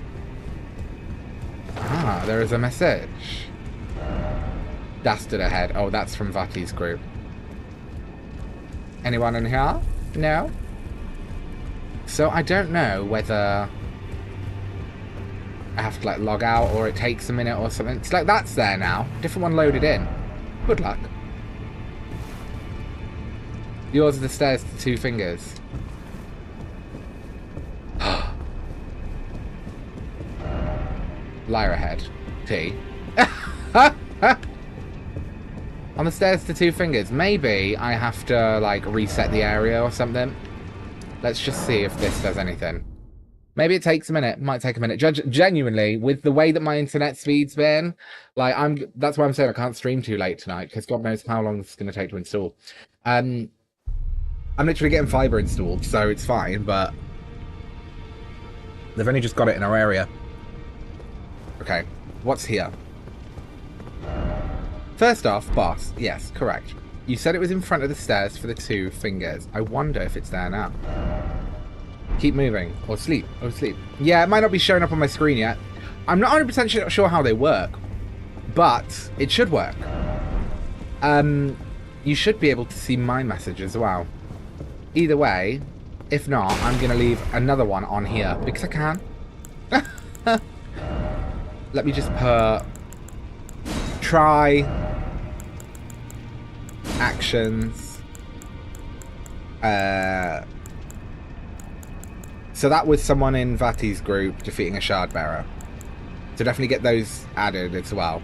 Ah, there is a message. Dastard ahead. Oh, that's from Vati's group. Anyone in here? No? So I don't know whether I have to like log out or it takes a minute or something. It's like that's there now. Different one loaded in. Good luck. Yours are the stairs to 2 fingers. Lyre ahead. T. On the stairs to 2 fingers. Maybe I have to like reset the area or something. Let's just see if this does anything. Maybe it takes a minute. It might take a minute. Genuinely, with the way that my internet speed's been, like that's why I'm saying I can't stream too late tonight, because God knows how long it's going to take to install. I'm literally getting fiber installed, so it's fine, but they've only just got it in our area. Okay, what's here? First off, boss. Yes, correct. You said it was in front of the stairs for the 2 fingers. I wonder if it's there now. Keep moving. Or sleep. Or sleep. Yeah, it might not be showing up on my screen yet. I'm not 100% sure how they work. But it should work. You should be able to see my message as well. Either way, if not, I'm going to leave another one on here. Because I can. Let me just put... Try... Actions. So that was someone in Vati's group defeating a shard bearer. So definitely get those added as well.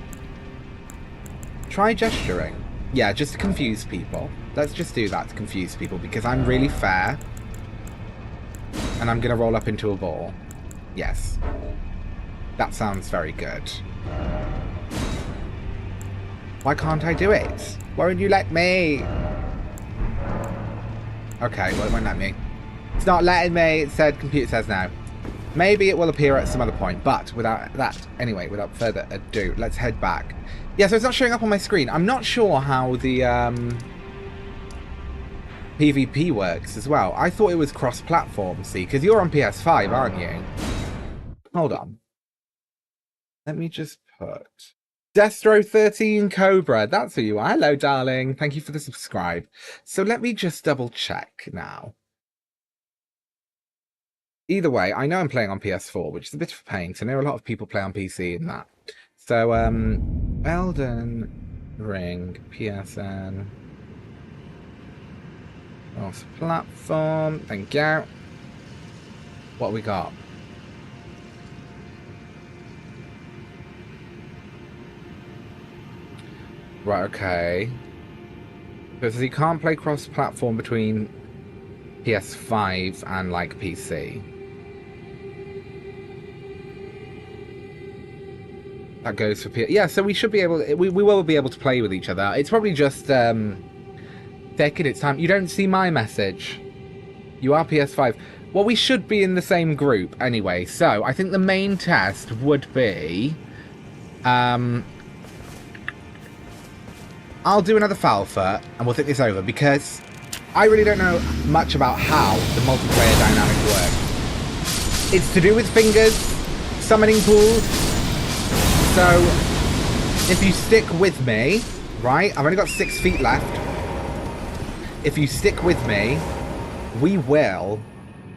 Try gesturing. Yeah, just to confuse people. Let's just do that to confuse people because I'm really fair. And I'm going to roll up into a ball. Yes. That sounds very good. Why can't I do it? Why won't you let me? Okay, well, it won't let me. It's not letting me. It said computer says no. Maybe it will appear at some other point, but without that, anyway, without further ado, let's head back. Yeah, so it's not showing up on my screen. I'm not sure how the PvP works as well. I thought it was cross-platform, see, because you're on PS5, aren't you? Hold on. Let me just put... Destro13 Cobra, that's who you are. Hello, darling. Thank you for the subscribe. So let me just double check now. Either way, I know I'm playing on PS4, which is a bit of a pain, because I know a lot of people play on PC and that. So, Elden Ring, PSN. Cross platform, thank you. What we got? Right, okay. Because you can't play cross-platform between PS5 and, like, PC. That goes for yeah, so we should be able... We will be able to play with each other. It's probably just... taking its time. You don't see my message. You are PS5. Well, we should be in the same group anyway. So, I think the main test would be... I'll do another foul foot, and we'll think this over, because I really don't know much about how the multiplayer dynamic works. It's to do with fingers, summoning pools. So, if you stick with me, right? I've only got 6 feet left. If you stick with me, we will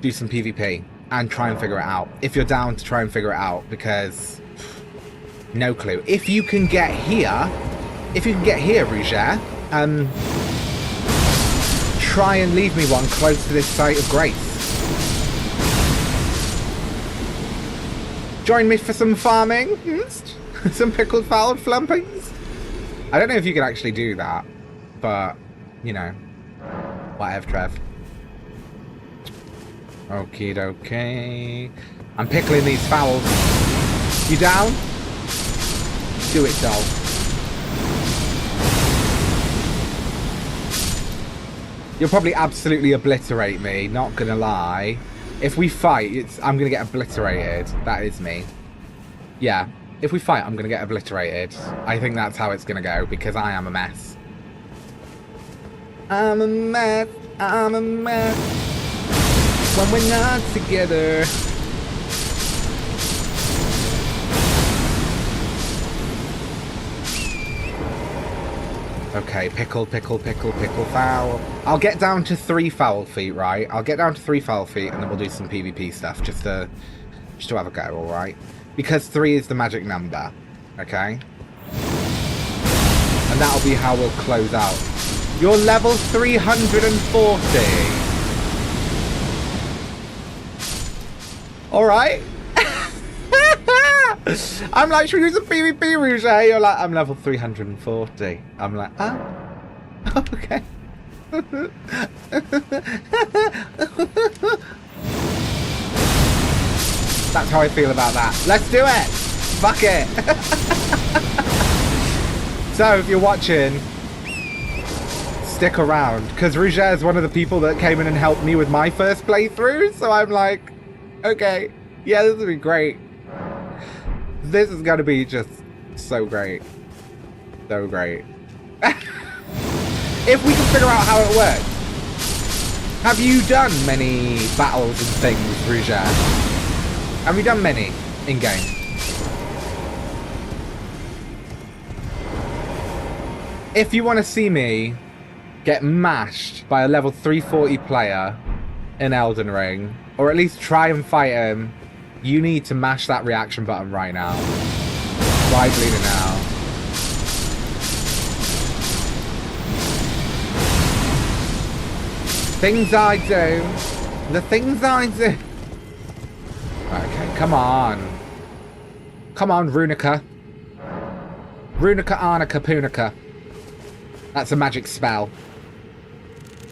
do some PvP and try and figure it out. If you're down to try and figure it out, because no clue. If you can get here, Rougere, try and leave me one close to this site of grace. Join me for some farming, some pickled fowl flumpings. I don't know if you can actually do that, but you know, whatever, Trev. Okie dokie. I'm pickling these fowls. You down? Do it, doll. You'll probably absolutely obliterate me, not gonna lie. If we fight, I'm gonna get obliterated. That is me. Yeah, if we fight, I'm gonna get obliterated. I think that's how it's gonna go, because I am a mess. I'm a mess, I'm a mess. When we're not together. Okay, pickle, fowl. I'll get down to 3 foul feet, right? I'll get down to 3 foul feet, and then we'll do some PvP stuff, just to have a go, alright? Because 3 is the magic number, okay? And that'll be how we'll close out. You're level 340. Alright. I'm like, should we do some PvP, Rougere? You're like, I'm level 340. I'm like, ah, okay. That's how I feel about that. Let's do it. Fuck it. So, if you're watching, stick around, because Rougere is one of the people that came in and helped me with my first playthrough. So I'm like, okay, yeah, this will be great. This is going to be just so great. So great. If we can figure out how it works. Have you done many battles and things, Rougere? Have you done many in-game? If you want to see me get mashed by a level 340 player in Elden Ring, or at least try and fight him, you need to mash that reaction button right now. Why bleeding now? Things I do. The things I do. Okay, come on. Come on, Runica. Runica Arnica Punica. That's a magic spell.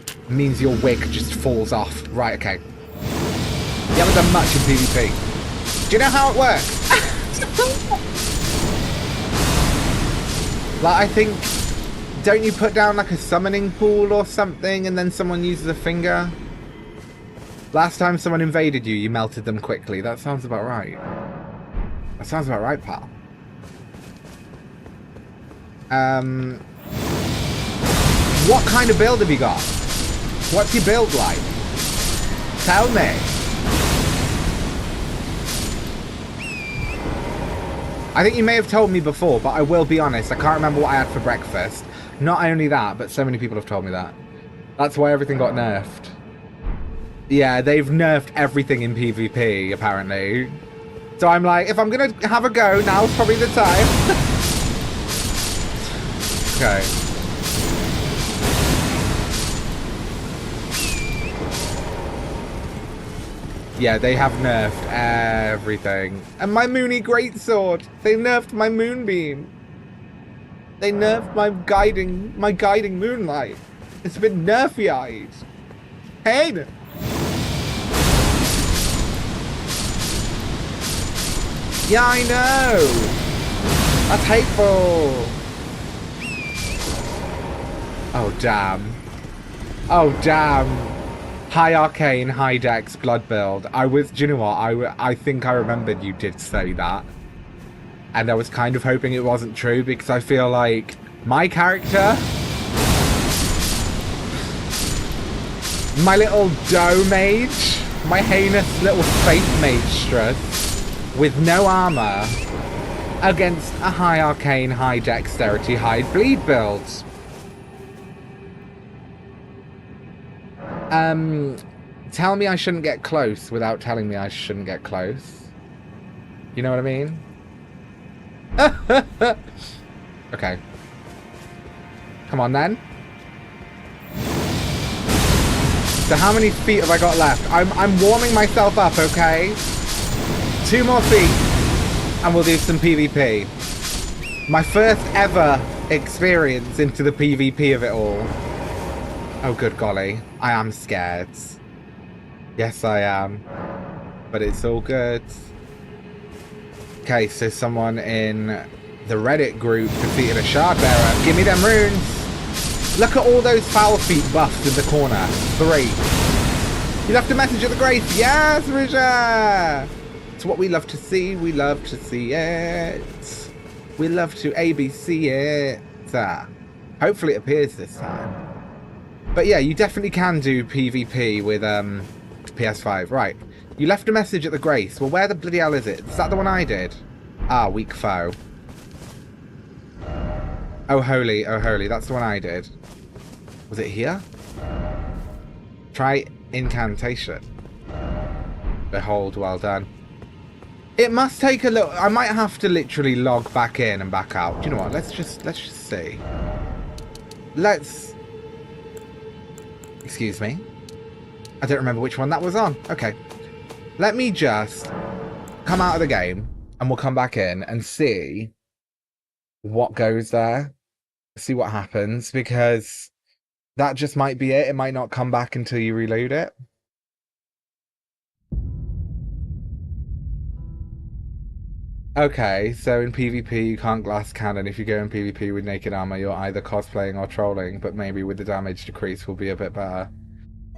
It means your wig just falls off. Right, okay. You haven't done much in PvP. Do you know how it works? Like, I think... Don't you put down, like, a summoning pool or something, and then someone uses a finger? Last time someone invaded you, you melted them quickly. That sounds about right. That sounds about right, pal. What kind of build have you got? What's your build like? Tell me. I think you may have told me before, but I will be honest, I can't remember what I had for breakfast. Not only that, but so many people have told me that. That's why everything got nerfed. Yeah, they've nerfed everything in PvP, apparently. So I'm like, if I'm gonna have a go, now's probably the time. Okay. Yeah, they have nerfed everything. And my Moony Greatsword. They nerfed my Moonbeam. They nerfed my guiding Moonlight. It's been nerfy-eyed. Hey! Yeah, I know! That's hateful! Oh, damn. Oh, damn. High arcane, high dex, blood build. Do you know what? I think I remembered you did say that. And I was kind of hoping it wasn't true because I feel like my character, my little doe mage, my heinous little faith maestress with no armor against a high arcane, high dexterity, high bleed build. Tell me I shouldn't get close without telling me I shouldn't get close. You know what I mean? Okay. Come on then. So how many feet have I got left? I'm warming myself up, okay? 2 more feet and we'll do some PvP. My first ever experience into the PvP of it all. Oh, good golly. I am scared. Yes, I am. But it's all good. Okay, so someone in the Reddit group defeated a shard bearer. Give me them runes. Look at all those foul feet buffed in the corner. 3. You left a message at the Grace. Yes, Risha! It's what we love to see. We love to see it. We love to ABC it. Hopefully it appears this time. But yeah, you definitely can do PvP with PS5. Right. You left a message at the Grace. Well, where the bloody hell is it? Is that the one I did? Ah, weak foe. Oh, holy. Oh, holy. That's the one I did. Was it here? Try incantation. Behold, well done. It must take a little... I might have to literally log back in and back out. Do you know what? Let's just see. Let's... Excuse me. I don't remember which one that was on. Okay. Let me just come out of the game and we'll come back in and see what goes there. See what happens, because that just might be it. It might not come back until you reload it. Okay, so in PvP you can't glass cannon. If you go in PvP with naked armor, you're either cosplaying or trolling, but maybe with the damage decrease will be a bit better.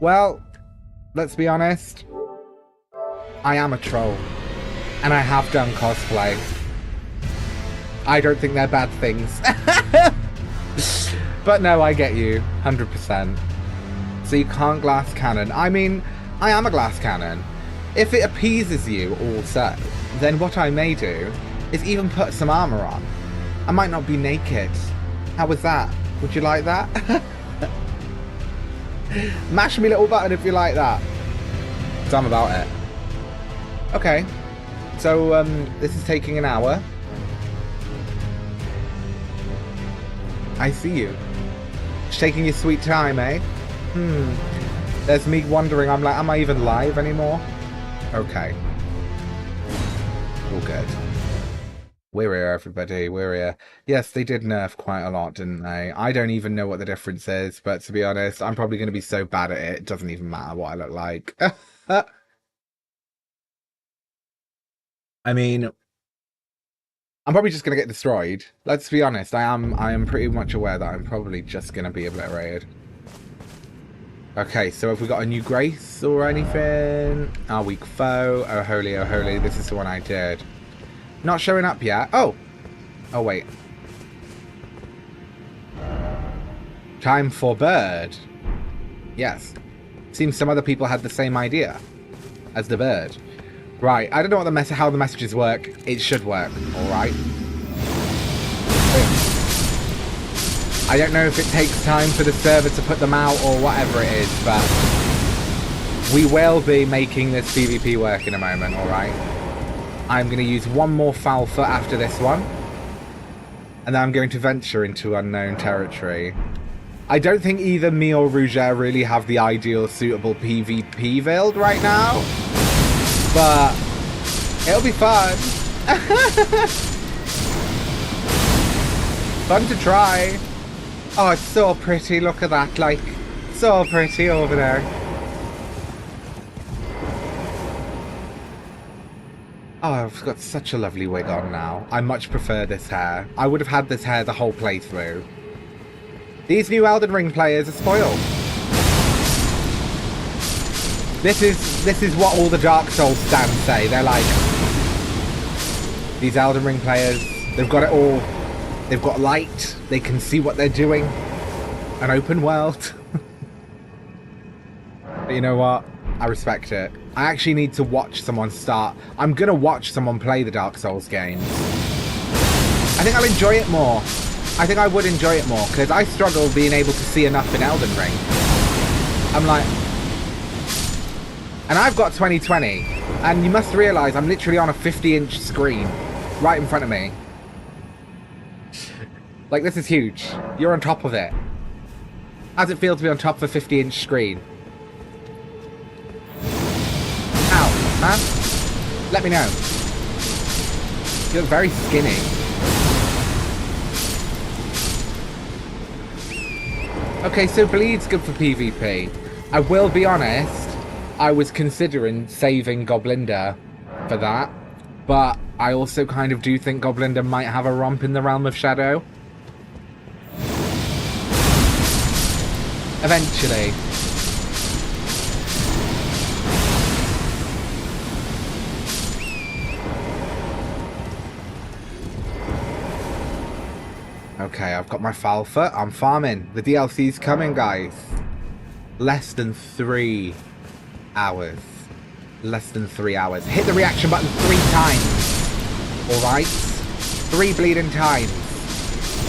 Well, let's be honest. I am a troll. And I have done cosplay. I don't think they're bad things. But no, I get you. 100%. So you can't glass cannon. I mean, I am a glass cannon. If it appeases you also, then what I may do is even put some armor on. I might not be naked. How was that? Would you like that? Mash me little button if you like that. So I'm about it. Okay. So, this is taking an hour. I see you. Just taking your sweet time, eh? There's me wondering, I'm like, am I even live anymore? Okay. All good. We're here, everybody. We're here. Yes, they did nerf quite a lot, didn't they? I don't even know what the difference is, but to be honest, I'm probably going to be so bad at it, it doesn't even matter what I look like. I mean, I'm probably just going to get destroyed. Let's be honest, I am pretty much aware that I'm probably just going to be obliterated. Okay, so have we got a new Grace or anything? Our weak foe. Oh, holy, this is the one I did. Not showing up yet. Oh! Oh, wait. Time for bird. Yes. Seems some other people had the same idea as the bird. Right, I don't know what how the messages work. It should work, alright? I don't know if it takes time for the server to put them out or whatever it is, but we will be making this PvP work in a moment, alright? I'm going to use one more foul foot after this one, and then I'm going to venture into unknown territory. I don't think either me or Rougere really have the ideal suitable PvP build right now, but it'll be fun. Fun to try. Oh, it's so pretty. Look at that. Like, so pretty over there. Oh, I've got such a lovely wig on now. I much prefer this hair. I would have had this hair the whole playthrough. These new Elden Ring players are spoiled. This is what all the Dark Souls stands say. They're like, these Elden Ring players, they've got it all. They've got light. They can see what they're doing. An open world. But you know what? I respect it. I actually need to watch someone start. I'm going to watch someone play the Dark Souls games. I think I'll enjoy it more. I think I would enjoy it more, because I struggle being able to see enough in Elden Ring. I'm like... And I've got 2020, and you must realise I'm literally on a 50-inch screen right in front of me. Like, this is huge. You're on top of it. How's it feel to be on top of a 50-inch screen? Ow, huh? Let me know. You look very skinny. Okay, so bleed's good for PvP. I will be honest, I was considering saving Goblinda for that, but I also kind of do think Goblinda might have a romp in the Realm of Shadow. Eventually. Okay, I've got my foul foot. I'm farming. The DLC's coming, guys. Less than 3 hours. Less than 3 hours. Hit the reaction button 3 times. Alright? 3 bleeding times.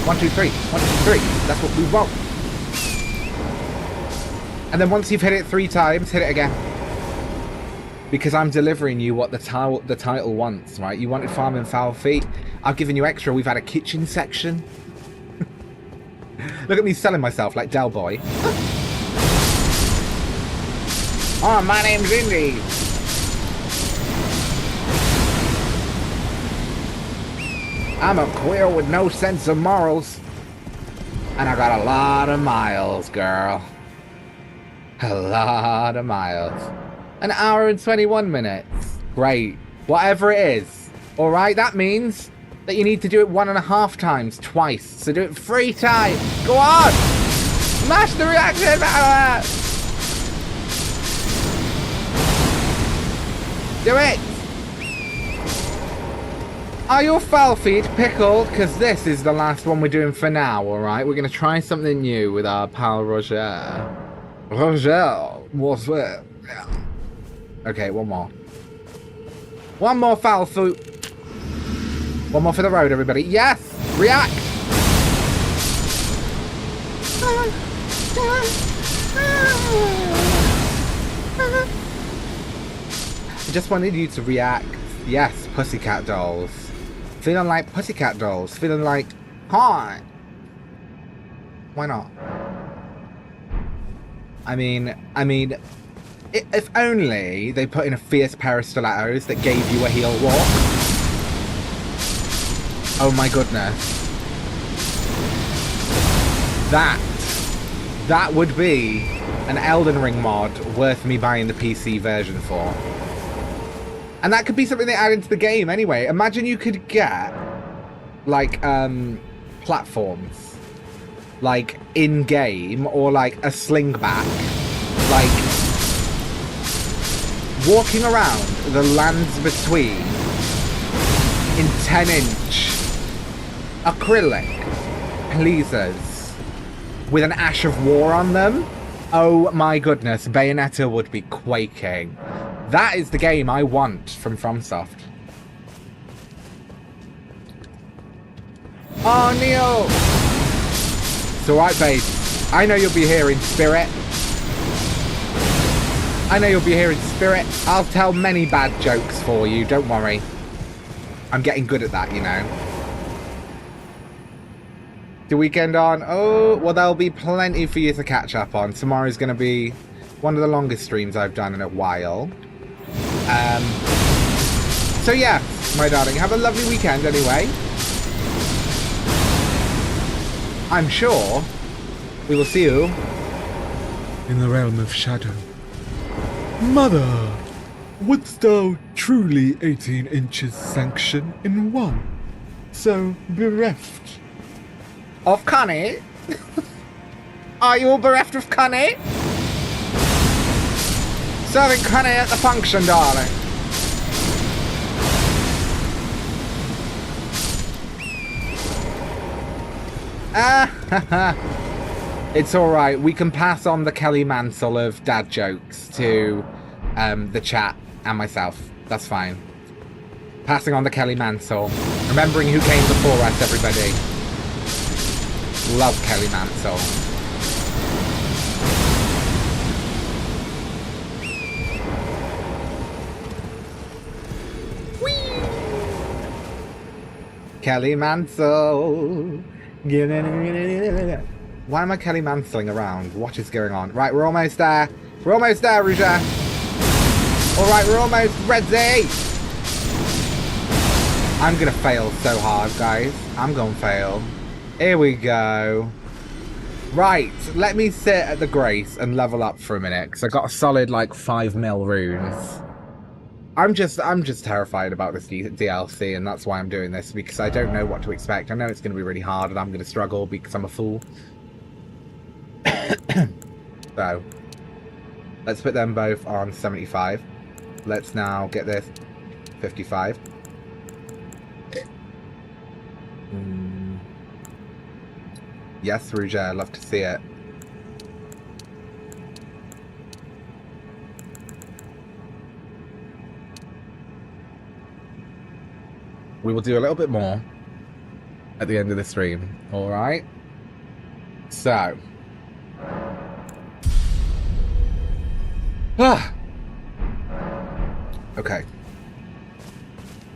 1, 2, 3. 1, 2, 3. That's what we want. And then once you've hit it 3 times, hit it again. Because I'm delivering you what the title wants, right? You wanted farming foul feet. I've given you extra. We've had a kitchen section. Look at me selling myself like Del Boy. Oh, my name's Indi. I'm a queer with no sense of morals. And I got a lot of miles, girl. A lot of miles. 1 hour and 21 minutes. Great. Whatever it is. Alright, that means that you need to do it 1.5 times, twice. So do it 3 times. Go on! Smash the reaction button! Do it! Are your foul feet pickled? Because this is the last one we're doing for now, alright? We're going to try something new with our pal Roger. Roger, what's it? Okay, one more. One more foul foot. One more for the road, everybody. Yes! React! I just wanted you to react. Yes, pussycat dolls. Feeling like pussycat dolls. Feeling like, hi. Why not? I mean, if only they put in a fierce pair of stilettos that gave you a heel walk. Oh my goodness. That would be an Elden Ring mod worth me buying the PC version for. And that could be something they add into the game anyway. Imagine you could get, like, platforms. Like, in-game, or like a slingback. Like, walking around the lands between in 10-inch acrylic pleasers with an ash of war on them. Oh my goodness, Bayonetta would be quaking. That is the game I want from FromSoft. Oh, Neo! It's alright, babe. I know you'll be here in spirit. I know you'll be here in spirit. I'll tell many bad jokes for you, don't worry. I'm getting good at that, you know. The weekend on? Oh, well, there'll be plenty for you to catch up on. Tomorrow's going to be one of the longest streams I've done in a while. So yeah, my darling, have a lovely weekend anyway. I'm sure we will see you in the Realm of Shadow. Mother! Wouldst thou truly 18 inches sanction in one? So bereft. Of Connie? Are you all bereft of Connie? Serving Connie at the function, darling. It's alright, we can pass on the Kelly Mansell of dad jokes to the chat and myself. That's fine. Passing on the Kelly Mansell. Remembering who came before us, everybody. Love Kelly Mansell. Whee! Kelly Mansell. Why am I Kelly Manselling around? What is going on? Right, we're almost there. We're almost there, Rouja. Alright, we're almost ready. I'm gonna fail so hard, guys. I'm gonna fail. Here we go. Right, let me sit at the Grace and level up for a minute, because I got a solid, like, 5 mil runes. I'm just terrified about this DLC, and that's why I'm doing this, because I don't know what to expect. I know it's going to be really hard, and I'm going to struggle because I'm a fool. So, let's put them both on 75. Let's now get this 55. Yes, Rouja, I'd love to see it. We will do a little bit more at the end of the stream, alright? So. Okay.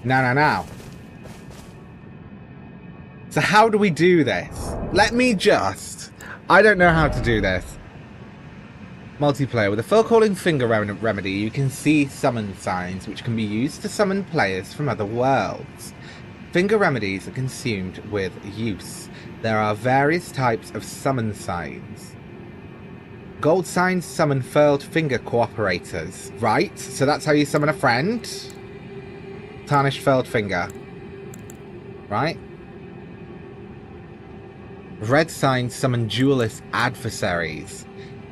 Now. So how do we do this? Let me just... I don't know how to do this. Multiplayer. With a full calling finger remedy, you can see summon signs, which can be used to summon players from other worlds. Finger remedies are consumed with use. There are various types of summon signs. Gold signs summon furled finger cooperators, right? So that's how you summon a friend. Tarnished furled finger. Right? Red signs summon duelist adversaries.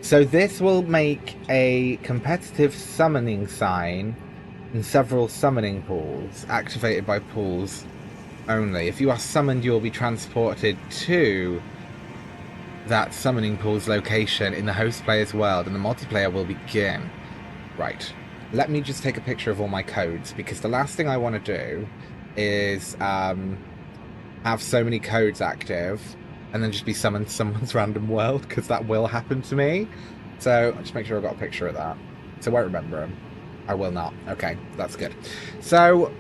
So this will make a competitive summoning sign in several summoning pools, activated by pools only. If you are summoned, you will be transported to that summoning pool's location in the host player's world, and the multiplayer will begin. Right. Let me just take a picture of all my codes, because the last thing I want to do is have so many codes active and then just be summoned to someone's random world, because that will happen to me. So I'll just make sure I've got a picture of that. So I won't remember them. I will not. Okay, that's good. So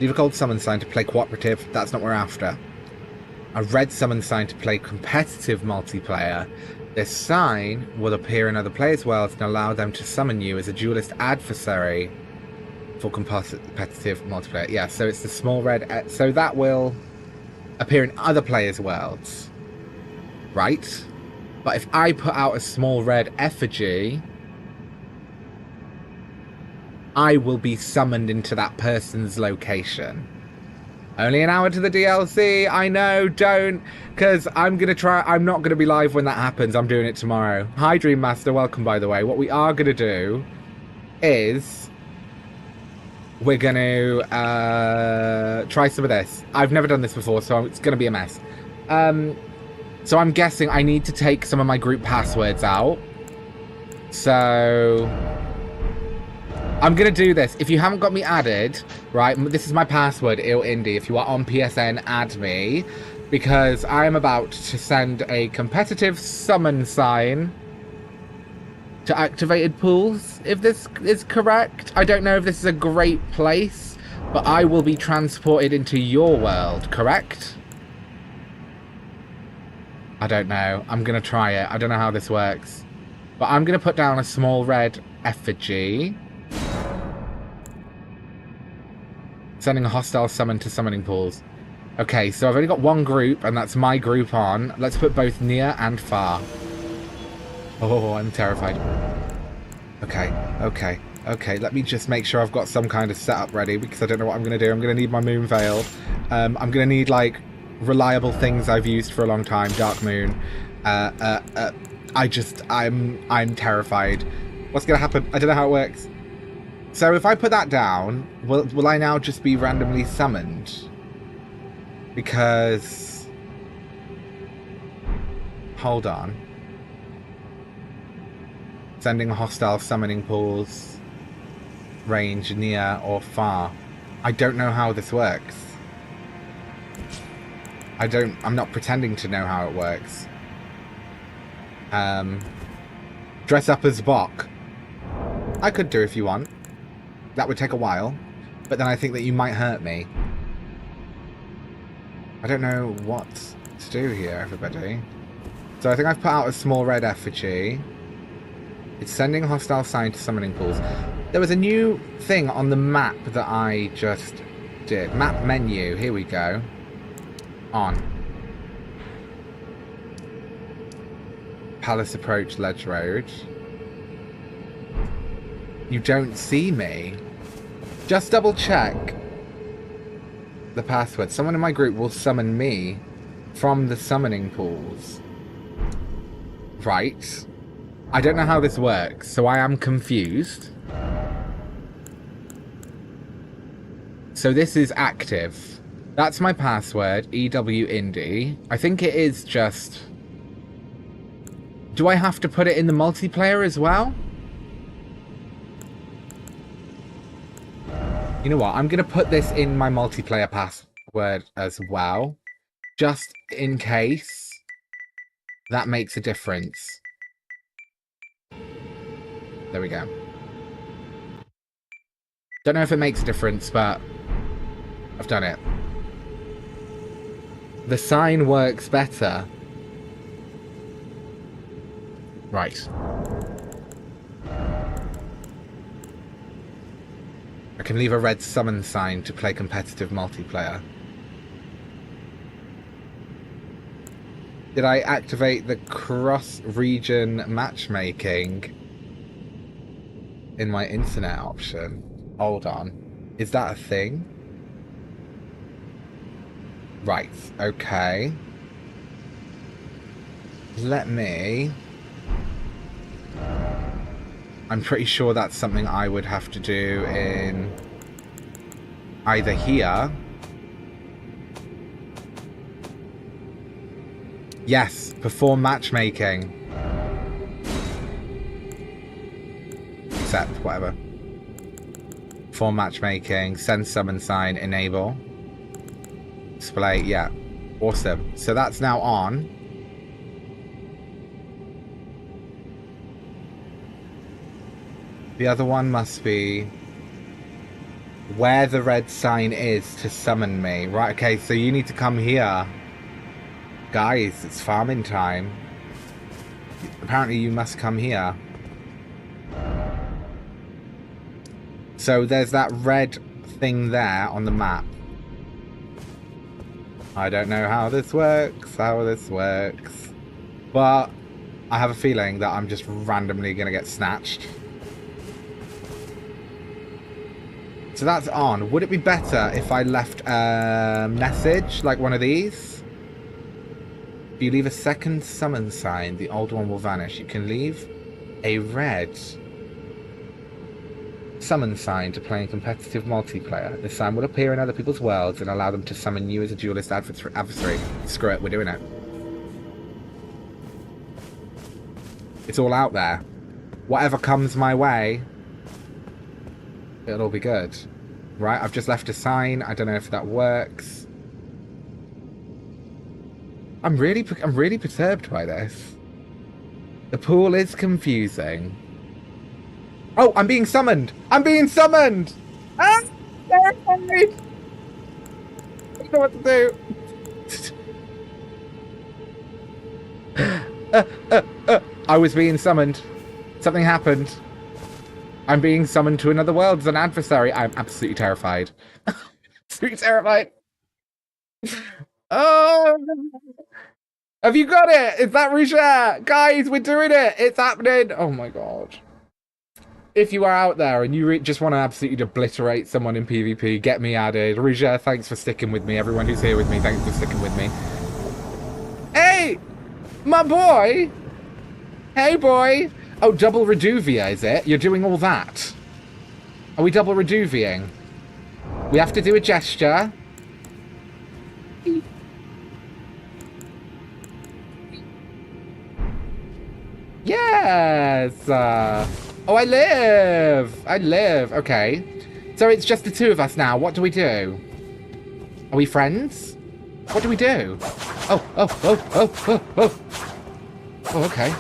leave a gold summon sign to play cooperative. That's not what we're after. A red summon sign to play competitive multiplayer. This sign will appear in other players' worlds and allow them to summon you as a duelist adversary for competitive multiplayer. Yeah, so it's the small red... So that will appear in other players' worlds. Right? But if I put out a small red effigy, I will be summoned into that person's location. Only an hour to the DLC. I know, don't. Because I'm going to try... I'm not going to be live when that happens. I'm doing it tomorrow. Hi, Dream Master. Welcome, by the way. What we are going to do is... we're going to try some of this. I've never done this before, so it's going to be a mess. So I'm guessing I need to take some of my group passwords out. So I'm going to do this. If you haven't got me added, right, this is my password, Indi. If you are on PSN, add me. Because I am about to send a competitive summon sign to activated pools, if this is correct. I don't know if this is a great place, but I will be transported into your world, correct? I don't know. I'm going to try it. I don't know how this works. But I'm going to put down a small red effigy. Sending a hostile summon to summoning pools. Okay, so I've only got one group, and that's my group on. Let's put both near and far. Oh, I'm terrified. Okay, okay, okay. Let me just make sure I've got some kind of setup ready because I don't know what I'm going to do. I'm going to need my moon veil. I'm going to need, like, reliable things I've used for a long time. Dark moon. I'm terrified. What's going to happen? I don't know how it works. So if I put that down, will I now just be randomly summoned? Because... Hold on. Sending hostile summoning pools. Range near or far. I don't know how this works. I'm not pretending to know how it works. Dress up as Bok. I could do if you want. That would take a while. But then I think that you might hurt me. I don't know what to do here, everybody. So I think I've put out a small red effigy. It's sending hostile sign to summoning pools. There was a new thing on the map that I just did. Map menu. Here we go. On. Palace Approach, Ledge Road. You don't see me. Just double check the password. Someone in my group will summon me from the summoning pools. Right. I don't know how this works, so I am confused. So this is active. That's my password, EW Indi. I think it is just... Do I have to put it in the multiplayer as well? You know what? I'm going to put this in my multiplayer password as well. Just in case that makes a difference. There we go. Don't know if it makes a difference, but I've done it. The sign works better. Right. I can leave a red summon sign to play competitive multiplayer. Did I activate the cross-region matchmaking in my internet option? Hold on. Is that a thing? Right, okay. Let me... I'm pretty sure that's something I would have to do in either here. Yes, perform matchmaking. Accept, whatever. Perform matchmaking, send summon sign, enable. Display, yeah. Awesome. So that's now on. The other one must be where the red sign is to summon me. Right, okay, so you need to come here. Guys, it's farming time. Apparently you must come here. So there's that red thing there on the map. I don't know how this works, but I have a feeling that I'm just randomly going to get snatched. So that's on. Would it be better if I left a message, like one of these? If you leave a second summon sign, the old one will vanish. You can leave a red summon sign to play in competitive multiplayer. This sign will appear in other people's worlds and allow them to summon you as a duelist adversary. Screw it, we're doing it. It's all out there. Whatever comes my way, it'll all be good. Right, I've just left a sign. I don't know if that works. I'm really perturbed by this. The pool is confusing. Oh, I'm being summoned! I'm being summoned! Ah! Terrified! I don't know what to do. I was being summoned. Something happened. I'm being summoned to another world as an adversary. I'm absolutely terrified. Absolutely terrified. Oh! Have you got it? Is that Rougere? Guys, we're doing it. It's happening. Oh my god. If you are out there and you just want to absolutely obliterate someone in PvP, get me added. Rougere, thanks for sticking with me. Everyone who's here with me, thanks for sticking with me. Hey! My boy! Hey, boy! Oh, double Reduvia, is it? You're doing all that? Are we double Reduviing? We have to do a gesture. Yes! Oh, I live! I live. Okay. So it's just the two of us now. What do we do? Are we friends? What do we do? Oh, oh, oh, oh, oh, oh. Oh, okay.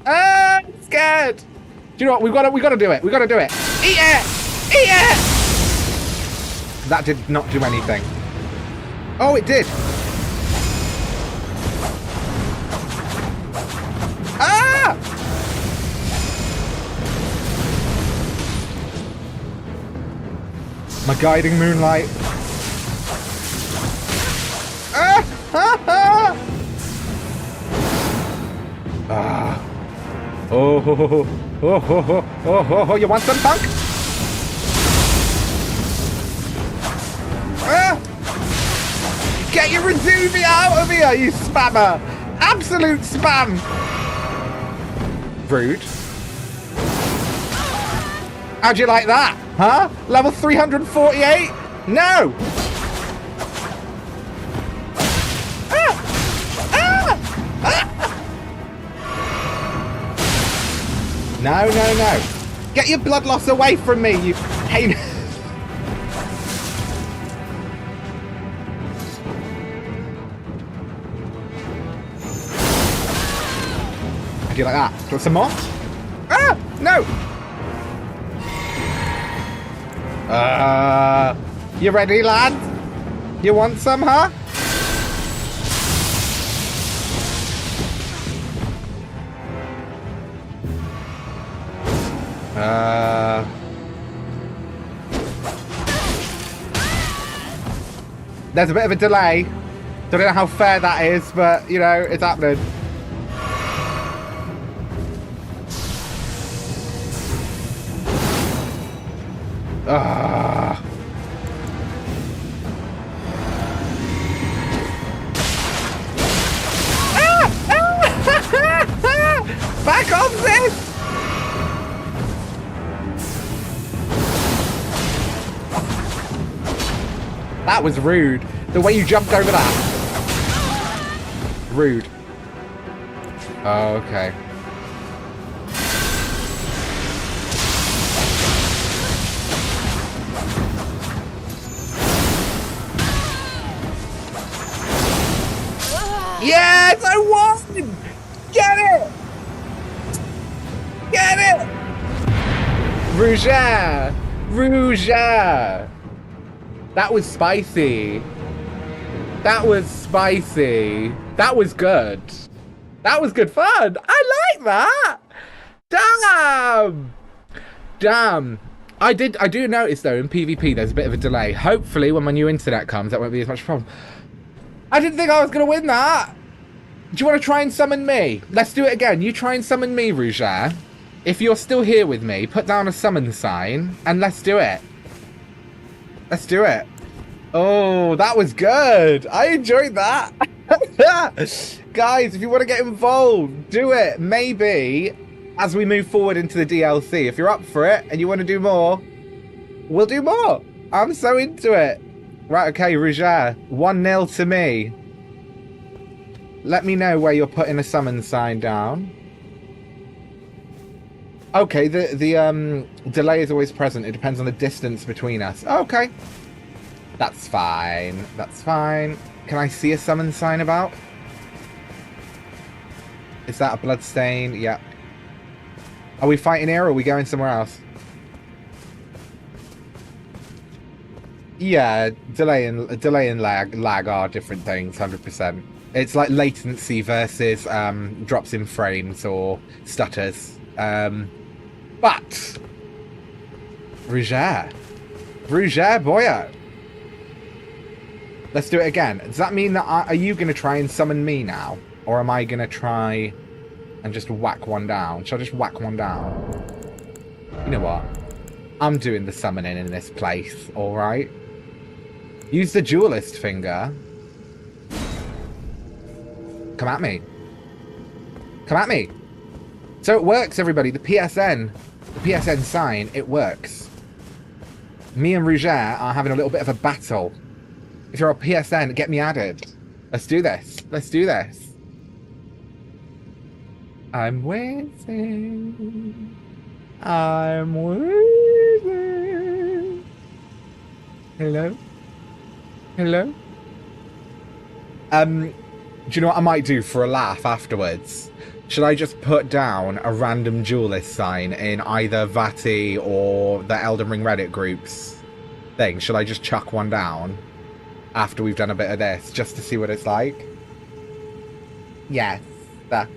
Ah, I'm scared. Do you know what? We gotta do it. We gotta do it. Eat it! Eat it! That did not do anything. Oh, it did. Ah! My guiding moonlight. Ah! Ah! Ah! Ah. Oh, ho, ho, ho. Oh, ho, ho. Oh, ho, ho. You want some punk? Ah! Get your Reduvia out of here, you spammer! Absolute spam! Rude. How'd you like that? Huh? Level 348? No! Ah! Ah! Ah! No, no, no. Get your blood loss away from me, you heinous... How do you like that? Do you want some more? Ah! No! You ready, lad? You want some, huh? There's a bit of a delay. Don't know how fair that is, but, you know, it's happening. Back off this! That was rude. The way you jumped over that. Rude. Oh, okay. Yes, I won! Get it! Get it! Rougere! Rougere! That was spicy. That was spicy. That was good. That was good fun. I like that. Damn! Damn. I do notice though in PvP there's a bit of a delay. Hopefully when my new internet comes that won't be as much problem. I didn't think I was going to win that. Do you want to try and summon me? Let's do it again. You try and summon me, Rougere. If you're still here with me, put down a summon sign and let's do it. Let's do it. Oh, that was good. I enjoyed that. Guys, if you want to get involved, do it. Maybe as we move forward into the DLC, if you're up for it and you want to do more, we'll do more. I'm so into it. Right, okay, Rougere, 1-0 to me. Let me know where you're putting a summon sign down. Okay, the delay is always present. It depends on the distance between us. Okay. That's fine. That's fine. Can I see a summon sign about? Is that a bloodstain? Yeah. Are we fighting here or are we going somewhere else? Yeah, delay and lag are different things, 100%. It's like latency versus drops in frames or stutters. But Rougere, Rougere boyo. Let's do it again. Does that mean that are you going to try and summon me now? Or am I going to try and just whack one down? Shall I just whack one down? You know what? I'm doing the summoning in this place, alright? Use the duelist finger. Come at me. Come at me. So it works, everybody. The PSN sign, it works. Me and Rougere are having a little bit of a battle. If you're a PSN, get me added. Let's do this. Let's do this. I'm waiting. I'm waiting. Hello? Hello? Do you know what I might do for a laugh afterwards? Should I just put down a random duelist sign in either Vati or the Elden Ring Reddit groups thing? Should I just chuck one down after we've done a bit of this, just to see what it's like? Yes. There.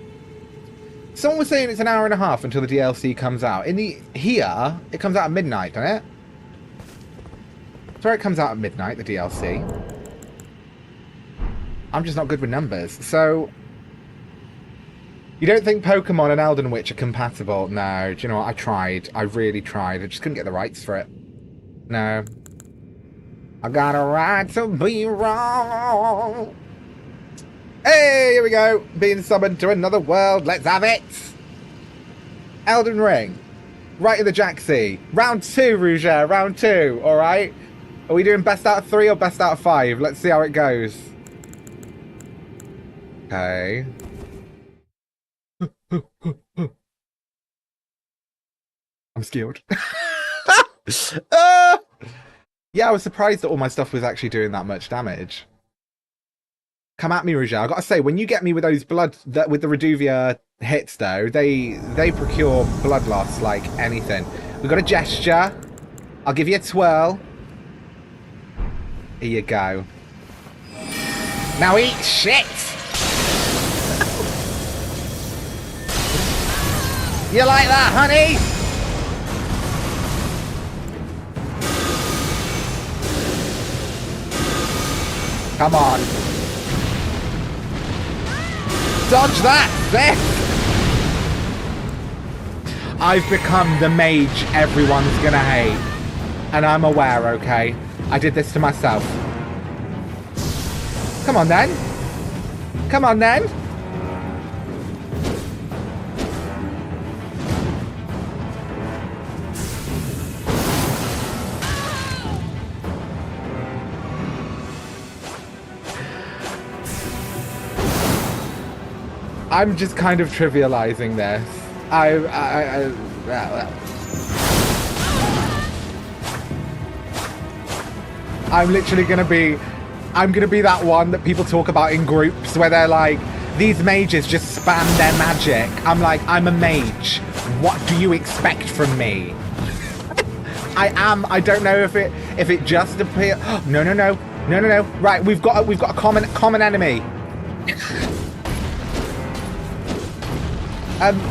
Someone was saying it's an hour and a half until the DLC comes out. Here, it comes out at midnight, doesn't it? Sorry, it comes out at midnight, the DLC. I'm just not good with numbers. So, you don't think Pokemon and Elden Witch are compatible? No, do you know what? I tried. I really tried. I just couldn't get the rights for it. No. I got a right to be wrong. Hey, here we go. Being summoned to another world. Let's have it. Elden Ring. Right in the Jaxie. Round 2, Rougere. Round 2. All right. Are we doing best out of 3 or best out of 5? Let's see how it goes. Okay. I'm scared. Yeah, I was surprised that all my stuff was actually doing that much damage. Come at me, Rougere. I gotta say, when you get me with those with the Reduvia hits, though, they procure blood loss like anything. We've got a gesture. I'll give you a twirl. Here you go. Now eat shit! You like that, honey? Come on. Dodge that, Seth! I've become the mage everyone's gonna hate. And I'm aware, okay? I did this to myself. Come on then. Come on then. I'm just kind of trivializing this. I'm literally gonna be... I'm gonna be that one that people talk about in groups where they're like, these mages just spam their magic. I'm like, I'm a mage. What do you expect from me? I don't know if it just appears... No. Right, we've got a common enemy.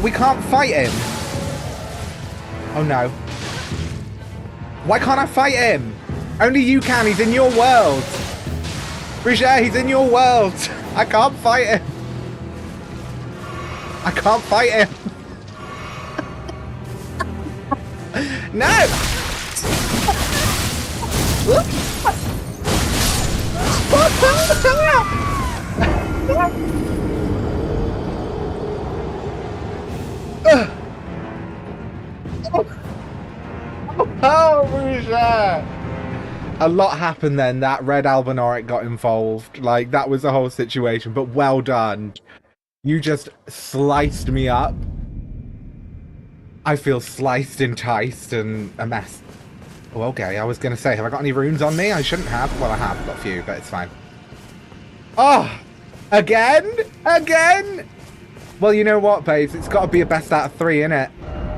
We can't fight him. Oh no. Why can't I fight him? Only you can, he's in your world. Rougere, he's in your world. I can't fight him. I can't fight him. No! Oh, Rougere! A lot happened then. That red Albinauric got involved. Like, that was the whole situation. But well done. You just sliced me up. I feel sliced, enticed, and a mess. Oh, okay. I was going to say, have I got any runes on me? I shouldn't have. Well, I have. I've got a few, but it's fine. Oh! Again? Again? Well, you know what, babes? It's got to be a best out of 3, innit?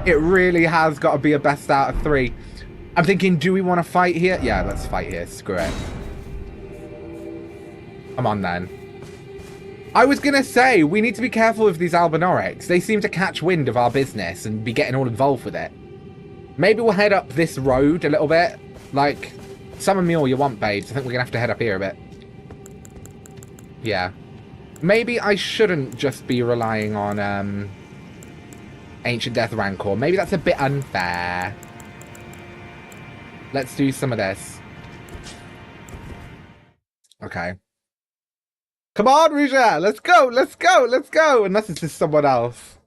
It really has got to be a best out of 3. I'm thinking, do we want to fight here? Yeah, let's fight here. Screw it. Come on, then. I was going to say, we need to be careful with these Albinaurics. They seem to catch wind of our business and be getting all involved with it. Maybe we'll head up this road a little bit Like, summon me all you want, babes. I think we're gonna have to head up here a bit. Yeah. Maybe I shouldn't just be relying on, Ancient Death Rancor. Maybe that's a bit unfair. Let's do some of this. Okay. Come on, Rouge! Let's go! Let's go! Let's go! Unless it's just someone else.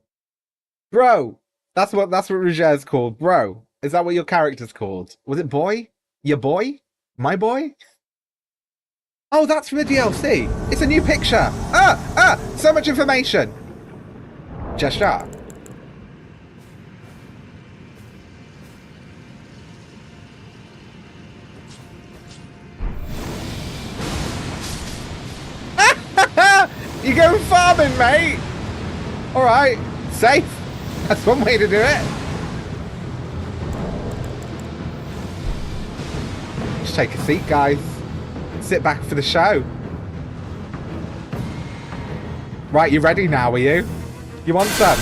Bro! That's what Rouge is called. Bro. Is that what your character's called? Was it boy? Your boy? My boy? Oh, that's from the DLC. It's a new picture. So much information. Just shut. You go farming, mate. All right, safe. That's one way to do it. Just take a seat, guys. Sit back for the show. Right, you ready now, are you? You want some?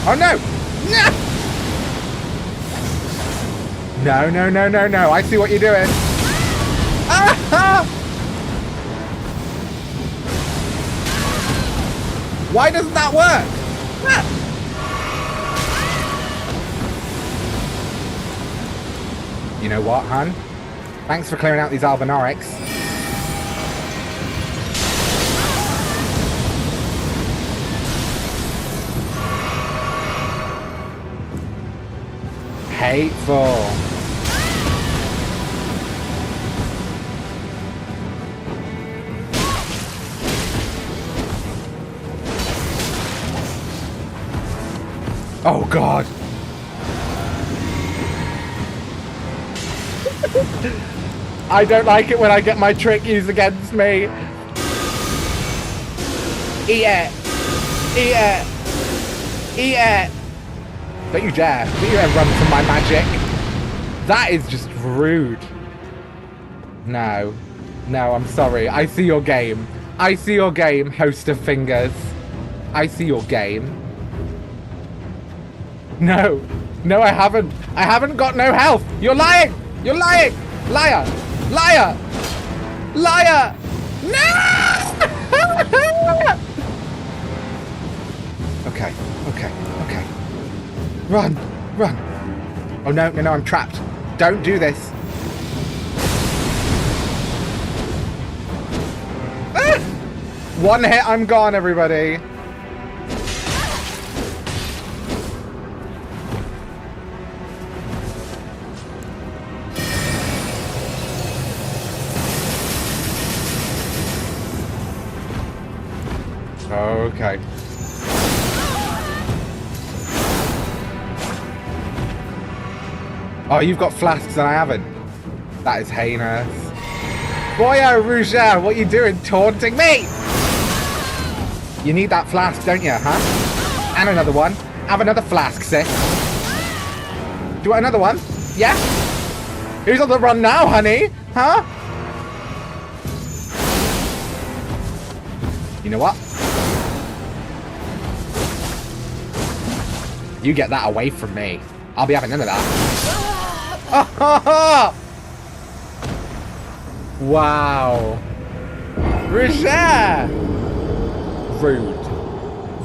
Oh no! No! No, no, no, no, no. I see what you're doing. Ah! Why doesn't that work? Ah! You know what, hun? Thanks for clearing out these Albinorics. Hateful. Oh, God. I don't like it when I get my trick used against me. Eat it. Eat it. Eat it. Don't you dare. Don't you dare run from my magic. That is just rude. No. No, I'm sorry. I see your game. I see your game, host of fingers. I see your game. No. No, I haven't. I haven't got no health. You're lying. You're lying. Liar. Liar. Liar. No! Okay. Okay. Okay. Run. Run. Oh, no. No, no. I'm trapped. Don't do this. Ah! One hit. I'm gone, everybody. Okay. Oh, you've got flasks and I haven't. That is heinous. Boyo, Rouge, what are you doing? Taunting me? You need that flask, don't you, huh? And another one. Have another flask, sis. Do you want another one? Yeah? Who's on the run now, honey? Huh? You know what? You get that away from me. I'll be having none of that. Oh, wow. Rouge! Rude.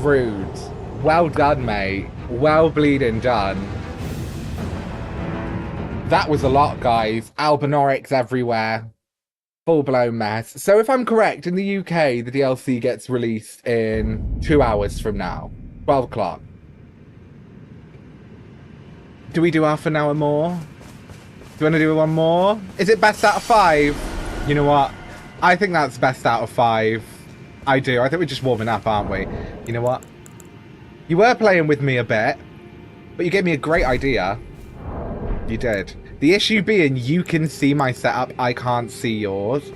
Rude. Well done, mate. Well bleeding done. That was a lot, guys. Albinorics everywhere. Full-blown mess. So if I'm correct, in the UK, the DLC gets released in 2 hours from now. 12 o'clock. Do we do half an hour more? Do you want to do one more? Is it best out of 5? You know what? I think that's best out of 5. I do. I think we're just warming up, aren't we? You know what? You were playing with me a bit, but you gave me a great idea. You did. The issue being, you can see my setup. I can't see yours.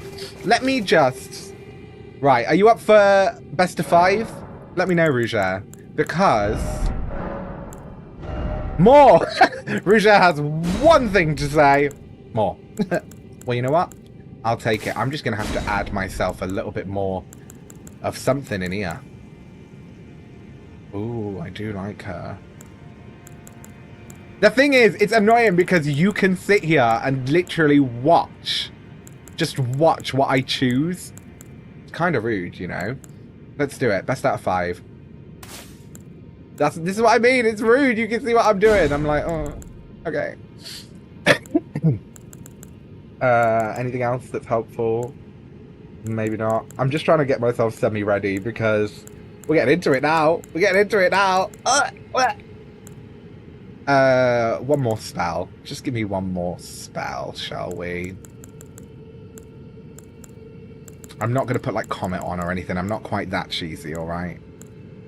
Let me just... Right, are you up for best of 5? Let me know, Rouge. Because... More! Rouge has one thing to say. More. Well, you know what? I'll take it. I'm just going to have to add myself a little bit more of something in here. Ooh, I do like her. The thing is, it's annoying because you can sit here and literally watch. Just watch what I choose. It's kind of rude, you know? Let's do it. Best out of 5. This is what I mean. It's rude. You can see what I'm doing. I'm like, oh, okay. Anything else that's helpful? Maybe not. I'm just trying to get myself semi-ready because we're getting into it now. We're getting into it now. One more spell. Just give me one more spell, shall we? I'm not going to put, like, Comet on or anything. I'm not quite that cheesy, alright?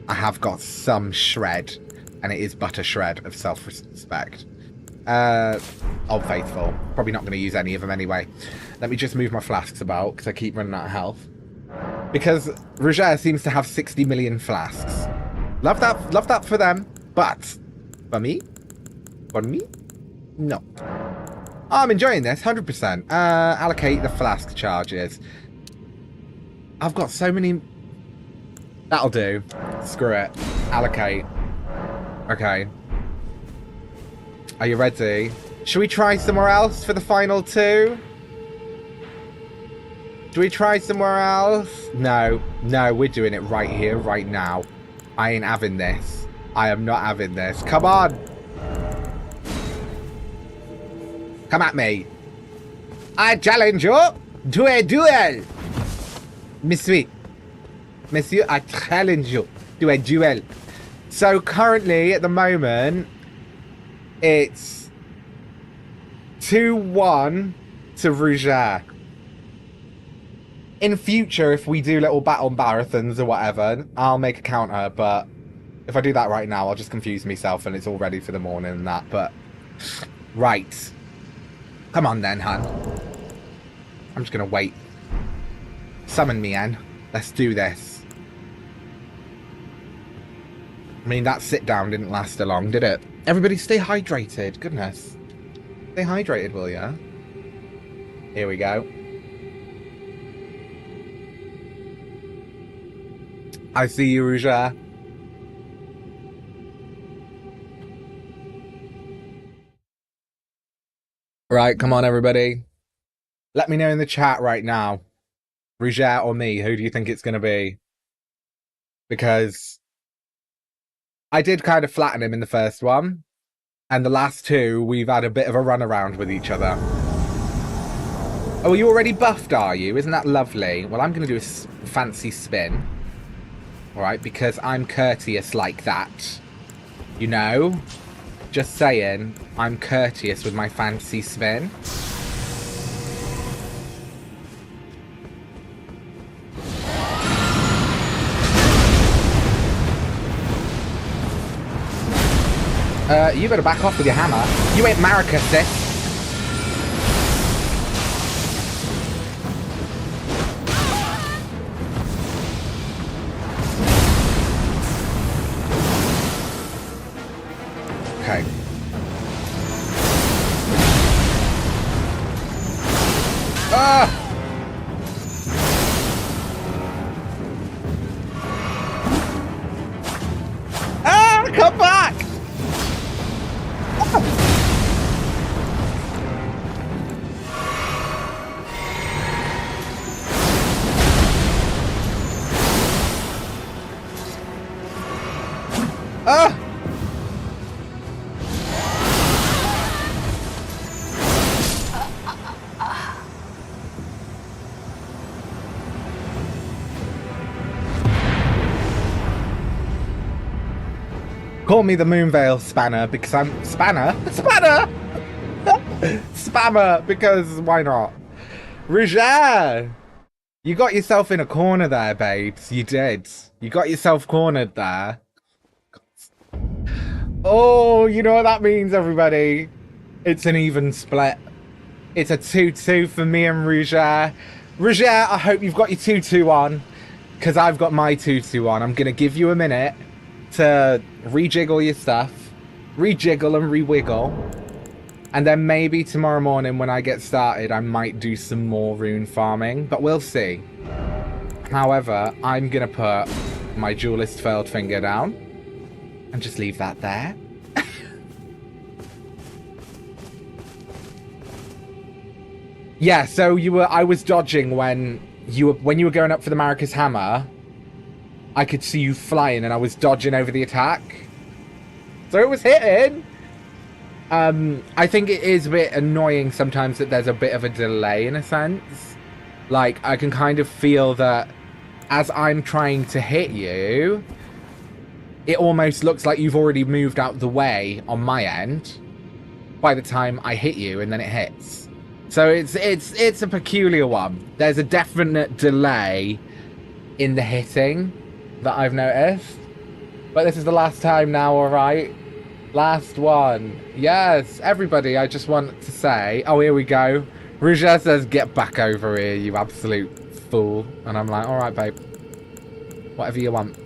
I have got some shred, and it is but a shred of self-respect. Old Faithful. Probably not going to use any of them anyway. Let me just move my flasks about, because I keep running out of health. Because Roger seems to have 60 million flasks. Love that for them, but for me? For me? No. Oh, I'm enjoying this, 100%. Allocate the flask charges. I've got so many... That'll do. Screw it. Allocate. Okay. Are you ready? Should we try somewhere else for the final 2? Do we try somewhere else? No. No, we're doing it right here, right now. I ain't having this. I am not having this. Come on! Come at me. I challenge you to a duel! Monsieur, I challenge you to a duel. So currently, at the moment, it's 2-1 to Roger. In future, if we do little battle marathons or whatever, I'll make a counter, but if I do that right now, I'll just confuse myself and it's all ready for the morning and that, but... Right. Come on then, hun. I'm just gonna wait. Summon me, Anne. Let's do this. I mean, that sit down didn't last long, did it? Everybody stay hydrated. Goodness. Stay hydrated, will ya? Here we go. I see you, Roger. Right, come on, everybody. Let me know in the chat right now. Roger or me, who do you think it's going to be? Because I did kind of flatten him in the first one. And the last 2, we've had a bit of a runaround with each other. Oh, are you already buffed, are you? Isn't that lovely? Well, I'm going to do a fancy spin. Alright, because I'm courteous like that. You know? Just saying, I'm courteous with my fancy spin. You better back off with your hammer. You ain't Marika, sis. Okay. Ah! Ah! Come back! Ah! Call me the Moonveil Spanner because I'm... Spanner? Spanner! Spammer, because why not? Roger! You got yourself in a corner there, babes. You did. You got yourself cornered there. Oh, you know what that means, everybody? It's an even split. It's a 2-2 for me and Roger. Roger, I hope you've got your 2-2 on, because I've got my 2-2 on. I'm going to give you a minute to rejiggle your stuff, rejiggle and rewiggle, and then maybe tomorrow morning when I get started I might do some more rune farming, but we'll see. However, I'm gonna put my duelist furled finger down and just leave that there. Yeah, so I was dodging when you were going up for the Maracas hammer. I could see you flying and I was dodging over the attack. So it was hitting. I think it is a bit annoying sometimes that there's a bit of a delay in a sense. Like, I can kind of feel that as I'm trying to hit you, it almost looks like you've already moved out the way on my end by the time I hit you and then it hits. So it's a peculiar one. There's a definite delay in the hitting that I've noticed. But this is the last time now, alright? Last one. Yes, everybody, I just want to say... Oh, here we go. Roger says, get back over here, you absolute fool. And I'm like, alright, babe. Whatever you want.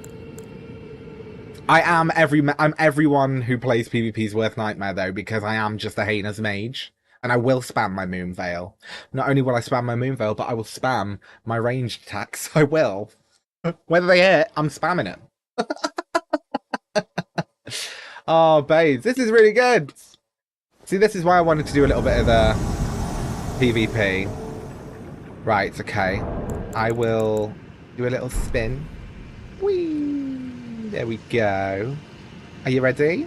I'm everyone who plays PvP's worst nightmare, though, because I am just a heinous mage. And I will spam my Moon Veil. Not only will I spam my Moon Veil, but I will spam my ranged attacks. I will. Whether they hit, I'm spamming it. Oh, babes, this is really good. See, this is why I wanted to do a little bit of the PvP. Right, okay. I will do a little spin. Whee! There we go. Are you ready?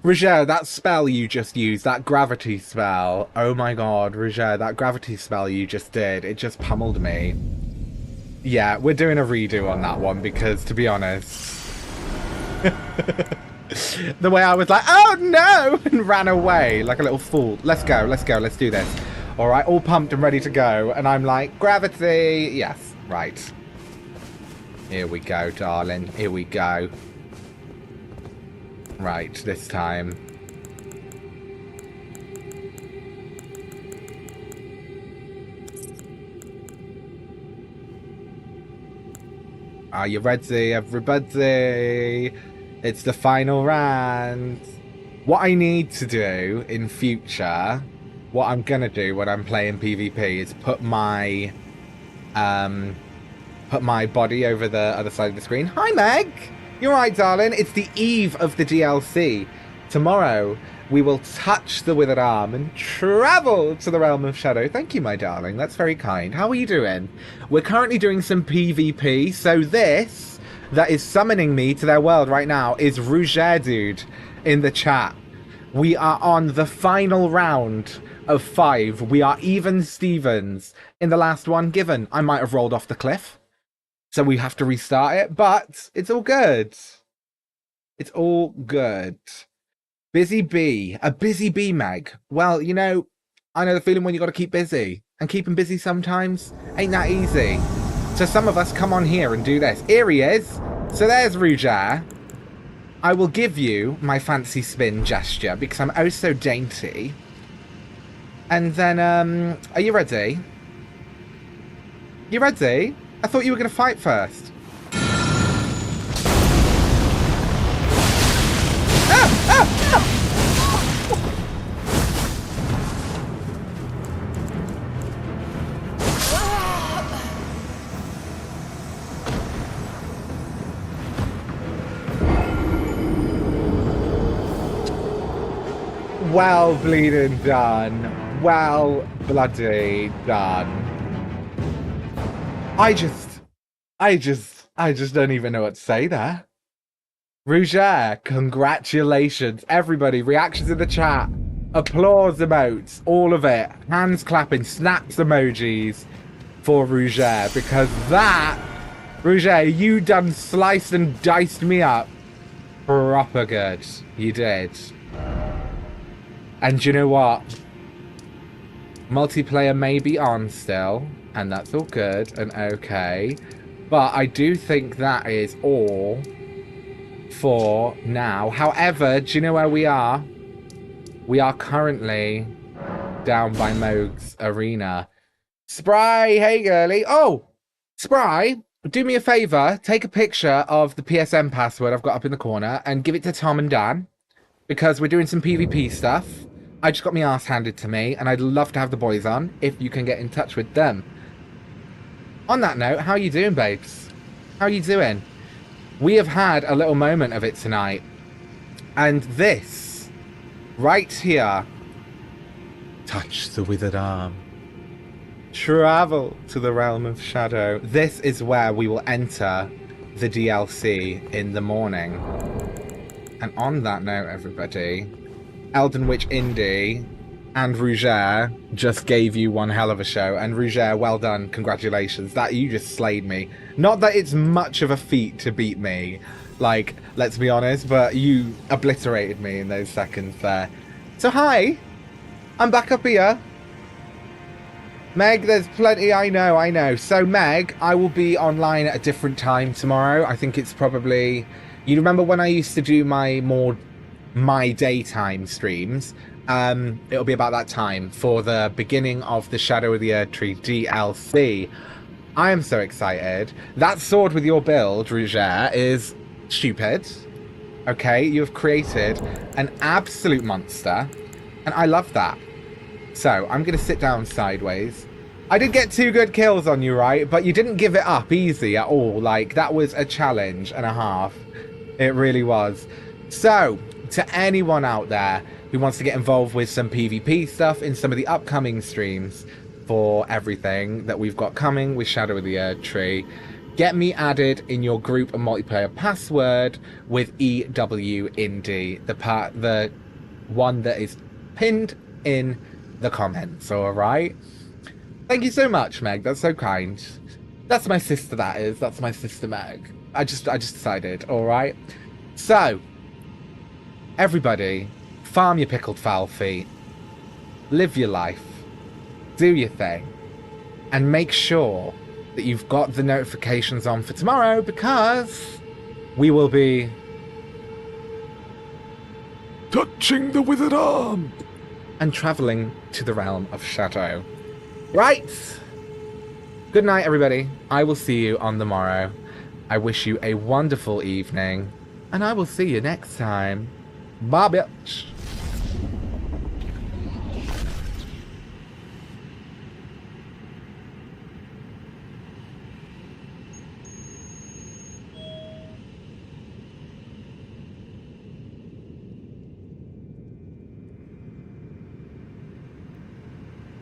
Roger, that spell you just used, that gravity spell, oh my god, Roger, that gravity spell you just did, it just pummeled me. Yeah, we're doing a redo on that one because, to be honest, the way I was like, oh no, and ran away like a little fool. Let's go, let's do this. All right, all pumped and ready to go, and I'm like, gravity, yes, right. Here we go, darling, here we go. Right, this time. Are you ready, everybody? It's the final round. What I need to do in future, what I'm gonna do when I'm playing PvP is put my body over the other side of the screen. Hi, Meg! You're right, darling. It's the eve of the DLC. Tomorrow, we will touch the withered arm and travel to the realm of shadow. Thank you, my darling. That's very kind. How are you doing? We're currently doing some PvP, so this that is summoning me to their world right now is Roger Dude in the chat. We are on the final round of 5. We are even Stevens in the last one given. I might have rolled off the cliff. So we have to restart it, but it's all good. It's all good. Busy bee. A busy bee, Meg. Well, you know, I know the feeling when you got to keep busy. And keeping busy sometimes ain't that easy. So some of us come on here and do this. Here he is. So there's Roger. I will give you my fancy spin gesture because I'm oh so dainty. And then, are you ready? You ready? I thought you were going to fight first. Well bleeding done. Well bloody done. I just don't even know what to say there. Roger, congratulations. Everybody, reactions in the chat. Applause emotes, all of it. Hands clapping, snaps emojis for Roger. Because that, Roger, you done sliced and diced me up proper good. You did. And you know what? Multiplayer may be on still. And that's all good and okay. But I do think that is all for now. However, do you know where we are? We are currently down by Moog's arena. Spry, hey girly. Oh, Spry, do me a favour. Take a picture of the PSN password I've got up in the corner and give it to Tom and Dan. because we're doing some PvP stuff. I just got my ass handed to me, and I'd love to have the boys on if you can get in touch with them. On that note, how are you doing, babes? How are you doing? We have had a little moment of it tonight. And this, right here, touch the withered arm. Travel to the realm of shadow. This is where we will enter the DLC in the morning. And on that note, everybody, Elden Witch Indi and Rougere just gave you one hell of a show. And Rougere, well done. Congratulations. That you just slayed me. Not that it's much of a feat to beat me. Like, let's be honest, but you obliterated me in those seconds there. So hi, I'm back up here. Meg, there's plenty, I know. So Meg, I will be online at a different time tomorrow. I think it's probably, you remember when I used to do my daytime streams? It'll be about that time for the beginning of the Shadow of the Erdtree DLC. I am so excited. That sword with your build, Rougere, is stupid. Okay, you have created an absolute monster, and I love that. So, I'm going to sit down sideways. I did get 2 good kills on you, right? But you didn't give it up easy at all. Like, that was a challenge and a half. It really was. So, to anyone out there who wants to get involved with some PvP stuff in some of the upcoming streams for everything that we've got coming with Shadow of the Erdtree, get me added in your group and multiplayer password with EWINDI, the one that is pinned in the comments, alright? Thank you so much, Meg. That's so kind. That's my sister, that is. That's my sister, Meg. I just decided, alright? So, everybody, farm your pickled fowl feet. Live your life. Do your thing. And make sure that you've got the notifications on for tomorrow, because we will be touching the withered arm and traveling to the realm of shadow. Right. Good night, everybody. I will see you on the morrow. I wish you a wonderful evening, and I will see you next time. Bye, bitch.